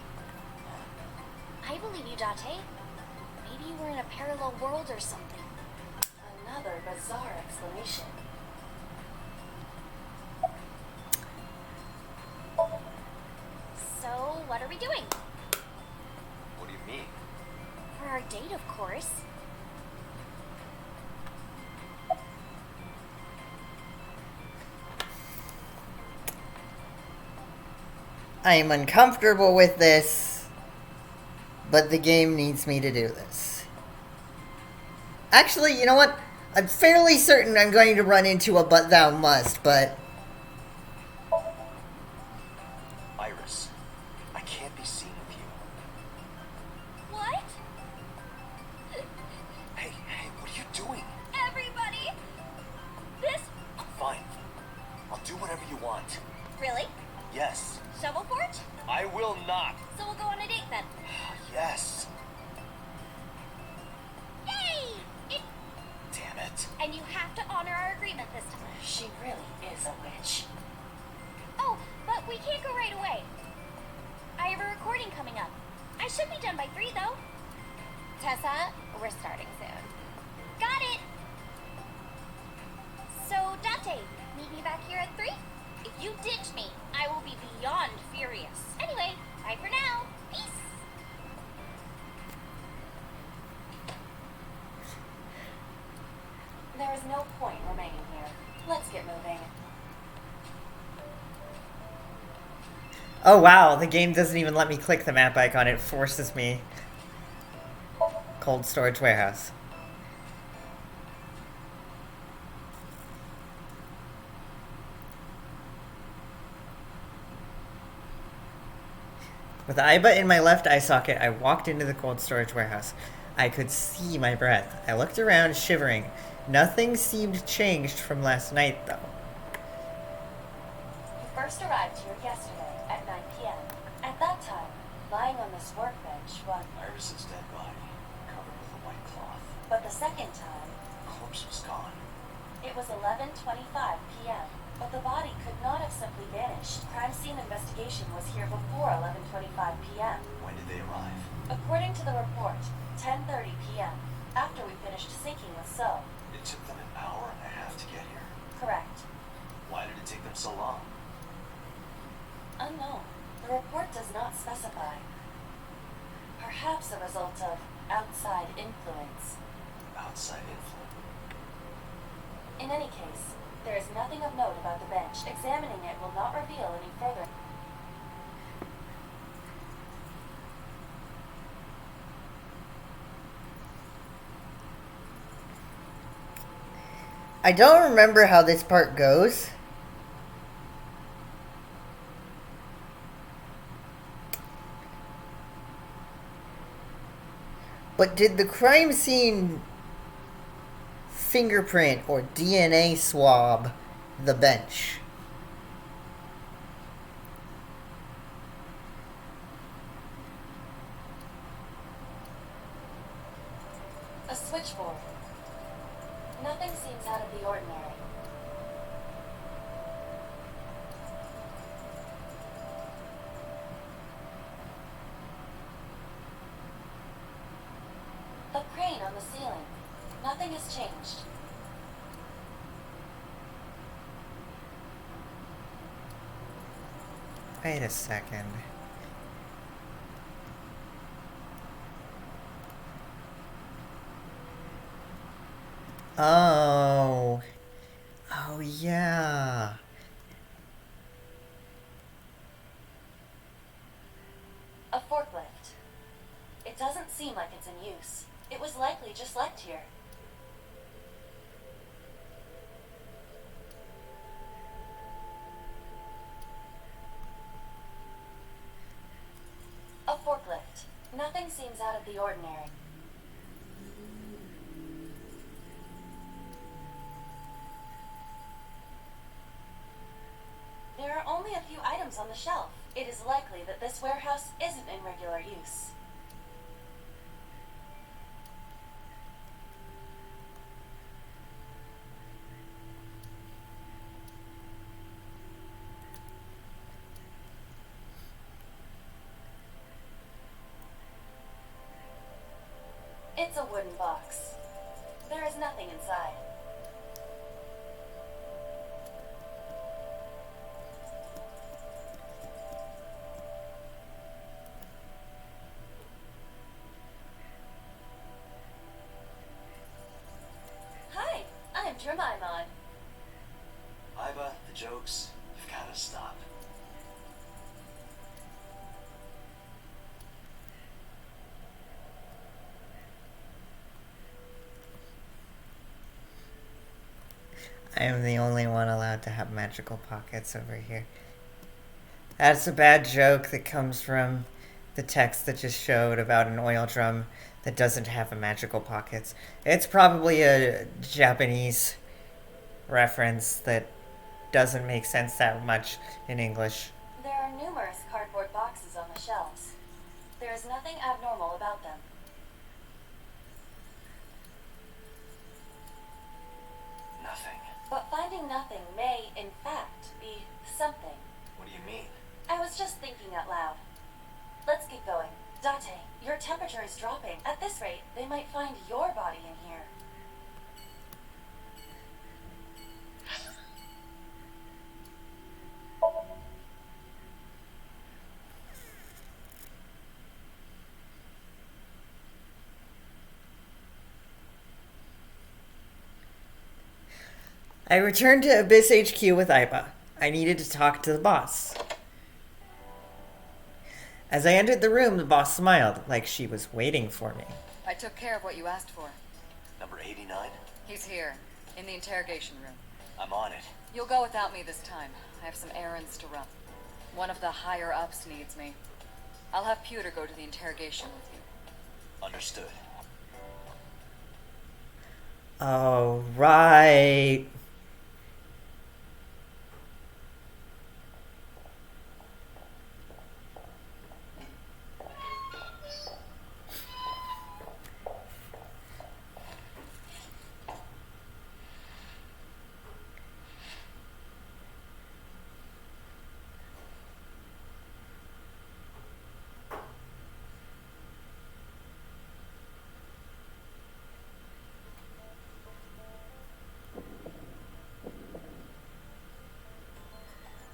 Speaker 8: I believe you, Date. Maybe you were in a parallel world or something. Another bizarre explanation. So, what are we doing?
Speaker 2: What do you mean?
Speaker 8: For our date, of course.
Speaker 4: I am uncomfortable with this, but the game needs me to do this. Actually, you know what? I'm fairly certain I'm going to run into a but thou must, but...
Speaker 2: Iris, I can't be seen with you.
Speaker 8: What?
Speaker 2: Hey, what are you doing?
Speaker 8: Everybody! This...
Speaker 2: Fine. I'll do whatever you want.
Speaker 8: Really?
Speaker 2: Yes.
Speaker 8: Shovel Forge?
Speaker 2: I will not.
Speaker 8: So we'll go on a date then.
Speaker 2: Yes.
Speaker 8: Yay!
Speaker 2: Damn it.
Speaker 8: And you have to honor our agreement this time.
Speaker 5: She really is a witch.
Speaker 8: Oh, but we can't go right away. I have a recording coming up. I should be done by 3, though. Tessa, we're starting soon. Got it! So, Dante, meet me back here at 3? If you ditch me, I will be beyond furious. Anyway, bye for now. Peace!
Speaker 4: Oh wow, the game doesn't even let me click the map icon, it forces me. Cold storage warehouse. With Iba in my left eye socket, I walked into the cold storage warehouse. I could see my breath. I looked around, shivering. Nothing seemed changed from last night, though.
Speaker 3: You first arrived here yesterday at 9 p.m. At that time, lying on this workbench was
Speaker 2: Iris's dead body, covered with a white cloth.
Speaker 3: But the second time,
Speaker 2: The corpse was gone.
Speaker 3: it was 11:25 p.m. But the body could not have simply vanished. Crime scene investigation was here before 11:25 p.m.
Speaker 2: When did they arrive?
Speaker 3: According to the report, 10:30 p.m. After we finished sinking the cell.
Speaker 2: It took them an hour and a half to get here.
Speaker 3: Correct.
Speaker 2: Why did it take them so long?
Speaker 3: Unknown. The report does not specify. Perhaps a result of outside influence.
Speaker 2: Outside influence.
Speaker 3: In any case, there is nothing of note about the bench. Examining it will not reveal any further.
Speaker 1: I don't remember how this part goes. But did the crime scene fingerprint or DNA swab the bench?
Speaker 3: A switchboard. Nothing seems out of the ordinary. The crane on the ceiling. Nothing has changed.
Speaker 4: Wait a second. Oh. Oh, yeah.
Speaker 3: A forklift. It doesn't seem like it's in use. It was likely just left here. A forklift. Nothing seems out of the ordinary. There are only a few items on the shelf. It is likely that this warehouse isn't in regular use. It's a wooden box. There is nothing inside. Hi, I'm Jemima.
Speaker 2: Iba, the jokes, you've gotta stop.
Speaker 4: I am the only one allowed to have magical pockets over here. That's a bad joke that comes from the text that just showed about an oil drum that doesn't have a magical pockets. It's probably a Japanese reference that doesn't make sense that much in English.
Speaker 3: There are numerous cardboard boxes on the shelves. There is nothing abnormal about them.
Speaker 2: Nothing.
Speaker 3: But finding nothing may, in fact, be something.
Speaker 2: What do you mean?
Speaker 3: I was just thinking out loud. Let's get going. Date, your temperature is dropping. At this rate, they might find your body in here.
Speaker 4: I returned to Abyss HQ with Iba. I needed to talk to the boss. As I entered the room, the boss smiled, like she was waiting for me.
Speaker 5: I took care of what you asked for.
Speaker 2: Number 89?
Speaker 5: He's here, in the interrogation room.
Speaker 2: I'm on it.
Speaker 5: You'll go without me this time. I have some errands to run. One of the higher-ups needs me. I'll have Pewter go to the interrogation with you.
Speaker 2: Understood.
Speaker 4: Oh, right.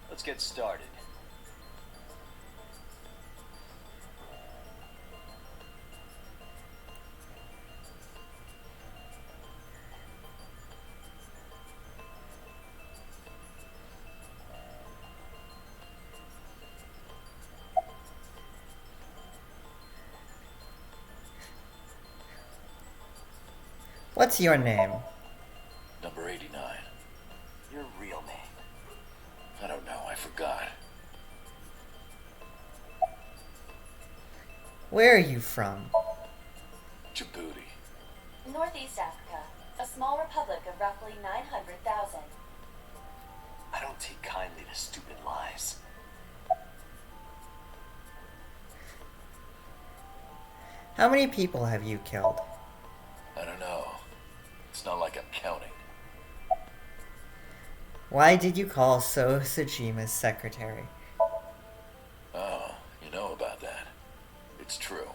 Speaker 2: Let's get started.
Speaker 4: What's your name?
Speaker 7: Number 89.
Speaker 2: Your real name.
Speaker 7: I don't know, I forgot.
Speaker 4: Where are you from?
Speaker 7: Djibouti.
Speaker 3: Northeast Africa, a small republic of roughly 900,000.
Speaker 2: I don't take kindly to stupid lies.
Speaker 4: How many people have you killed?
Speaker 7: I don't know. It's not like I'm counting.
Speaker 4: Why did you call So Sajima's secretary?
Speaker 7: Oh, you know about that. It's true.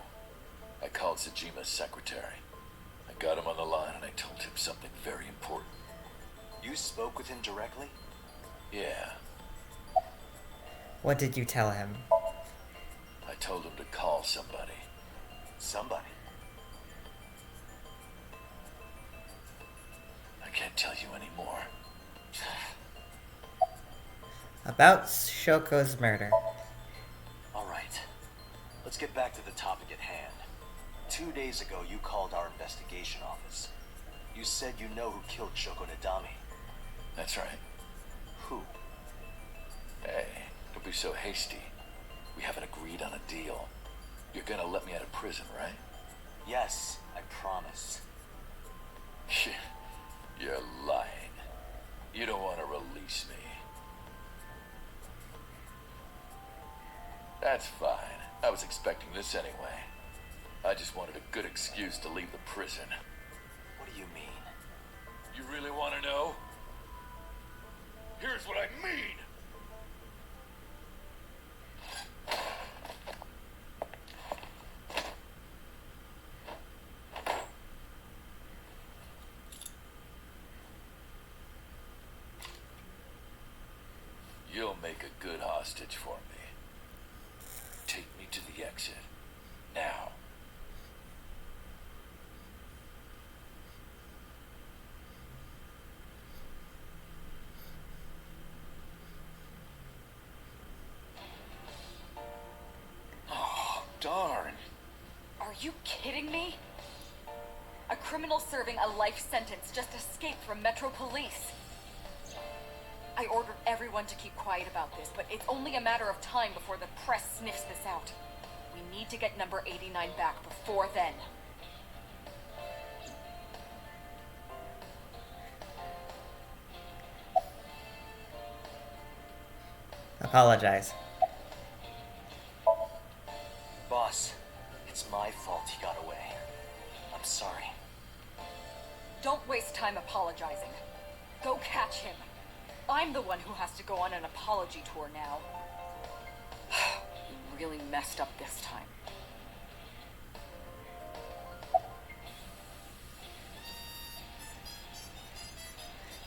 Speaker 7: I called Sajima's secretary. I got him on the line and I told him something very important.
Speaker 2: You spoke with him directly?
Speaker 7: Yeah,
Speaker 4: What did you tell him?
Speaker 7: I told him to call somebody.
Speaker 2: Somebody.
Speaker 7: I can't tell you anymore.
Speaker 4: About Shoko's murder.
Speaker 2: All right. Let's get back to the topic at hand. 2 days ago, you called our investigation office. You said you know who killed Shoko Nadami.
Speaker 7: That's right.
Speaker 2: Who?
Speaker 7: Hey, don't be so hasty. We haven't agreed on a deal. You're gonna let me out of prison, right?
Speaker 2: Yes, I promise.
Speaker 7: You're lying. You don't want to release me. That's fine. I was expecting this anyway. I just wanted a good excuse to leave the prison.
Speaker 2: What do you mean?
Speaker 7: You really want to know? Here's what I mean! You'll make a good hostage for me. Take me to the exit. Now. Oh, darn.
Speaker 5: Are you kidding me? A criminal serving a life sentence just escaped from Metro Police. I ordered everyone to keep quiet about this, but it's only a matter of time before the press sniffs this out. We need to get number 89 back before then.
Speaker 4: Apologize.
Speaker 2: Boss, it's my fault he got away. I'm sorry.
Speaker 5: Don't waste time apologizing. Go catch him. I'm the one who has to go on an apology tour now. You really messed up this time.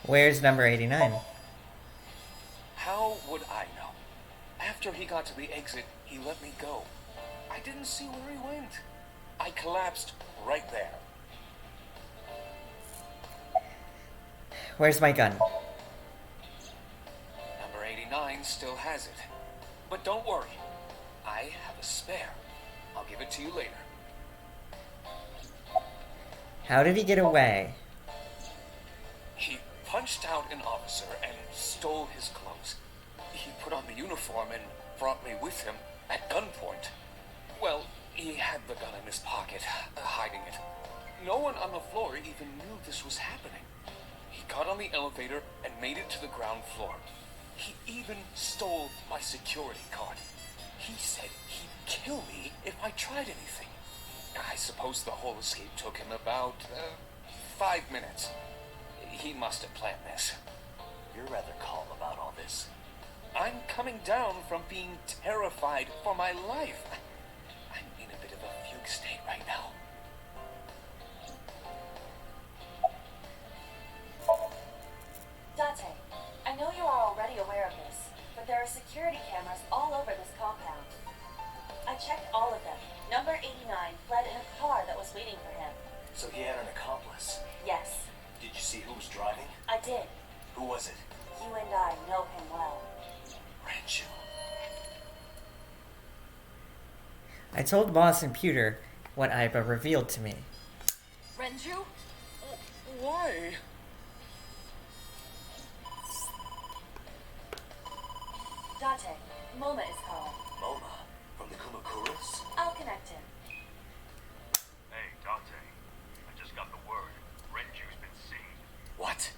Speaker 4: Where's number 89?
Speaker 6: How would I know? After he got to the exit, he let me go. I didn't see where he went. I collapsed right there.
Speaker 4: Where's my gun?
Speaker 6: Number 89 still has it. But don't worry. I have a spare. I'll give it to you later.
Speaker 4: How did he get away?
Speaker 6: He punched out an officer and stole his clothes. He put on the uniform and brought me with him at gunpoint. Well, he had the gun in his pocket, hiding it. No one on the floor even knew this was happening. He got on the elevator and made it to the ground floor. He even stole my security card. He said he'd kill me if I tried anything. I suppose the whole escape took him about 5 minutes. He must have planned this.
Speaker 2: You're rather calm about all this.
Speaker 6: I'm coming down from being terrified for my life. I'm in a bit of a fugue state right now.
Speaker 3: Date, I know you are already aware of this, but there are security cameras all over this compound. I checked all of them. Number 89 fled in a car that was waiting for him.
Speaker 2: So he had an accomplice.
Speaker 3: Yes,
Speaker 2: Did you see who was driving?
Speaker 3: I did.
Speaker 2: Who was it?
Speaker 3: You and I know him well.
Speaker 2: Ranchu.
Speaker 4: I told Boss and Pewter what Iba revealed to me.
Speaker 5: Renju?
Speaker 6: Why?
Speaker 3: Date, Moma is calling.
Speaker 2: Moma? From the Kumakuras?
Speaker 3: I'll connect him.
Speaker 11: Hey, Dante. I just got the word. Renju's been seen.
Speaker 2: What?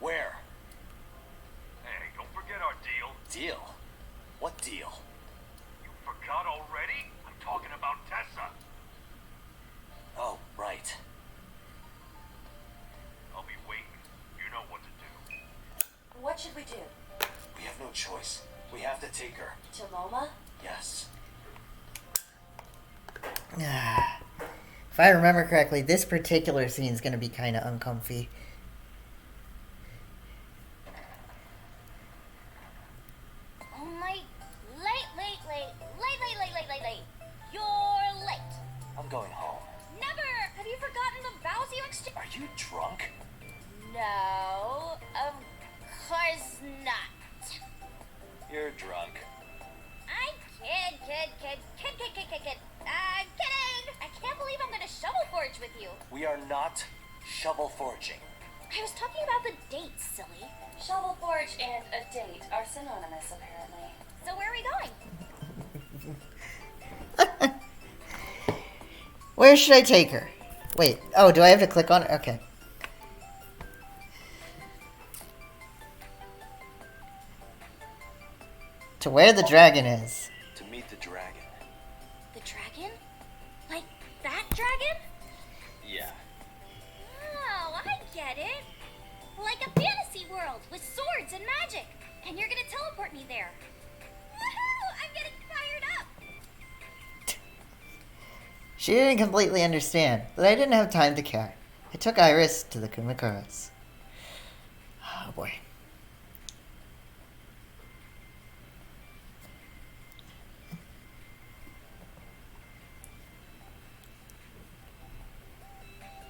Speaker 2: Where?
Speaker 11: Hey, don't forget our deal.
Speaker 2: Deal? What deal?
Speaker 11: You forgot already? I'm talking about Tessa.
Speaker 2: Oh, right.
Speaker 11: I'll be waiting. You know what to do.
Speaker 3: What should we do?
Speaker 2: We have no choice. We have to take her.
Speaker 3: To Moma?
Speaker 2: Yes.
Speaker 4: If I remember correctly, this particular scene is going to be kind of uncomfy.
Speaker 8: Oh my, late. You're late.
Speaker 2: I'm going home.
Speaker 8: Never! Have you forgotten the vows you exchanged?
Speaker 2: Are you drunk?
Speaker 8: No, of course not.
Speaker 2: You're drunk.
Speaker 8: I kid. Kidding! I can't believe I'm gonna shovel forge with you.
Speaker 2: We are not shovel forging.
Speaker 8: I was talking about the dates, silly.
Speaker 3: Shovel Forge and a date are synonymous, apparently.
Speaker 8: So where are we going?
Speaker 4: Where should I take her? Wait, oh, do I have to click on it? Okay. To where the dragon is.
Speaker 2: To meet the dragon.
Speaker 8: The dragon? Like that dragon?
Speaker 2: Yeah.
Speaker 8: Oh, I get it. Like a fantasy world with swords and magic. And you're gonna teleport me there. Woohoo! I'm getting fired up.
Speaker 4: She didn't completely understand, but I didn't have time to care. I took Iris to the Kumakuras. Oh boy.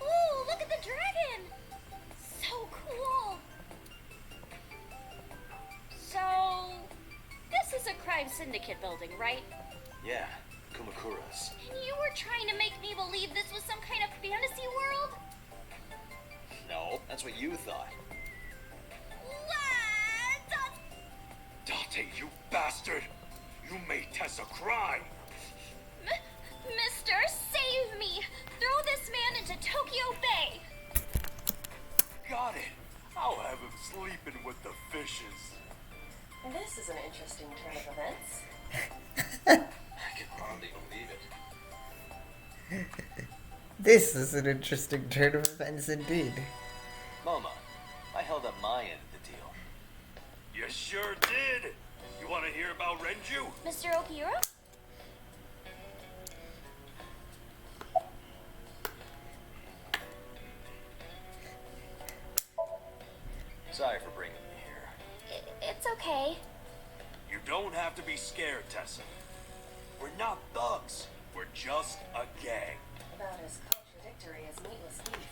Speaker 8: Ooh, look at the dragon! So cool. So, this is a crime syndicate building, right?
Speaker 2: Yeah. Kumakuras.
Speaker 8: And you were trying to make me believe this was some kind of fantasy world?
Speaker 2: No, that's what you thought.
Speaker 8: What?
Speaker 11: Dante, you bastard! You made Tessa cry!
Speaker 8: Mister, save me! Throw this man into Tokyo Bay!
Speaker 11: Got it! I'll have him sleeping with the fishes.
Speaker 3: This is an interesting turn of events.
Speaker 2: I can hardly believe it.
Speaker 4: This is an interesting turn of events indeed.
Speaker 2: Moma, I held up my end of the deal.
Speaker 11: You sure did! You want to hear about Renju?
Speaker 8: Mr. Okira?
Speaker 2: Sorry for bringing you here.
Speaker 8: It's okay.
Speaker 11: You don't have to be scared, Tessa. We're not thugs. We're just a gang.
Speaker 3: About as contradictory as meatless beef.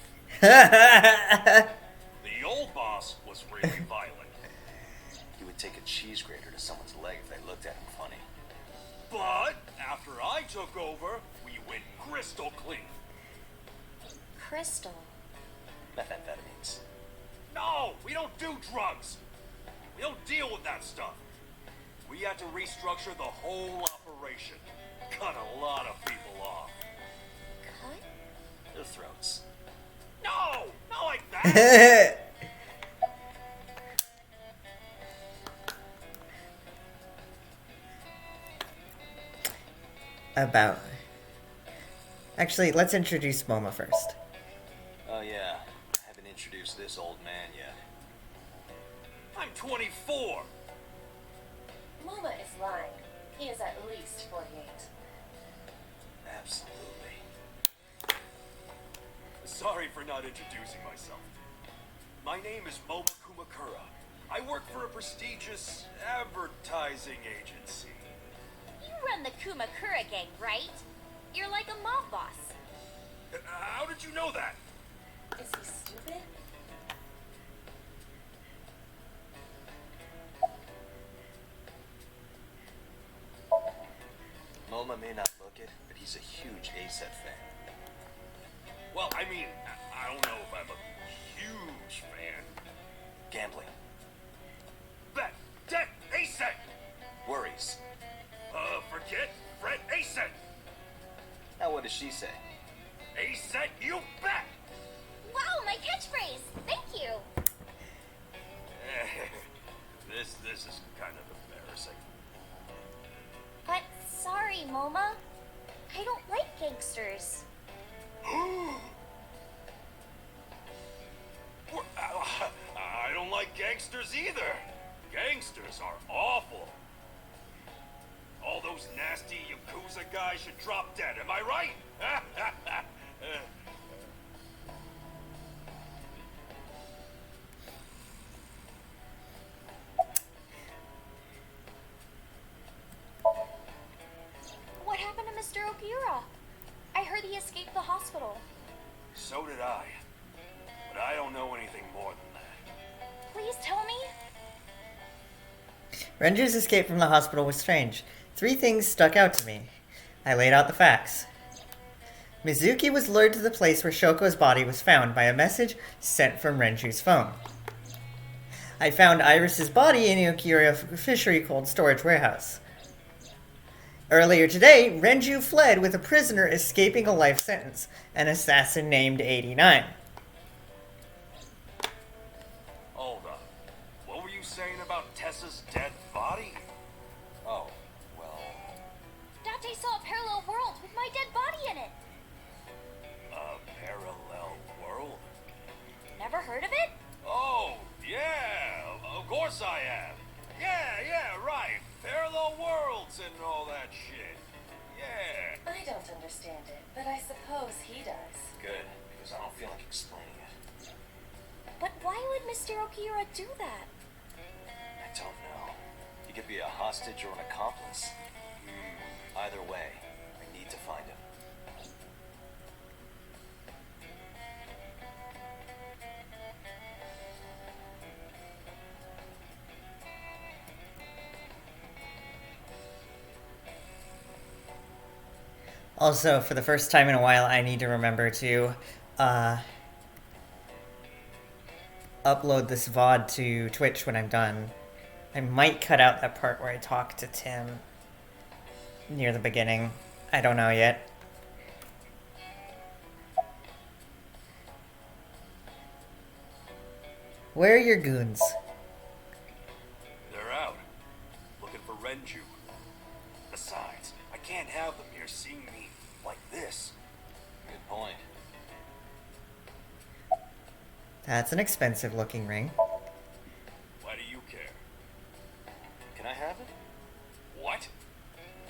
Speaker 11: The old boss was really violent.
Speaker 2: He would take a cheese grater to someone's leg if they looked at him funny.
Speaker 11: But after I took over, we went crystal clean.
Speaker 8: Crystal.
Speaker 2: Methamphetamines.
Speaker 11: No, we don't do drugs. We don't deal with that stuff. We had to restructure the whole operation. Cut a lot of people off.
Speaker 8: Cut?
Speaker 2: Their throats.
Speaker 11: No! Not like that!
Speaker 4: About. Actually, let's introduce Moma first.
Speaker 2: Oh yeah, I haven't introduced this old man yet.
Speaker 11: I'm 24.
Speaker 3: Moma is lying. He is at least 48.
Speaker 2: Absolutely.
Speaker 11: Sorry for not introducing myself. My name is Moma Kumakura. I work for a prestigious advertising agency.
Speaker 8: You run the Kumakura gang, right? You're like a mob boss.
Speaker 11: How did you know that?
Speaker 3: Is he stupid?
Speaker 2: Moma may not look it, but he's a huge ASET fan.
Speaker 11: Well, I mean, I don't know if I'm a huge fan.
Speaker 2: Gambling.
Speaker 11: Bet, debt, ASET.
Speaker 2: Worries.
Speaker 11: Forget, fret, ASET.
Speaker 2: Now what does she say?
Speaker 11: ASET, you bet.
Speaker 8: Wow, my catchphrase! Thank you!
Speaker 11: This is kind of embarrassing.
Speaker 8: But sorry, Moma. I don't like gangsters.
Speaker 11: I don't like gangsters either. Gangsters are awful. All those nasty Yakuza guys should drop dead, am I right?
Speaker 8: What happened to Mr. Okiura? I heard he escaped the hospital.
Speaker 11: So did I. But I don't know anything more than that.
Speaker 8: Please tell me.
Speaker 4: Renju's escape from the hospital was strange. 3 things stuck out to me. I laid out the facts. Mizuki was lured to the place where Shoko's body was found by a message sent from Renju's phone. I found Iris's body in Okiura Fishery Cold Storage Warehouse. Earlier today, Renju fled with a prisoner escaping a life sentence, an assassin named 89.
Speaker 11: Hold on. What were you saying about Tessa's dead body?
Speaker 2: Oh, well,
Speaker 8: Date saw a parallel world with my dead body in it.
Speaker 11: A parallel world?
Speaker 8: Never heard of it?
Speaker 11: Oh, yeah, of course I have. Yeah, right. Parallel worlds and all that shit. Yeah.
Speaker 3: I don't understand it, but I suppose he does.
Speaker 2: good, because I don't feel like explaining it.
Speaker 8: But why would Mr. Okiura do that?
Speaker 2: I don't know. He could be a hostage or an accomplice. Either way, I need to find him.
Speaker 4: Also, for the first time in a while, I need to remember to upload this VOD to Twitch when I'm done. I might cut out that part where I talk to Tim near the beginning. I don't know yet. Where are your goons?
Speaker 11: They're out. Looking for Renju. Besides, I can't have them here seeing me like this.
Speaker 2: Good point.
Speaker 4: That's an expensive looking ring.
Speaker 11: Why do you care?
Speaker 2: Can I have it?
Speaker 11: What?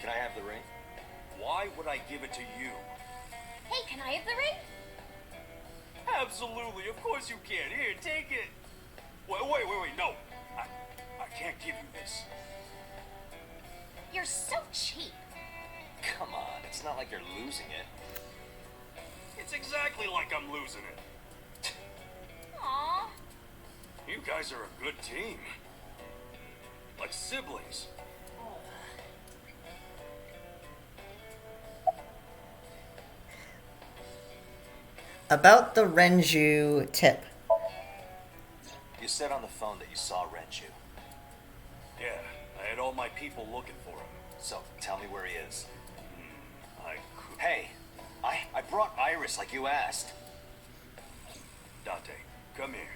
Speaker 2: Can I have the ring?
Speaker 11: Why would I give it to you?
Speaker 8: Hey, can I have the ring?
Speaker 11: Absolutely, of course you can. Here, take it. Wait, no. I can't give you this.
Speaker 8: You're so cheap.
Speaker 2: Come on, it's not like you're losing it.
Speaker 11: It's exactly like I'm losing it.
Speaker 8: Aww.
Speaker 11: You guys are a good team. Like siblings.
Speaker 4: About the Renju tip.
Speaker 2: You said on the phone that you saw Renju.
Speaker 11: Yeah, I had all my people looking for him.
Speaker 2: So, tell me where he is.
Speaker 11: I
Speaker 2: Hey, I brought Iris like you asked.
Speaker 11: Dante, come here.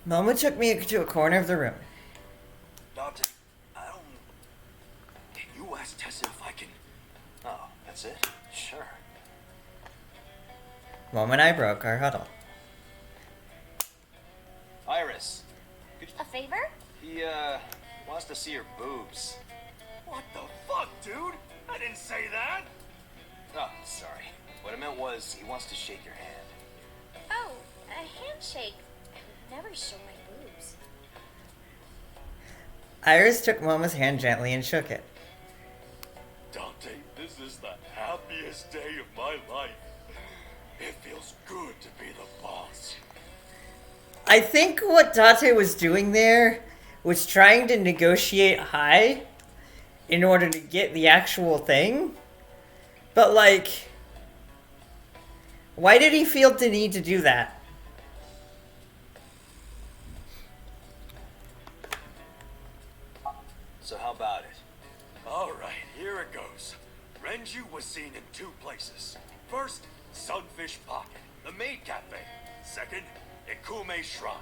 Speaker 4: Momo took me to a corner of the room.
Speaker 11: Dante, I don't... Can you ask Tessa if I can...
Speaker 2: Oh, that's it? Sure.
Speaker 4: Momo and I broke our huddle.
Speaker 2: Iris,
Speaker 3: A favor?
Speaker 2: he, wants to see your boobs.
Speaker 11: What the fuck, dude? I didn't say that!
Speaker 2: Oh, sorry. What I meant was, he wants to shake your hand.
Speaker 8: Oh, a handshake. I would never show my boobs.
Speaker 4: Iris took Momo's hand gently and shook it.
Speaker 11: Dante, this is the happiest day of my life. It feels good to be the boss.
Speaker 4: I think what Date was doing there was trying to negotiate high in order to get the actual thing. But, like, why did he feel the need to do that?
Speaker 2: So how about it?
Speaker 11: Alright, here it goes. Renju was seen in 2 places. First, Sunfish Pocket, the maid cafe. Second, Ikume Shrine.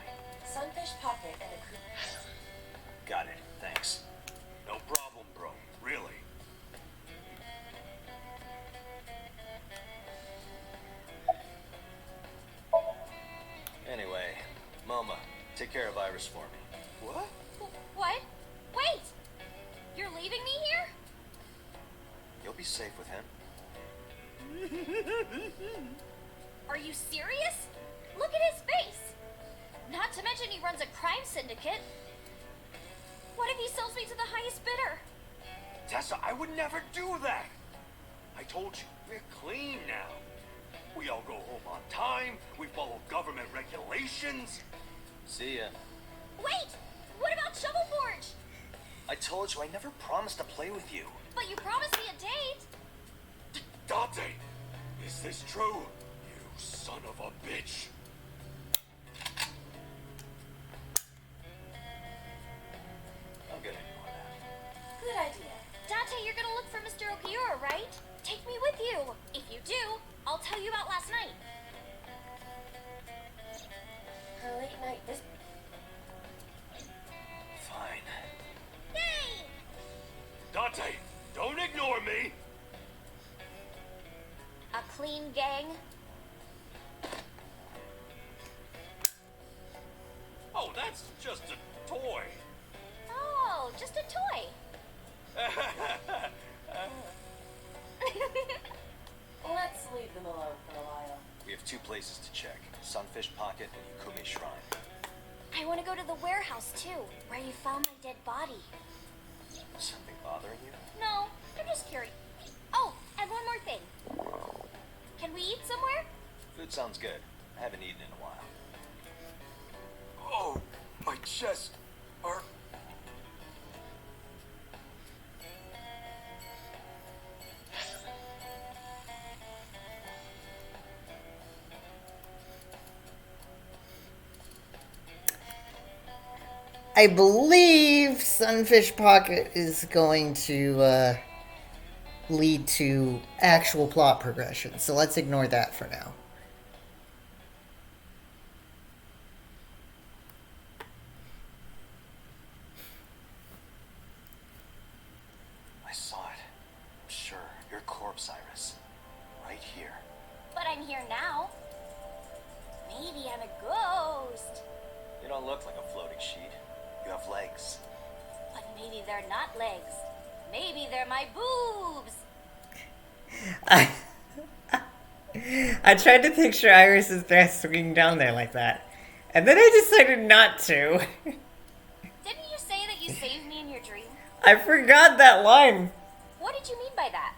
Speaker 3: Sunfish Pocket and a
Speaker 2: Got it. Thanks.
Speaker 11: No problem, bro. Really.
Speaker 2: Anyway, Moma, take care of Iris for me.
Speaker 11: What?
Speaker 8: What? Wait! You're leaving me here?
Speaker 2: You'll be safe with him.
Speaker 8: Are you serious? Look at his face! Not to mention he runs a crime syndicate. What if he sells me to the highest bidder?
Speaker 11: Tessa, I would never do that. I told you, we're clean now. We all go home on time. We follow government regulations.
Speaker 2: See ya.
Speaker 8: Wait! What about Shovel Forge?
Speaker 2: I told you I never promised to play with you.
Speaker 8: But you promised me a date.
Speaker 11: Dante, is this true? You son of a bitch.
Speaker 2: I'm gonna ignore that.
Speaker 8: Good idea. Dante, you're gonna look for Mr. Okiura, right? Take me with you. If you do, I'll tell you about last night.
Speaker 3: Her late night visit.
Speaker 2: Fine.
Speaker 8: Yay!
Speaker 11: Dante, don't ignore me.
Speaker 8: A clean gang.
Speaker 11: Oh, that's just a toy.
Speaker 8: Oh, just a toy.
Speaker 3: Let's leave them alone for a while.
Speaker 2: We have 2 places to check. Sunfish Pocket and Ikume Shrine.
Speaker 8: I want to go to the warehouse too, where you found my dead body.
Speaker 2: Something bothering you?
Speaker 8: No, I'm just curious. Oh, and one more thing. Can we eat somewhere?
Speaker 2: Food sounds good. I haven't eaten in a while.
Speaker 11: Oh, my chest hurt.
Speaker 4: I believe Sunfish Pocket is going to lead to actual plot progression, so let's ignore that for now.
Speaker 2: I saw it. I'm sure. Your corpse, Iris. Right here.
Speaker 8: But I'm here now. Maybe I'm a ghost.
Speaker 2: You don't look like a floating sheet. You have legs.
Speaker 8: But maybe they're not legs. Maybe they're my boobs.
Speaker 4: I tried to picture Iris's dress swinging down there like that, and then I decided not to.
Speaker 8: Didn't you say that you saved me in your dream?
Speaker 4: I forgot that line.
Speaker 8: What did you mean by that?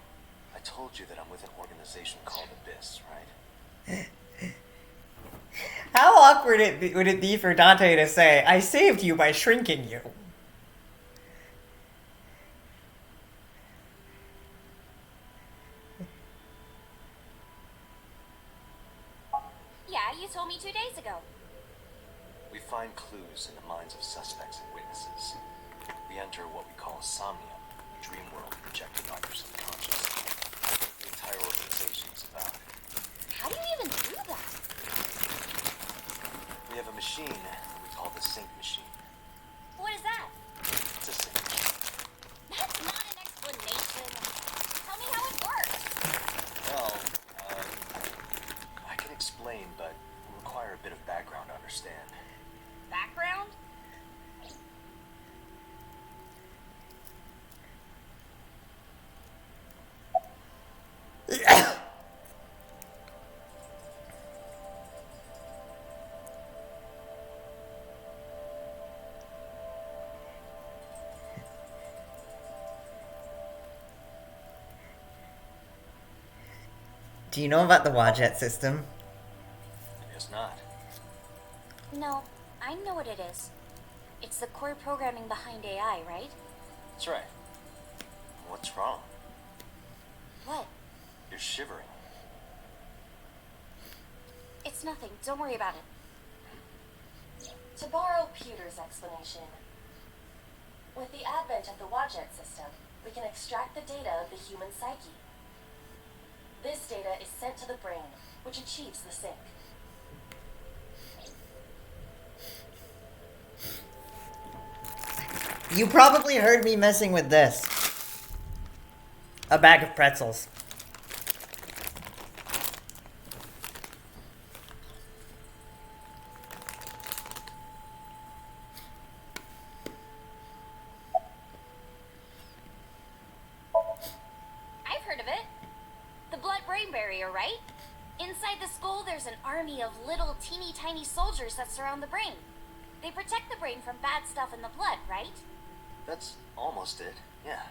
Speaker 2: I told you that I'm with an organization called Abyss, right?
Speaker 4: How awkward would it be for Dante to say, I saved you by shrinking you?
Speaker 3: you told me 2 days ago.
Speaker 2: We find clues in the minds of suspects and witnesses. We enter what we call Somnium, a dream world projected by your subconscious. The entire organization is about it.
Speaker 3: How do you even do that?
Speaker 2: We have a machine that we call the sync machine.
Speaker 3: What is that?
Speaker 2: It's a sync machine.
Speaker 3: That's not an explanation. Tell me how it works.
Speaker 2: Well, I can explain, but will require a bit of background to understand.
Speaker 3: Background?
Speaker 4: Do you know about the Wadjet system?
Speaker 2: I guess not.
Speaker 3: No, I know what it is. It's the core programming behind AI, right?
Speaker 2: That's right. What's wrong?
Speaker 3: What?
Speaker 2: You're shivering.
Speaker 3: It's nothing. Don't worry about it. To borrow Pewter's explanation, with the advent of the Wadjet system, we can extract the data of the human psyche. This data is sent to the brain, which achieves the sync.
Speaker 4: You probably heard me messing with this. A bag of pretzels.
Speaker 3: I've heard of it. The blood-brain barrier, right? Inside the skull, there's an army of little teeny tiny soldiers that surround the brain. They protect the brain from bad stuff in the blood, right?
Speaker 2: That's almost it, yeah.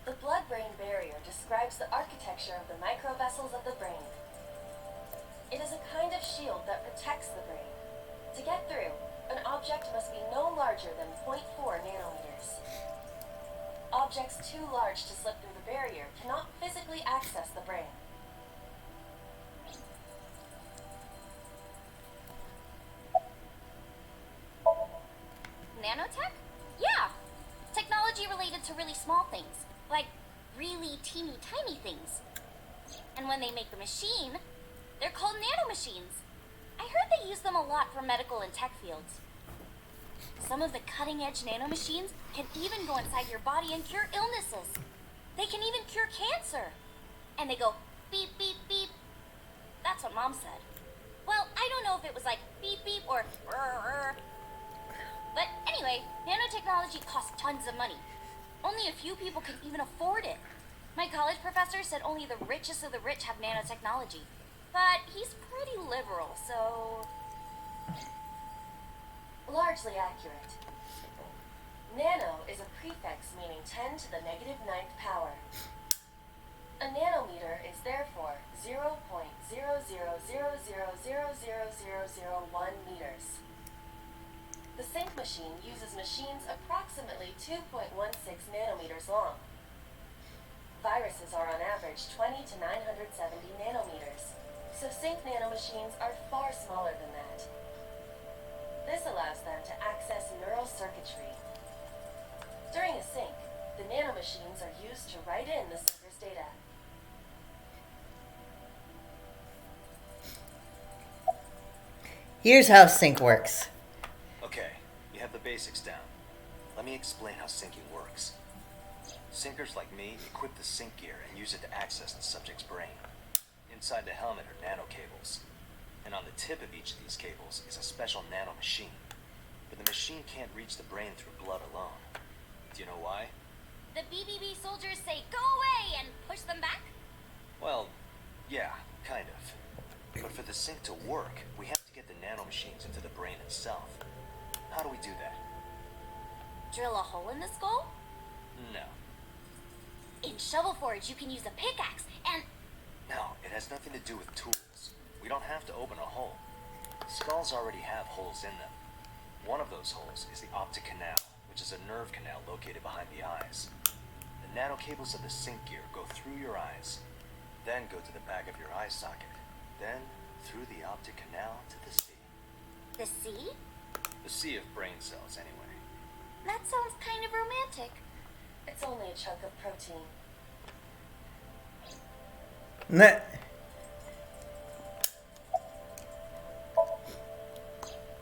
Speaker 3: The blood-brain barrier describes the architecture of the microvessels of the brain. It is a kind of shield that protects the brain. To get through, an object must be no larger than 0.4 nanometers. Objects too large to slip through the barrier cannot physically access the brain. Nanotech? Yeah! Technology related to really small things. Like, really teeny tiny things. And when they make the machine, they're called nanomachines. I heard they use them a lot for medical and tech fields. Some of the cutting-edge nanomachines can even go inside your body and cure illnesses. They can even cure cancer. And they go beep, beep, beep. That's what Mom said. Well, I don't know if it was like beep, beep or rrr. But anyway, nanotechnology costs tons of money. Only a few people can even afford it. My college professor said only the richest of the rich have nanotechnology. But he's pretty liberal, so... Largely accurate. Nano is a prefix meaning 10 to the negative 9th power. A nanometer is therefore 0.0000000001 meters. The sync machine uses machines approximately 2.16 nanometers long. Viruses are on average 20 to 970 nanometers, so sync nanomachines are far smaller than that. This allows them to access neural circuitry. During a sync, the nanomachines are used to write in the syncer's data.
Speaker 4: Here's how sync works.
Speaker 2: Okay, you have the basics down. Let me explain how syncing works. Syncers like me equip the sync gear and use it to access the subject's brain. Inside the helmet are nanocables, and on the tip of each of these cables is a special nanomachine. But the machine can't reach the brain through blood alone. Do you know why?
Speaker 3: The BBB soldiers say, "Go away," and push them back?
Speaker 2: Well, yeah, kind of. But for the sync to work, we have to get the nanomachines into the brain itself. How do we do that?
Speaker 3: Drill a hole in the skull?
Speaker 2: No.
Speaker 3: In Shovel Forge, you can use a pickaxe and...
Speaker 2: No, it has nothing to do with tools. We don't have to open a hole. Skulls already have holes in them. One of those holes is the optic canal, which is a nerve canal located behind the eyes. The nanocables of the sync gear go through your eyes, then go to the back of your eye socket, then through the optic canal to the sea.
Speaker 8: The sea?
Speaker 2: The sea of brain cells, anyway.
Speaker 8: That sounds kind of romantic.
Speaker 3: It's only a chunk of protein.
Speaker 4: Nah.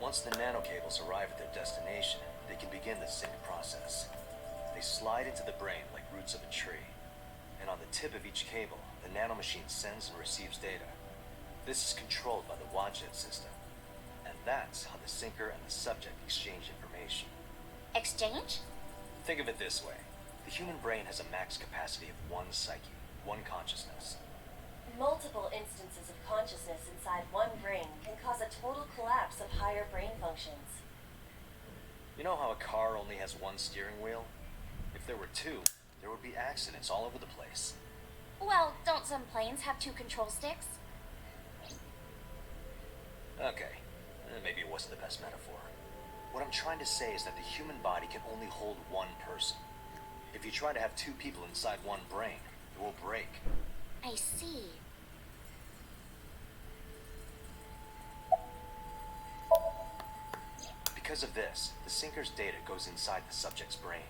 Speaker 2: Once the nanocables arrive at their destination, they can begin the sync process. They slide into the brain like roots of a tree. And on the tip of each cable, the nanomachine sends and receives data. This is controlled by the Wadjet system. And that's how the sinker and the subject exchange information.
Speaker 8: Exchange?
Speaker 2: Think of it this way. The human brain has a max capacity of one psyche, one consciousness.
Speaker 3: Multiple instances of consciousness inside one brain can cause a total collapse of higher brain functions.
Speaker 2: You know how a car only has one steering wheel? If there were two, there would be accidents all over the place.
Speaker 8: Well, don't some planes have 2 control sticks?
Speaker 2: Okay, maybe it wasn't the best metaphor. What I'm trying to say is that the human body can only hold one person. If you try to have 2 people inside one brain, it will break.
Speaker 8: I see.
Speaker 2: Because of this, the sinker's data goes inside the subject's brain.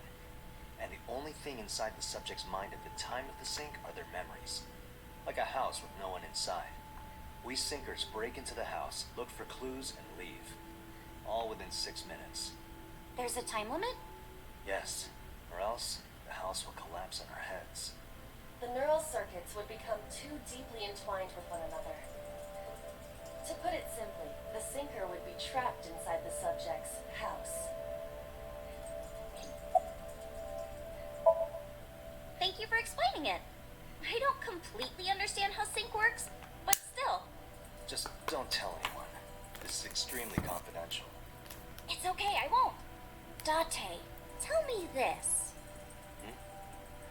Speaker 2: And the only thing inside the subject's mind at the time of the sync are their memories. Like a house with no one inside. We sinkers break into the house, look for clues, and leave. All within 6 minutes.
Speaker 8: There's a time limit?
Speaker 2: Yes, or else the house will collapse on our heads.
Speaker 3: The neural circuits would become too deeply entwined with one another. To put it simply, the sinker would be trapped inside the subject's house.
Speaker 8: Thank you for explaining it. I don't completely understand how sync works, but still.
Speaker 2: Just don't tell anyone. This is extremely confidential.
Speaker 8: It's okay, I won't. Date, tell me this.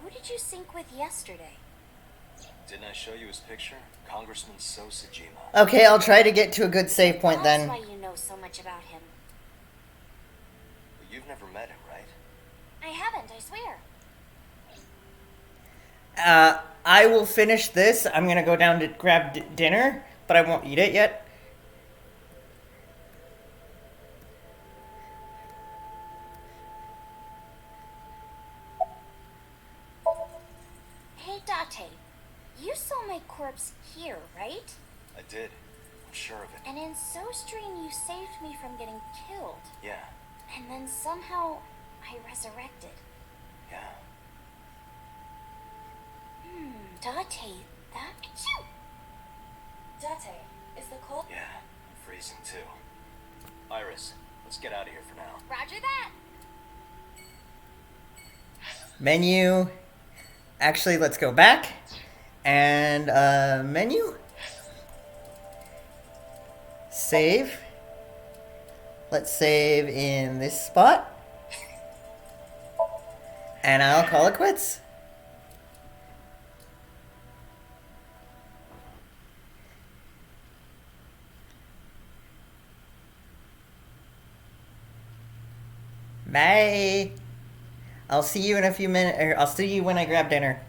Speaker 8: Who did you sync with yesterday?
Speaker 2: Didn't I show you his picture? Congressman So Sajima.
Speaker 4: Okay, I'll try to get to a good save point
Speaker 8: That's
Speaker 4: then.
Speaker 8: why you know so much about him.
Speaker 2: But you've never met him, right?
Speaker 8: I haven't, I swear.
Speaker 4: I will finish this. I'm gonna go down to grab dinner, but I won't eat it yet.
Speaker 8: Hey, Date, you saw my corpse here, right?
Speaker 2: I did. I'm sure of it.
Speaker 8: And in SoStream, you saved me from getting killed.
Speaker 2: Yeah,
Speaker 8: And then somehow, I resurrected.
Speaker 2: yeah.
Speaker 8: Date, that...
Speaker 3: Date, is the cold...
Speaker 2: Yeah, I'm freezing too. Iris, let's get out of here for now.
Speaker 8: Roger that!
Speaker 4: Menu. Actually, let's go back. And, menu. Save. Let's save in this spot. And I'll call it quits. Bye. I'll see you in a few minutes, or I'll see you when I grab dinner.